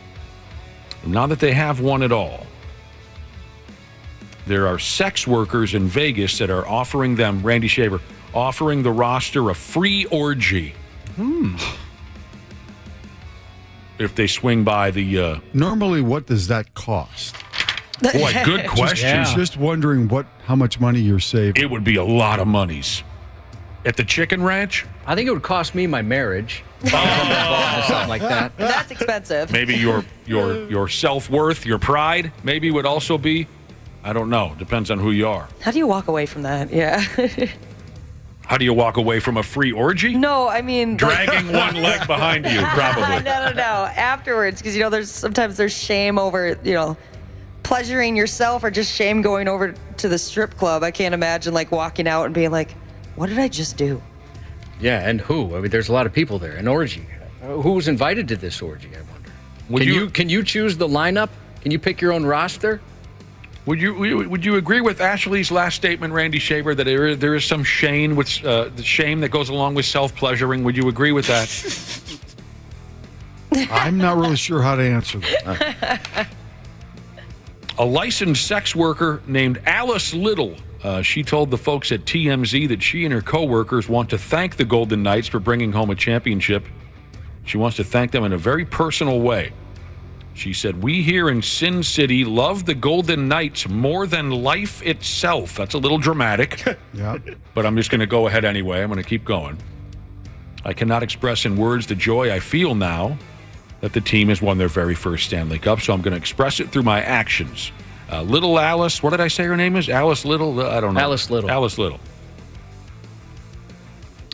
Now that they have won it all, there are sex workers in Vegas that are offering them, Randy Shaver, offering the roster a free orgy. If they swing by the... Normally, what does that cost? Boy, good question. Just wondering how much money you're saving. It would be a lot of monies. At the Chicken Ranch? I think it would cost me my marriage. Something like that. That's expensive. Maybe your self-worth, your pride, maybe would also be... I don't know. Depends on who you are. How do you walk away from that? Yeah. How do you walk away from a free orgy? No, I mean... Dragging one leg behind you, probably. No. Afterwards, because, sometimes there's shame over, pleasuring yourself or just shame going over to the strip club. I can't imagine, walking out and being like, what did I just do? Yeah, and who? I mean, there's a lot of people there. An orgy. Who was invited to this orgy, I wonder? Can you choose the lineup? Can you pick your own roster? Would you agree with Ashley's last statement, Randy Shaver, that there is some shame with the shame that goes along with self-pleasuring? Would you agree with that? I'm not really sure how to answer that. A licensed sex worker named Alice Little. She told the folks at TMZ that she and her co-workers want to thank the Golden Knights for bringing home a championship. She wants to thank them in a very personal way. She said, we here in Sin City love the Golden Knights more than life itself. That's a little dramatic. Yeah. But I'm just going to go ahead anyway. I'm going to keep going. I cannot express in words the joy I feel now that the team has won their very first Stanley Cup, so I'm going to express it through my actions. Little Alice, what did I say her name is? Alice Little? I don't know. Alice Little. Alice Little.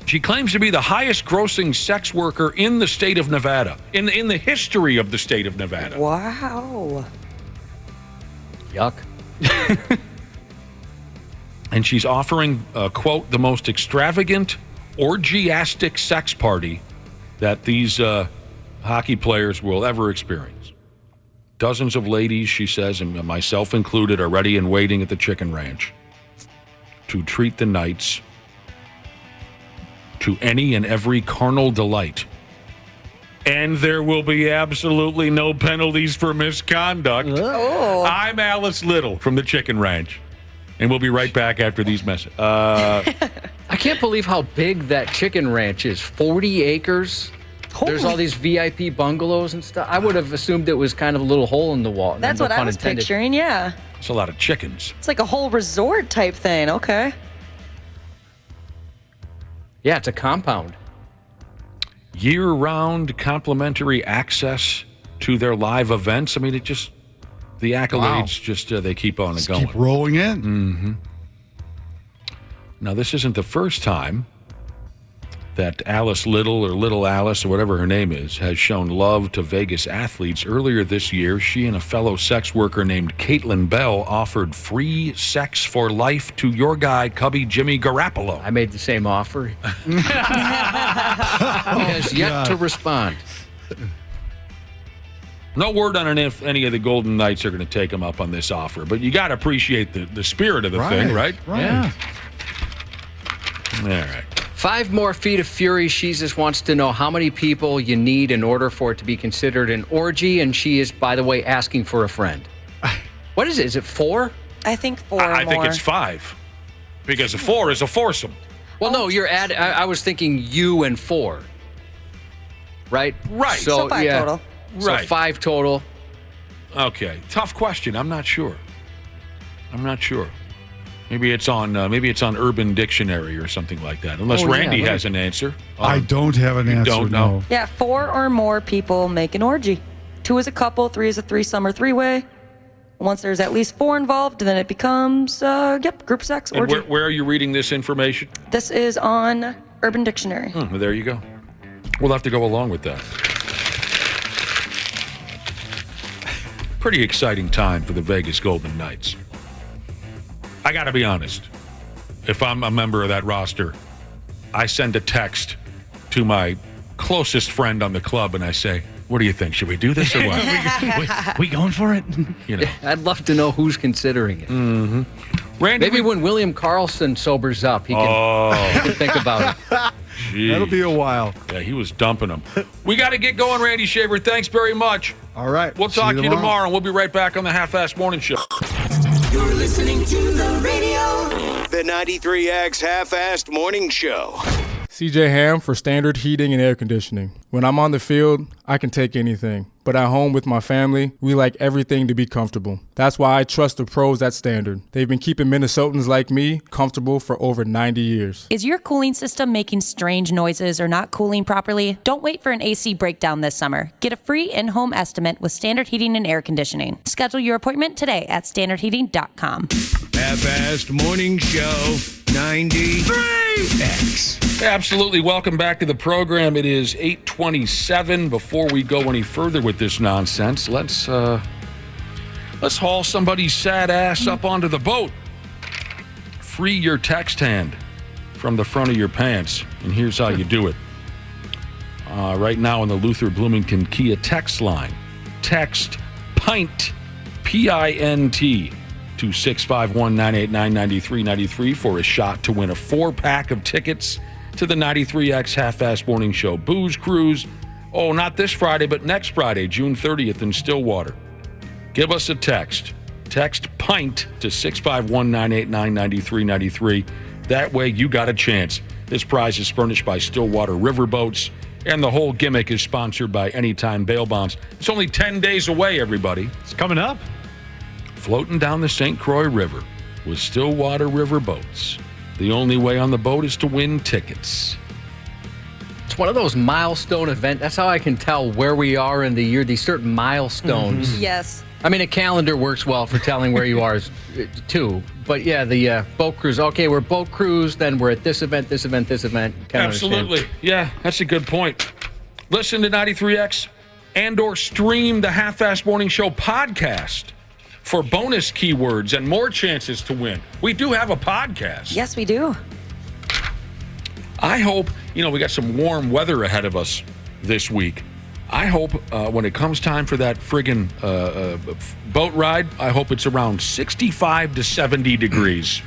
She claims to be the highest grossing sex worker in the state of Nevada, in the history of the state of Nevada. Wow. Yuck. And she's offering, quote, the most extravagant, orgiastic sex party that these hockey players will ever experience. Dozens of ladies, she says, and myself included, are ready and waiting at the Chicken Ranch to treat the Knights to any and every carnal delight. And there will be absolutely no penalties for misconduct. Oh. I'm Alice Little from the Chicken Ranch. And we'll be right back after these messages. I can't believe how big that Chicken Ranch is. 40 acres. There's all these VIP bungalows and stuff. I would have assumed it was kind of a little hole in the wall. That's what I was picturing, yeah. It's a lot of chickens. It's like a whole resort type thing. Okay. Yeah, it's a compound. Year-round complimentary access to their live events. I mean, the accolades just, they keep on going. Keep rolling in. Mm-hmm. Now, this isn't the first time that Alice Little or Little Alice or whatever her name is has shown love to Vegas athletes. Earlier this year, she and a fellow sex worker named Caitlin Bell offered free sex for life to your guy, Cubby Jimmy Garoppolo. I made the same offer. He has yet to respond. No word on if any of the Golden Knights are going to take him up on this offer, but you got to appreciate the spirit of the thing, right? Yeah. All right. 5 more feet of fury. She just wants to know how many people you need in order for it to be considered an orgy, and she is, by the way, asking for a friend. What is it? Is it 4? I think 4 or I think more. it's 5 because a 4 is a foursome. Well, no, you're I was thinking you and 4. Right? Right. So 5 total. Right. So 5 total. Okay. Tough question. I'm not sure. Maybe it's on Urban Dictionary or something like that. Unless Randy has an answer. I don't have an answer. Don't know. No. Yeah, 4 or more people make an orgy. 2 is a couple, 3 is a threesome or three-way. Once there's at least 4 involved, then it becomes, group sex And orgy. where are you reading this information? This is on Urban Dictionary. Well, there you go. We'll have to go along with that. Pretty exciting time for the Vegas Golden Knights. I got to be honest. If I'm a member of that roster, I send a text to my closest friend on the club and I say, what do you think? Should we do this or what? we going for it? You know. I'd love to know who's considering it. Mm-hmm. Randy, maybe when William Karlsson sobers up, he can think about it. Jeez. That'll be a while. Yeah, he was dumping them. We got to get going, Randy Shaver. Thanks very much. All right. We'll talk to you tomorrow, and we'll be right back on the Half-Assed Morning Show. You're listening to the radio. The 93X Half-Assed Morning Show. CJ Ham for Standard Heating and Air Conditioning. When I'm on the field, I can take anything. But at home with my family, we like everything to be comfortable. That's why I trust the pros at Standard. They've been keeping Minnesotans like me comfortable for over 90 years. Is your cooling system making strange noises or not cooling properly? Don't wait for an AC breakdown this summer. Get a free in-home estimate with Standard Heating and Air Conditioning. Schedule your appointment today at standardheating.com. Half-Assed Morning Show 93X. Absolutely. Welcome back to the program. It is 8:27. Before we go any further with this nonsense, let's haul somebody's sad ass up onto the boat. Free your text hand from the front of your pants, and here's how you do it. Right now on the Luther Bloomington Kia text line, text PINT, P-I-N-T, to 651-989-9393 for a shot to win a 4-pack of tickets to the 93X Half-Assed Morning Show Booze Cruise. Oh, not this Friday, but next Friday, June 30th in Stillwater. Give us a text. Text PINT to 651-989-9393. That way you got a chance. This prize is furnished by Stillwater Riverboats, and the whole gimmick is sponsored by Anytime Bail Bonds. It's only 10 days away, everybody. It's coming up. Floating down the St. Croix River with Stillwater Riverboats. The only way on the boat is to win tickets. It's one of those milestone events. That's how I can tell where we are in the year, these certain milestones. Mm-hmm. Yes. I mean, a calendar works well for telling where you are, too. But, yeah, the boat cruise. Okay, we're boat cruise, then we're at this event, this event, this event. Absolutely. Yeah, that's a good point. Listen to 93X and or stream the Half-Assed Morning Show podcast for bonus keywords and more chances to win. We do have a podcast. Yes, we do. I hope, we got some warm weather ahead of us this week. I hope when it comes time for that friggin' boat ride, I hope it's around 65 to 70 degrees.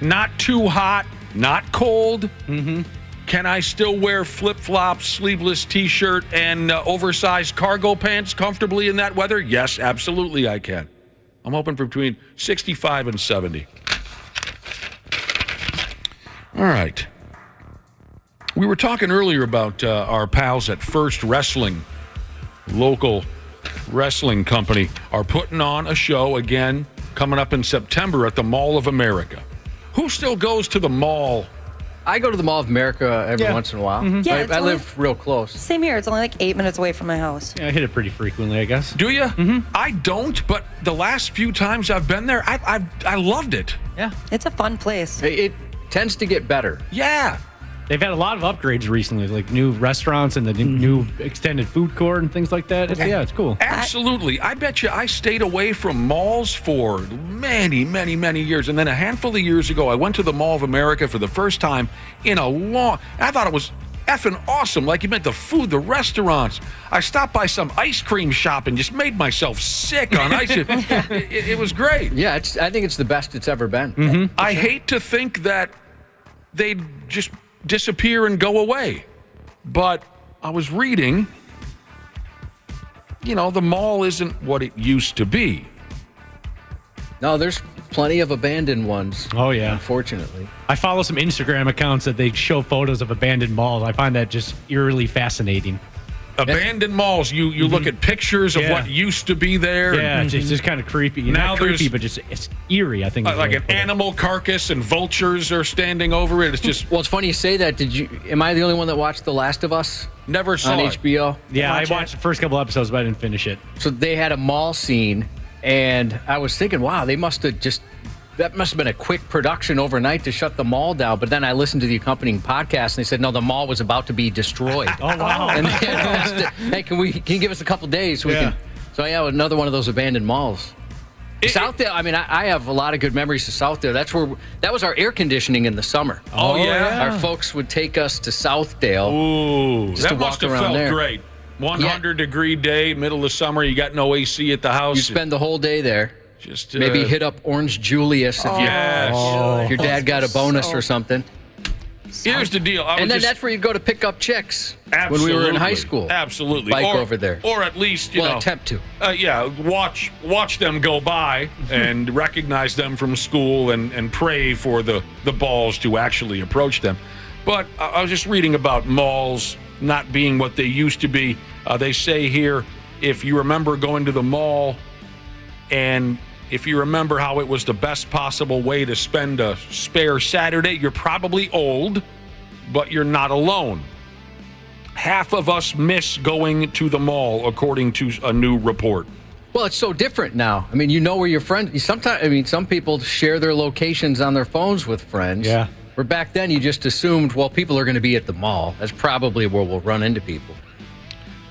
Not too hot, not cold. Mm-hmm. Can I still wear flip-flops, sleeveless T-shirt, and oversized cargo pants comfortably in that weather? Yes, absolutely I can. I'm hoping for between 65 and 70. All right. We were talking earlier about our pals at First Wrestling, local wrestling company, are putting on a show again coming up in September at the Mall of America. Who still goes to the mall? I go to the Mall of America every once in a while. Mm-hmm. Yeah, I live real close. Same here. It's only like 8 minutes away from my house. Yeah, I hit it pretty frequently, I guess. Do you? Mm-hmm. I don't, but the last few times I've been there, I loved it. Yeah. It's a fun place. It tends to get better. Yeah. They've had a lot of upgrades recently, like new restaurants and the new extended food court and things like that. It's cool. Absolutely. I bet you I stayed away from malls for many, many, many years. And then a handful of years ago, I went to the Mall of America for the first time in a long... I thought it was effing awesome. Like you meant the food, the restaurants. I stopped by some ice cream shop and just made myself sick on ice. It was great. Yeah, I think it's the best it's ever been. Mm-hmm. I hate to think that they'd just disappear and go away. But I was reading, the mall isn't what it used to be. No, there's plenty of abandoned ones. Oh, yeah. Unfortunately. I follow some Instagram accounts that they show photos of abandoned malls. I find that just eerily fascinating. Abandoned malls, you look at pictures of what used to be there. Yeah, it's just kind of creepy. Now Not creepy, but just it's eerie, I think. Like an animal carcass and vultures are standing over it. It's just... Well, it's funny you say that. Am I the only one that watched The Last of Us? Never saw on it. HBO? Yeah, I watched the first couple episodes, but I didn't finish it. So they had a mall scene, and I was thinking, wow, that must have been a quick production overnight to shut the mall down. But then I listened to the accompanying podcast, and they said, no, the mall was about to be destroyed. Oh, wow. And they announced it. Hey, can you give us a couple days so we can... So, yeah, another one of those abandoned malls. Southdale, I mean, I have a lot of good memories of Southdale. That was our air conditioning in the summer. Oh, yeah? Our folks would take us to Southdale. Ooh, just that to must walk have around felt there. great. 100-degree day, middle of summer, you got no AC at the house. You spend the whole day there. Just maybe hit up Orange Julius if your dad got a bonus or something. Here's the deal. And then that's where you go to pick up chicks. Absolutely. When we were in high school. Absolutely. Bike over there. Or at least, attempt to. Watch them go by and recognize them from school and pray for the balls to actually approach them. But I was just reading about malls not being what they used to be. They say here, if you remember going to the mall and if you remember how it was the best possible way to spend a spare Saturday, you're probably old, but you're not alone. Half of us miss going to the mall, according to a new report. Well, it's so different now. I mean, you know where your friends... some people share their locations on their phones with friends. Yeah. Where back then you just assumed, well, people are going to be at the mall. That's probably where we'll run into people.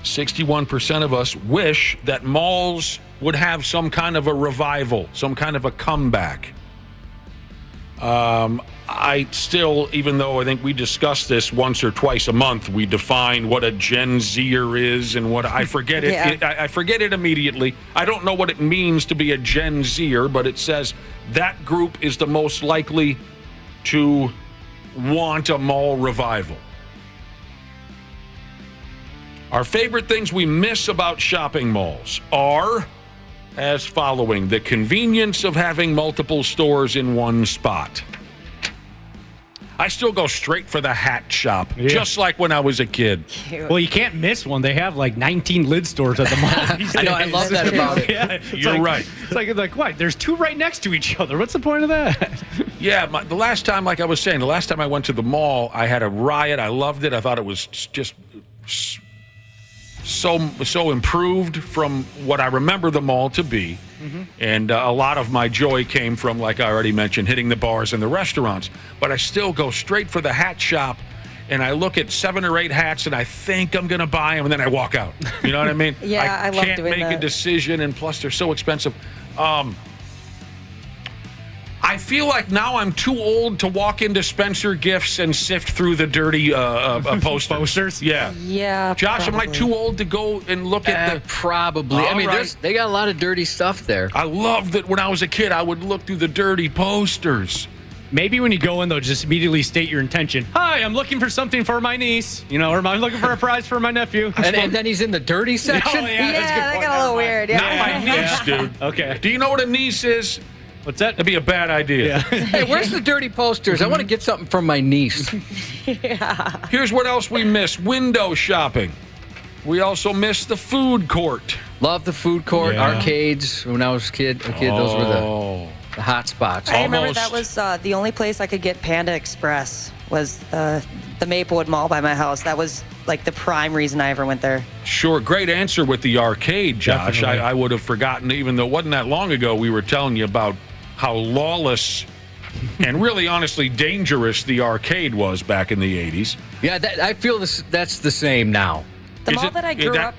61% of us wish that malls would have some kind of a revival, some kind of a comeback. I still, even though I think we discuss this once or twice a month, we define what a Gen Zer is and what I forget it. Yeah. I forget it immediately. I don't know what it means to be a Gen Zer, but it says that group is the most likely to want a mall revival. Our favorite things we miss about shopping malls are as following: the convenience of having multiple stores in one spot. I still go straight for the hat shop, just like when I was a kid. Cute. Well, you can't miss one. They have like 19 lid stores at the mall these days. I know, I love that about it. Yeah, You're right. It's like what? There's two right next to each other. What's the point of that? Yeah, the last time, like I was saying, the last time I went to the mall, I had a riot. I loved it. I thought it was just so improved from what I remember the mall to be. Mm-hmm. And a lot of my joy came from, like I already mentioned, hitting the bars and the restaurants. But I still go straight for the hat shop, and I look at 7 or 8 hats, and I think I'm going to buy them, and then I walk out. You know what I mean? Yeah, I love can't doing make that. a decision, and plus they're so expensive. I feel like now I'm too old to walk into Spencer Gifts and sift through the dirty posters. Yeah. Yeah. Josh, am I too old to go and look at the... Probably. I mean, they got a lot of dirty stuff there. I loved that when I was a kid, I would look through the dirty posters. Maybe when you go in, though, just immediately state your intention. Hi, I'm looking for something for my niece. Or I'm looking for a prize for my nephew. And then he's in the dirty section? Oh, yeah, that's a good that point. got a little weird. Yeah. Not my niece, dude. Okay. Do you know what a niece is? What's that? That'd be a bad idea. Yeah. Hey, where's the dirty posters? I want to get something from my niece. Yeah. Here's what else we miss: window shopping. We also miss the food court. Love the food court, arcades. When I was a kid, those were the hot spots. I remember that was the only place I could get Panda Express was the Maplewood Mall by my house. That was like the prime reason I ever went there. Sure, great answer with the arcade, Josh. I would have forgotten, even though it wasn't that long ago, we were telling you about how lawless and really honestly dangerous the arcade was back in the 80s. Yeah, I feel that's the same now. The mall that I grew up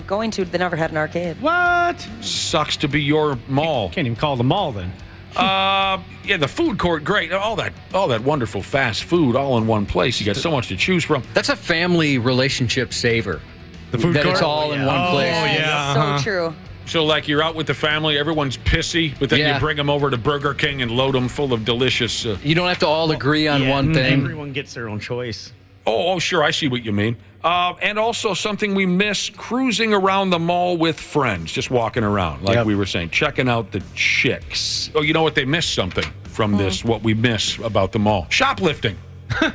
going to, they never had an arcade. What? Sucks to be your mall. Can't even call it a mall then. Yeah, the food court, great. All that wonderful fast food all in one place. You got so much to choose from. That's a family relationship saver. The food that court? it's all in one place. So true. So, like, you're out with the family, everyone's pissy, but then you bring them over to Burger King and load them full of delicious... you don't have to all agree on one thing. Everyone gets their own choice. Oh, sure, I see what you mean. And also something we miss, cruising around the mall with friends, just walking around, like we were saying, checking out the chicks. Oh, you know what? They missed something from this, what we miss about the mall. Shoplifting. I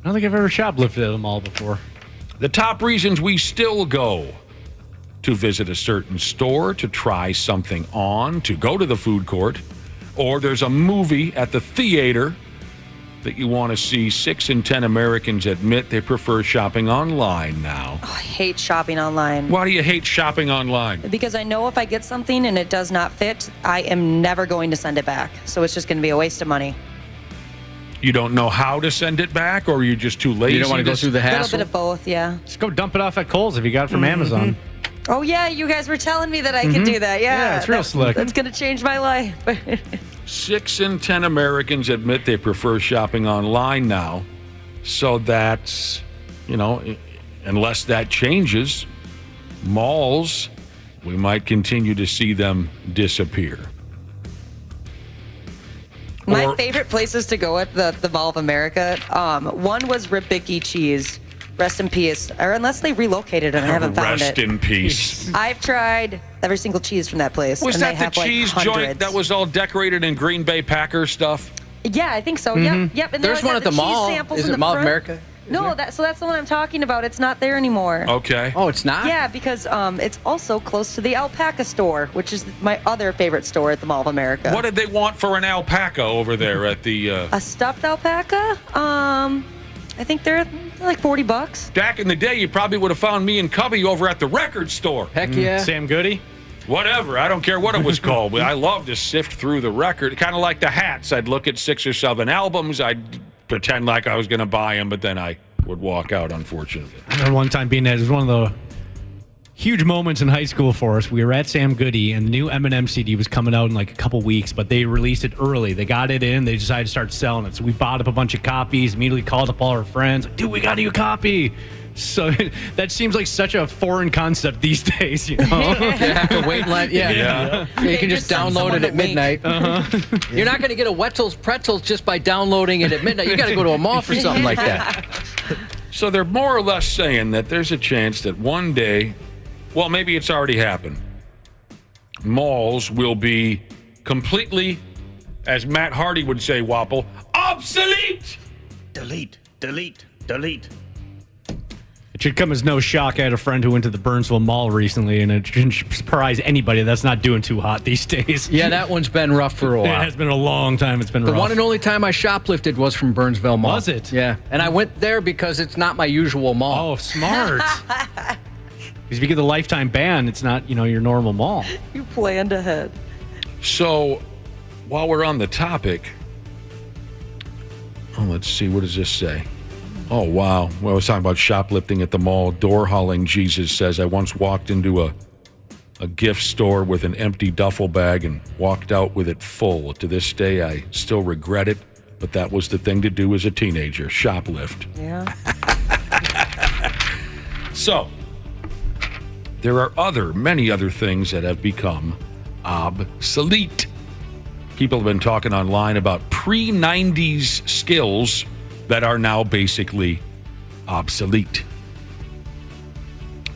don't think I've ever shoplifted at a mall before. The top reasons we still go: to visit a certain store, to try something on, to go to the food court, or there's a movie at the theater that you want to see. 6 in 10 Americans admit they prefer shopping online now. Oh, I hate shopping online. Why do you hate shopping online? Because I know if I get something and it does not fit, I am never going to send it back. So it's just going to be a waste of money. You don't know how to send it back, or you're just too lazy? You don't want to go through the A hassle? little bit of both, yeah. Just go dump it off at Kohl's if you got it from Amazon. Oh, yeah, you guys were telling me that I could do that. Yeah, it's real slick. That's going to change my life. 6 in 10 Americans admit they prefer shopping online now. So that's, unless that changes, malls, we might continue to see them disappear. My favorite places to go at the Mall of America, one was Ribicki Cheese. Rest in peace. Or unless they relocated it and I haven't found it. Rest in peace. I've tried every single cheese from that place. Was and that they the have, cheese like, joint hundreds. that was all decorated in Green Bay Packers stuff? Yeah, I think so. Yep. And There's they one always at the have mall. cheese samples Is in it the Mall of front. America? No, that's the one I'm talking about. It's not there anymore. Okay. Oh, it's not? Yeah, because it's also close to the alpaca store, which is my other favorite store at the Mall of America. What did they want for an alpaca over there at the... A stuffed alpaca? I think they're like $40. Back in the day, you probably would have found me and Cubby over at the record store. Heck yeah. Sam Goody? Whatever. I don't care what it was called. But I love to sift through the record. Kind of like the hats. I'd look at 6 or 7 albums. I'd pretend like I was going to buy them, but then I would walk out, unfortunately. I remember one time being at, it was one of the huge moments in high school for us. We were at Sam Goody, and the new Eminem CD was coming out in like a couple weeks, but they released it early. They got it in. They decided to start selling it. So we bought up a bunch of copies, immediately called up all our friends. Like, dude, we got a new copy. So that seems like such a foreign concept these days, you know? You have to wait in line. Yeah. You can just download it at midnight. You're not going to get a Wetzel's Pretzels just by downloading it at midnight. You got to go to a mall for something like that. So they're more or less saying that there's a chance that one day, well, maybe it's already happened, malls will be completely, as Matt Hardy would say, Wapple, obsolete! Delete, delete, delete. It should come as no shock. I had a friend who went to the Burnsville Mall recently, and it shouldn't surprise anybody that's not doing too hot these days. Yeah, that one's been rough for a while. It has been a long time. It's been The rough. one and only time I shoplifted was from Burnsville Mall. Was it? Yeah. And I went there because it's not my usual mall. Oh, smart. Because if you get the lifetime ban, it's not, your normal mall. You planned ahead. So while we're on the topic, let's see, what does this say? Oh, wow. Well, I was talking about shoplifting at the mall. Door hauling Jesus says, I once walked into a gift store with an empty duffel bag and walked out with it full. To this day, I still regret it, but that was the thing to do as a teenager, shoplift. Yeah. So, there are many other things that have become obsolete. People have been talking online about pre-90s skills that are now basically obsolete.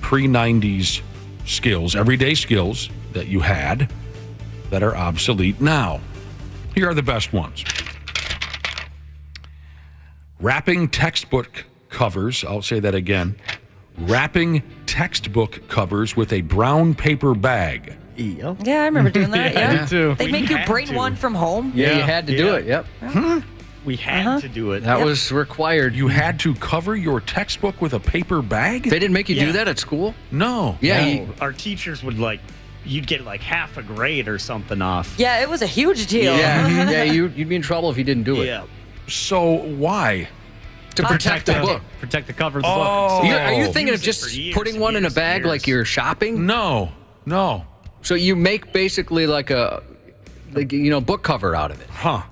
Pre-90s skills, everyday skills that you had that are obsolete now. Here are the best ones. Wrapping textbook covers, I'll say that again. Wrapping textbook covers with a brown paper bag. Yeah, I remember doing that. Yeah, me too. They make you bring one from home. Yeah, you had to do it. Yep. We had to do it. That was required. You had to cover your textbook with a paper bag? They didn't make you do that at school? No. Yeah. Our teachers would you'd get like half a grade or something off. Yeah, it was a huge deal. Yeah, you'd be in trouble if you didn't do it. Yeah. So why? To protect the book. Protect the cover of the Oh. book. Are you thinking of Use it just for years putting and one in a years and bag years. like you're shopping? No. So you make basically like book cover out of it. Huh.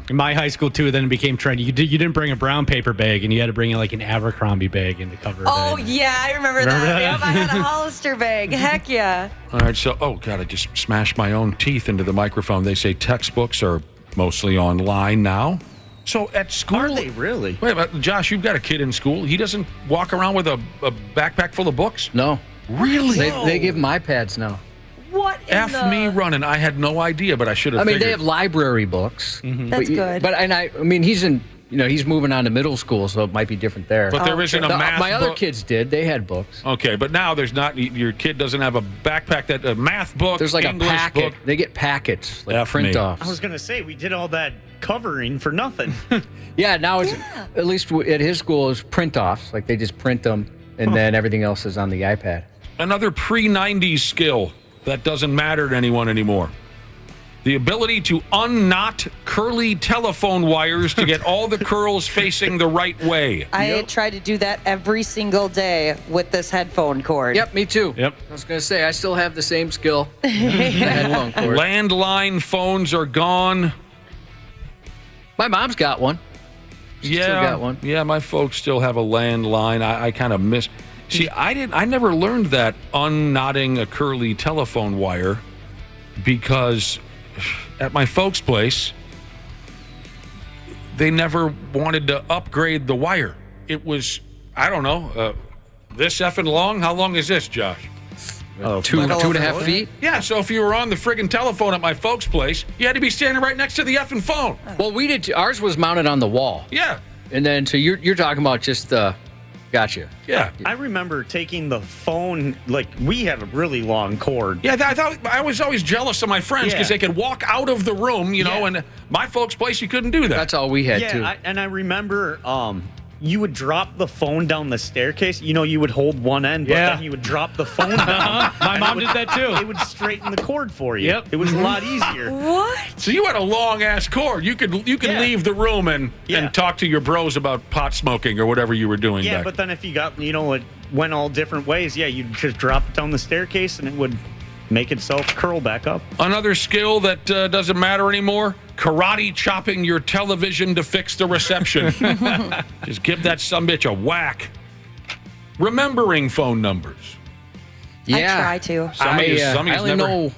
In my high school too, then it became trendy. You didn't bring a brown paper bag, and you had to bring like an Abercrombie bag in the cover. Oh of it. yeah, I remember that. Yep, I had a Hollister bag. Heck yeah. All right, so, oh, God, I just smashed my own teeth into the microphone. They say textbooks are mostly online now. So at school... Are they really? Wait, but Josh, you've got a kid in school. He doesn't walk around with a backpack full of books? No. Really? They give him iPads now. What me running. I had no idea, but I should have figured. They have library books. That's good. But he's in... he's moving on to middle school, so it might be different there. But there isn't a math My other book? kids did. They had books. Okay, but now there's not... Your kid doesn't have a backpack, a math book, There's like English a packet. book. They get packets, like F me. print-offs. I was going to say, we did all that covering for nothing. Yeah, now it's... At least at his school, it's print-offs. Like, they just print them, and then everything else is on the iPad. Another pre-90s skill that doesn't matter to anyone anymore. The ability to unknot curly telephone wires to get all the curls facing the right way. I try to do that every single day with this headphone cord. Yep, me too. Yep. I was going to say, I still have the same skill. The headphone cord. Landline phones are gone. My mom's got one. She still got one. Yeah, my folks still have a landline. I kind of miss... See, I never learned that unknotting a curly telephone wire because at my folks' place, they never wanted to upgrade the wire. It was, I don't know, this effing long? How long is this, Josh? Two and a half feet? Yeah, so if you were on the friggin' telephone at my folks' place, you had to be standing right next to the effing phone. Well, we did. Ours was mounted on the wall. Yeah. And then, so you're talking about just gotcha. Yeah. I remember taking the phone, like, we had a really long cord. Yeah, I was always jealous of my friends because they could walk out of the room, and my folks' place, you couldn't do that. That's all we had, too. And I remember you would drop the phone down the staircase. You would hold one end, but then you would drop the phone down. My mom did that, too. It would straighten the cord for you. Yep. It was a lot easier. What? So you had a long-ass cord. You could leave the room and talk to your bros about pot smoking or whatever you were doing Yeah, back. but then if you got, it went all different ways. Yeah, you'd just drop it down the staircase and it would make itself curl back up. Another skill that doesn't matter anymore, karate chopping your television to fix the reception. Just give that sumbitch a whack. Remembering phone numbers. Yeah. I try to. I only know,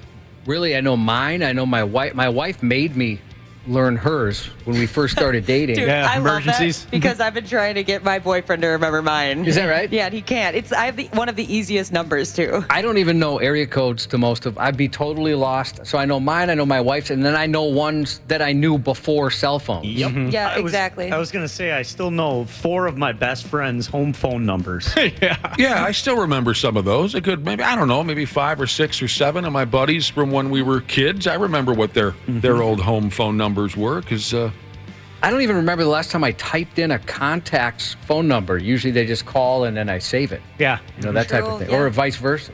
really, I know mine. I know my wife. My wife made me learn hers when we first started dating. Dude, I love that because I've been trying to get my boyfriend to remember mine. Is that right? Yeah, and he can't. I have one of the easiest numbers too. I don't even know area codes to most of. I'd be totally lost. So I know mine, I know my wife's, and then I know ones that I knew before cell phones. Yep. Yeah, exactly. I was going to say, I still know 4 of my best friends' home phone numbers. Yeah, I still remember some of those. I could maybe 5 or 6 or 7 of my buddies from when we were kids. I remember what their old home phone numbers were because I don't even remember the last time I typed in a contact's phone number. Usually they just call and then I save it. Yeah. That type of thing. Yeah. Or vice versa.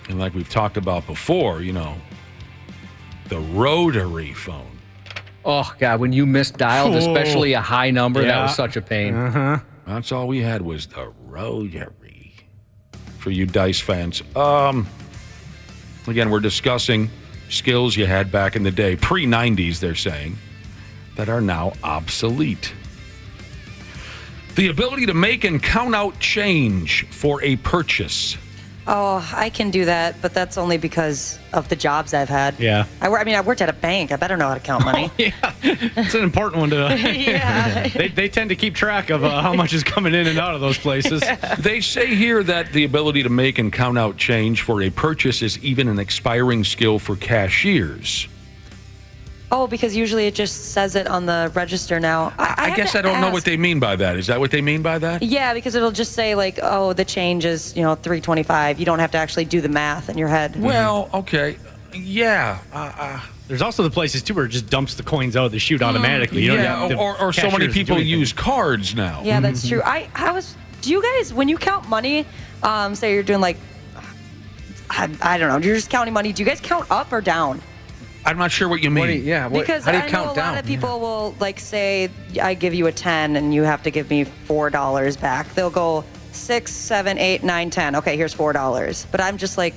And like we've talked about before, the rotary phone. Oh, God, when you misdialed, especially a high number, that was such a pain. That's all we had was the rotary. For you Dice fans. Again, we're discussing skills you had back in the day, pre-90s, they're saying, that are now obsolete. The ability to make and count out change for a purchase. Oh, I can do that, but that's only because of the jobs I've had. Yeah. I worked at a bank. I better know how to count money. It's an important one to. Yeah. They tend to keep track of how much is coming in and out of those places. They say here that the ability to make and count out change for a purchase is even an expiring skill for cashiers. Oh, because usually it just says it on the register now. I guess I don't know what they mean by that. Is that what they mean by that? Yeah, because it'll just say like, oh, the change is, $3.25. You don't have to actually do the math in your head. Well, okay. Yeah. There's also the places, too, where it just dumps the coins out of the chute automatically. You don't have to- or so many cashiers people do anything. use cards now. Yeah, that's true. Do you guys, when you count money, say you're doing like, I don't know, you're just counting money, do you guys count up or down? I'm not sure what you mean. Because how do you I count know a down? lot of people will like say, I give you a 10 and you have to give me $4 back. They'll go 6, 7, 8, 9, 10. Okay, here's $4. But I'm just like,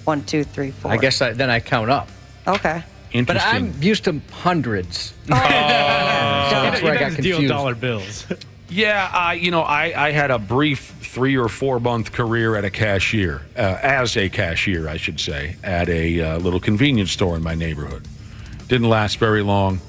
1, 2, 3, 4. I guess then I count up. Okay. But Interesting. I'm used to hundreds. That's where I got deal confused. dollar bills. Yeah, I had a brief 3 or 4 month career at a cashier, as a cashier, I should say, at a little convenience store in my neighborhood. Didn't last very long.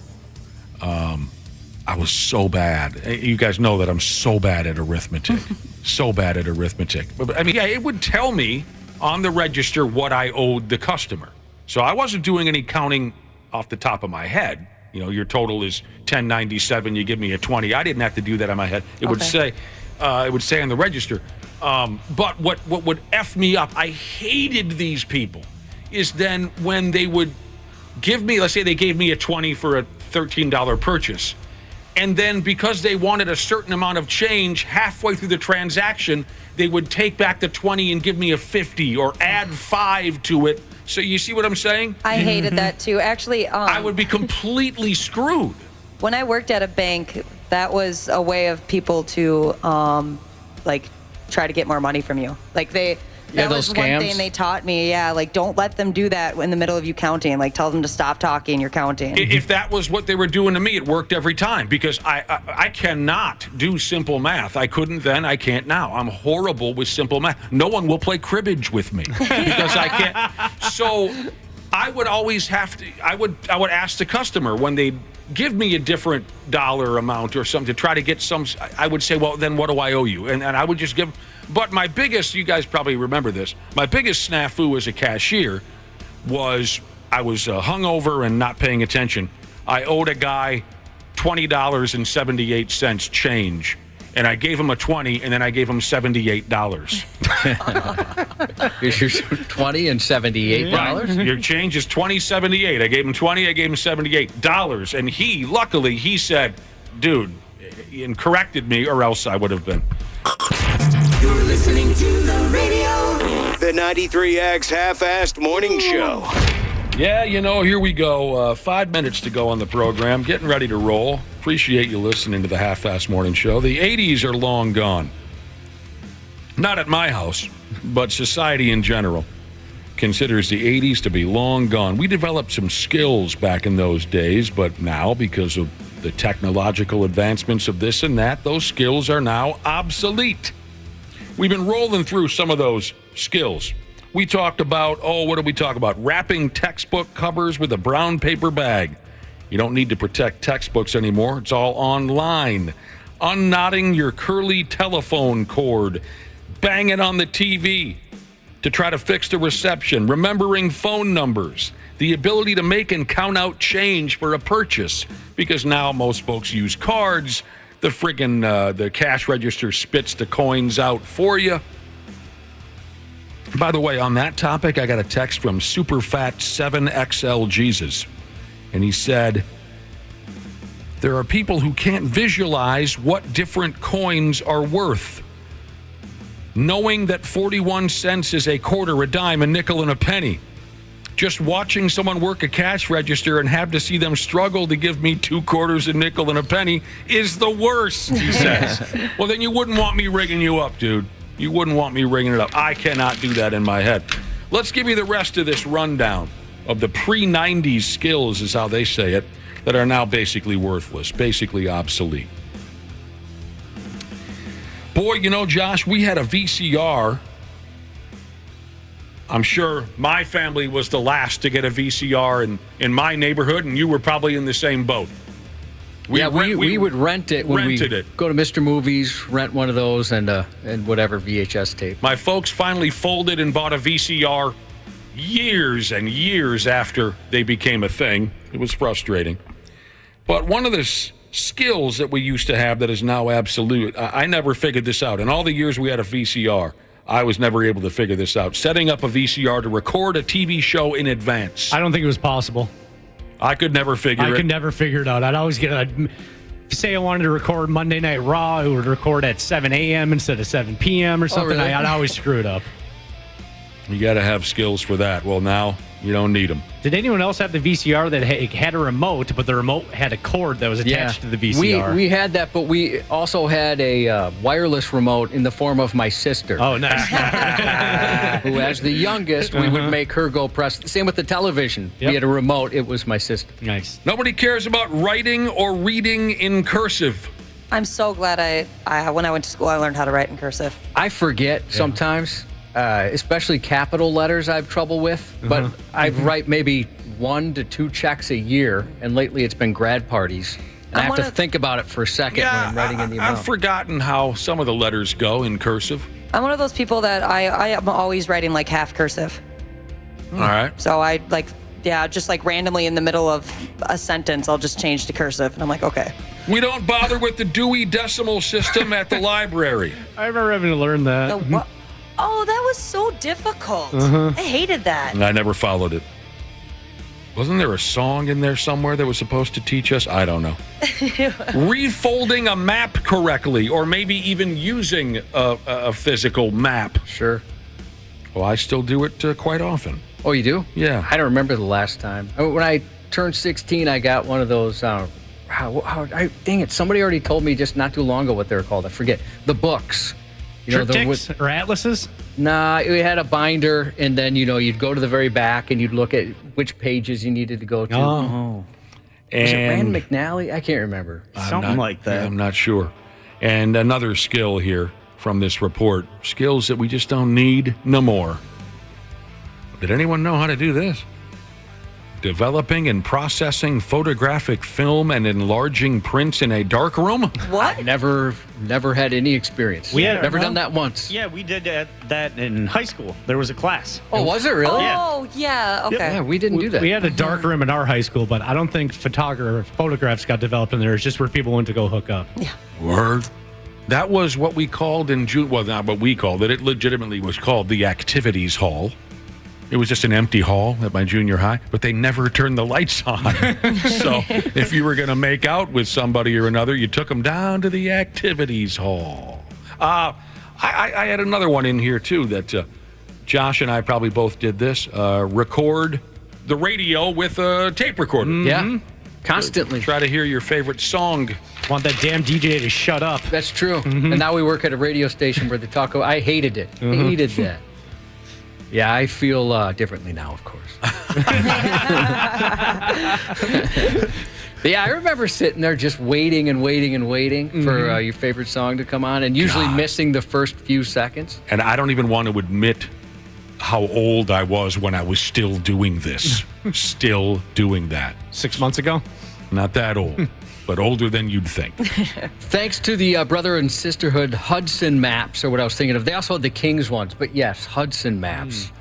I was so bad. You guys know that I'm so bad at arithmetic. So bad at arithmetic. But, I mean, yeah, it would tell me on the register what I owed the customer. So I wasn't doing any counting off the top of my head. You know, your total is $10.97. You give me a 20. I didn't have to do that in my head. It would say on the register. But what would F me up? I hated these people. Is then when they would give me, let's say they gave me a 20 for a $13 purchase, and then because they wanted a certain amount of change halfway through the transaction, they would take back the 20 and give me a 50 or add 5 to it. So you see what I'm saying? I hated that too. Actually, I would be completely screwed. When I worked at a bank, that was a way of people to like try to get more money from you. Like that was those one scams? thing they taught me. Yeah, like don't let them do that in the middle of you counting. Like tell them to stop talking. You're counting. If that was what they were doing to me, it worked every time because I cannot do simple math. I couldn't then. I can't now. I'm horrible with simple math. No one will play cribbage with me because I can't. So I would always have to. I would ask the customer when they give me a different dollar amount or something to try to get some. I would say, well, then what do I owe you? And I would just give. But my biggest, you guys probably remember this, my biggest snafu as a cashier was I was hungover and not paying attention. I owed a guy $20.78 change, and I gave him a 20, and then I gave him $78. Here's your 20 and $78. Your change is $20.78. I gave him 20, I gave him $78. And luckily, he said, dude, and corrected me, or else I would have been. You're listening to the radio. The 93X Half-Assed Morning Show. Yeah, here we go. 5 minutes to go on the program. Getting ready to roll. Appreciate you listening to the Half-Assed Morning Show. The 80s are long gone. Not at my house, but society in general considers the 80s to be long gone. We developed some skills back in those days, but now, because of the technological advancements of this and that, those skills are now obsolete. We've been rolling through some of those skills. We talked about, what did we talk about? Wrapping textbook covers with a brown paper bag. You don't need to protect textbooks anymore. It's all online. Unknotting your curly telephone cord. Banging on the TV to try to fix the reception. Remembering phone numbers. The ability to make and count out change for a purchase. Because now most folks use cards. The cash register spits the coins out for you. By the way, on that topic, I got a text from Superfat 7XL Jesus. And he said, there are people who can't visualize what different coins are worth. Knowing that 41 cents is a quarter, a dime, a nickel, and a penny. Just watching someone work a cash register and have to see them struggle to give me 2 quarters, a nickel, and a penny is the worst, he says. Well, then you wouldn't want me rigging you up, dude. You wouldn't want me rigging it up. I cannot do that in my head. Let's give you the rest of this rundown of the pre-90s skills, is how they say it, that are now basically worthless, basically obsolete. Boy, Josh, we had a VCR. I'm sure my family was the last to get a VCR in my neighborhood, and you were probably in the same boat. We would rent it when rented we it. Go to Mr. Movies, rent one of those, and whatever VHS tape. My folks finally folded and bought a VCR years and years after they became a thing. It was frustrating. But one of the skills that we used to have that is now absolute, I never figured this out. In all the years we had a VCR, I was never able to figure this out. Setting up a VCR to record a TV show in advance. I don't think it was possible. I could never figure it. I could never figure it out. I'd always say I wanted to record Monday Night Raw, it would record at 7 a.m. instead of 7 p.m. or something. really? I'd always screw it up. You got to have skills for that. Well, now you don't need them. Did anyone else have the VCR that had a remote, but the remote had a cord that was attached to the VCR? We had that, but we also had a wireless remote in the form of my sister. Oh, nice. Who, as the youngest, we would make her go press. Same with the television. Yep. We had a remote. It was my sister. Nice. Nobody cares about writing or reading in cursive. I'm so glad I when I went to school, I learned how to write in cursive. I forget sometimes, especially capital letters I have trouble with, but I write maybe 1 to 2 checks a year, and lately it's been grad parties. And I have to think about it for a second when I'm writing in the amount. I've forgotten how some of the letters go in cursive. I'm one of those people that I am always writing like half cursive. All right. So I just like randomly in the middle of a sentence, I'll just change to cursive, and I'm like, okay. We don't bother with the Dewey Decimal System at the library. I remember having to learn that. Oh, that was so difficult. Uh-huh. I hated that. And I never followed it. Wasn't there a song in there somewhere that was supposed to teach us? I don't know. Refolding a map correctly, or maybe even using a physical map. Sure. Well, I still do it quite often. Oh, you do? Yeah. I don't remember the last time. When I turned 16, I got one of those. Dang it! Somebody already told me just not too long ago what they were called. I forget. The books. Triptychs or atlases? Nah, we had a binder, and then you'd go to the very back and you'd look at which pages you needed to go to. Oh. Was it Rand McNally? I can't remember. Something like that. I'm not sure. And another skill here from this report: skills that we just don't need no more. Did anyone know how to do this? Developing and processing photographic film and enlarging prints in a darkroom? What? Never had any experience. Never done that once. Yeah, we did that in high school. There was a class. Oh, was it really? Oh, yeah. Okay. Yeah, we didn't do that. We had a dark room in our high school, but I don't think photographs got developed in there. It's just where people went to go hook up. Yeah. Word. That was what we called in June. Well, not what we called it. It legitimately was called the activities hall. It was just an empty hall at my junior high, but they never turned the lights on. So if you were going to make out with somebody or another, you took them down to the activities hall. I had another one in here, too, that Josh and I probably both did this. Record the radio with a tape recorder. Mm-hmm. Yeah, constantly. Try to hear your favorite song. Want that damn DJ to shut up. That's true. Mm-hmm. And now we work at a radio station where they talk. I hated it. Mm-hmm. Hated that. Yeah, I feel differently now, of course. Yeah, I remember sitting there just waiting for your favorite song to come on, and usually missing the first few seconds. And I don't even want to admit how old I was when I was still doing this. Still doing that. 6 months ago? Not that old. But older than you'd think. Thanks to the brother and sisterhood Hudson maps, or what I was thinking of. They also had the Kings ones, but yes, Hudson maps.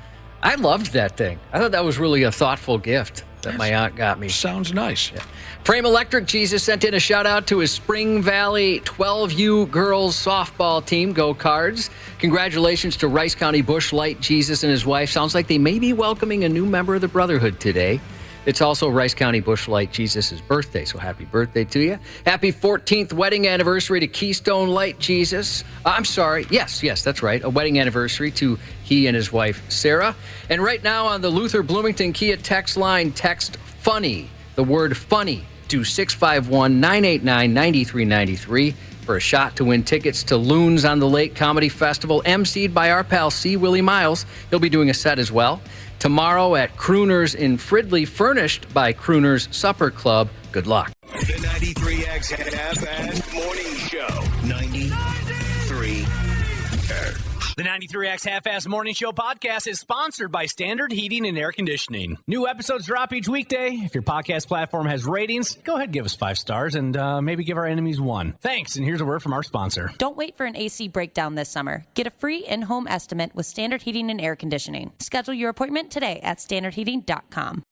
I loved that thing. I thought that was really a thoughtful gift that my aunt got me. Sounds nice. Yeah. Frame Electric Jesus sent in a shout out to his Spring Valley 12U girls softball team. Go Cards. Congratulations to Rice County Bush Light Jesus and his wife. Sounds like they may be welcoming a new member of the Brotherhood today. It's also Rice County Bush Light Jesus' birthday, so happy birthday to you. Happy 14th wedding anniversary to Keystone Light Jesus. I'm sorry. Yes, that's right. A wedding anniversary to he and his wife, Sarah. And right now on the Luther Bloomington Kia text line, text FUNNY, the word FUNNY, to 651-989-9393 for a shot to win tickets to Loons on the Lake Comedy Festival, emceed by our pal C. Willie Miles. He'll be doing a set as well. Tomorrow at Crooners in Fridley, furnished by Crooners Supper Club. Good luck. The 93X Half-Assed Morning Show. 93X. The 93X Half-Assed Morning Show podcast is sponsored by Standard Heating and Air Conditioning. New episodes drop each weekday. If your podcast platform has ratings, go ahead and give us 5 stars and maybe give our enemies 1. Thanks, and here's a word from our sponsor. Don't wait for an AC breakdown this summer. Get a free in-home estimate with Standard Heating and Air Conditioning. Schedule your appointment today at standardheating.com.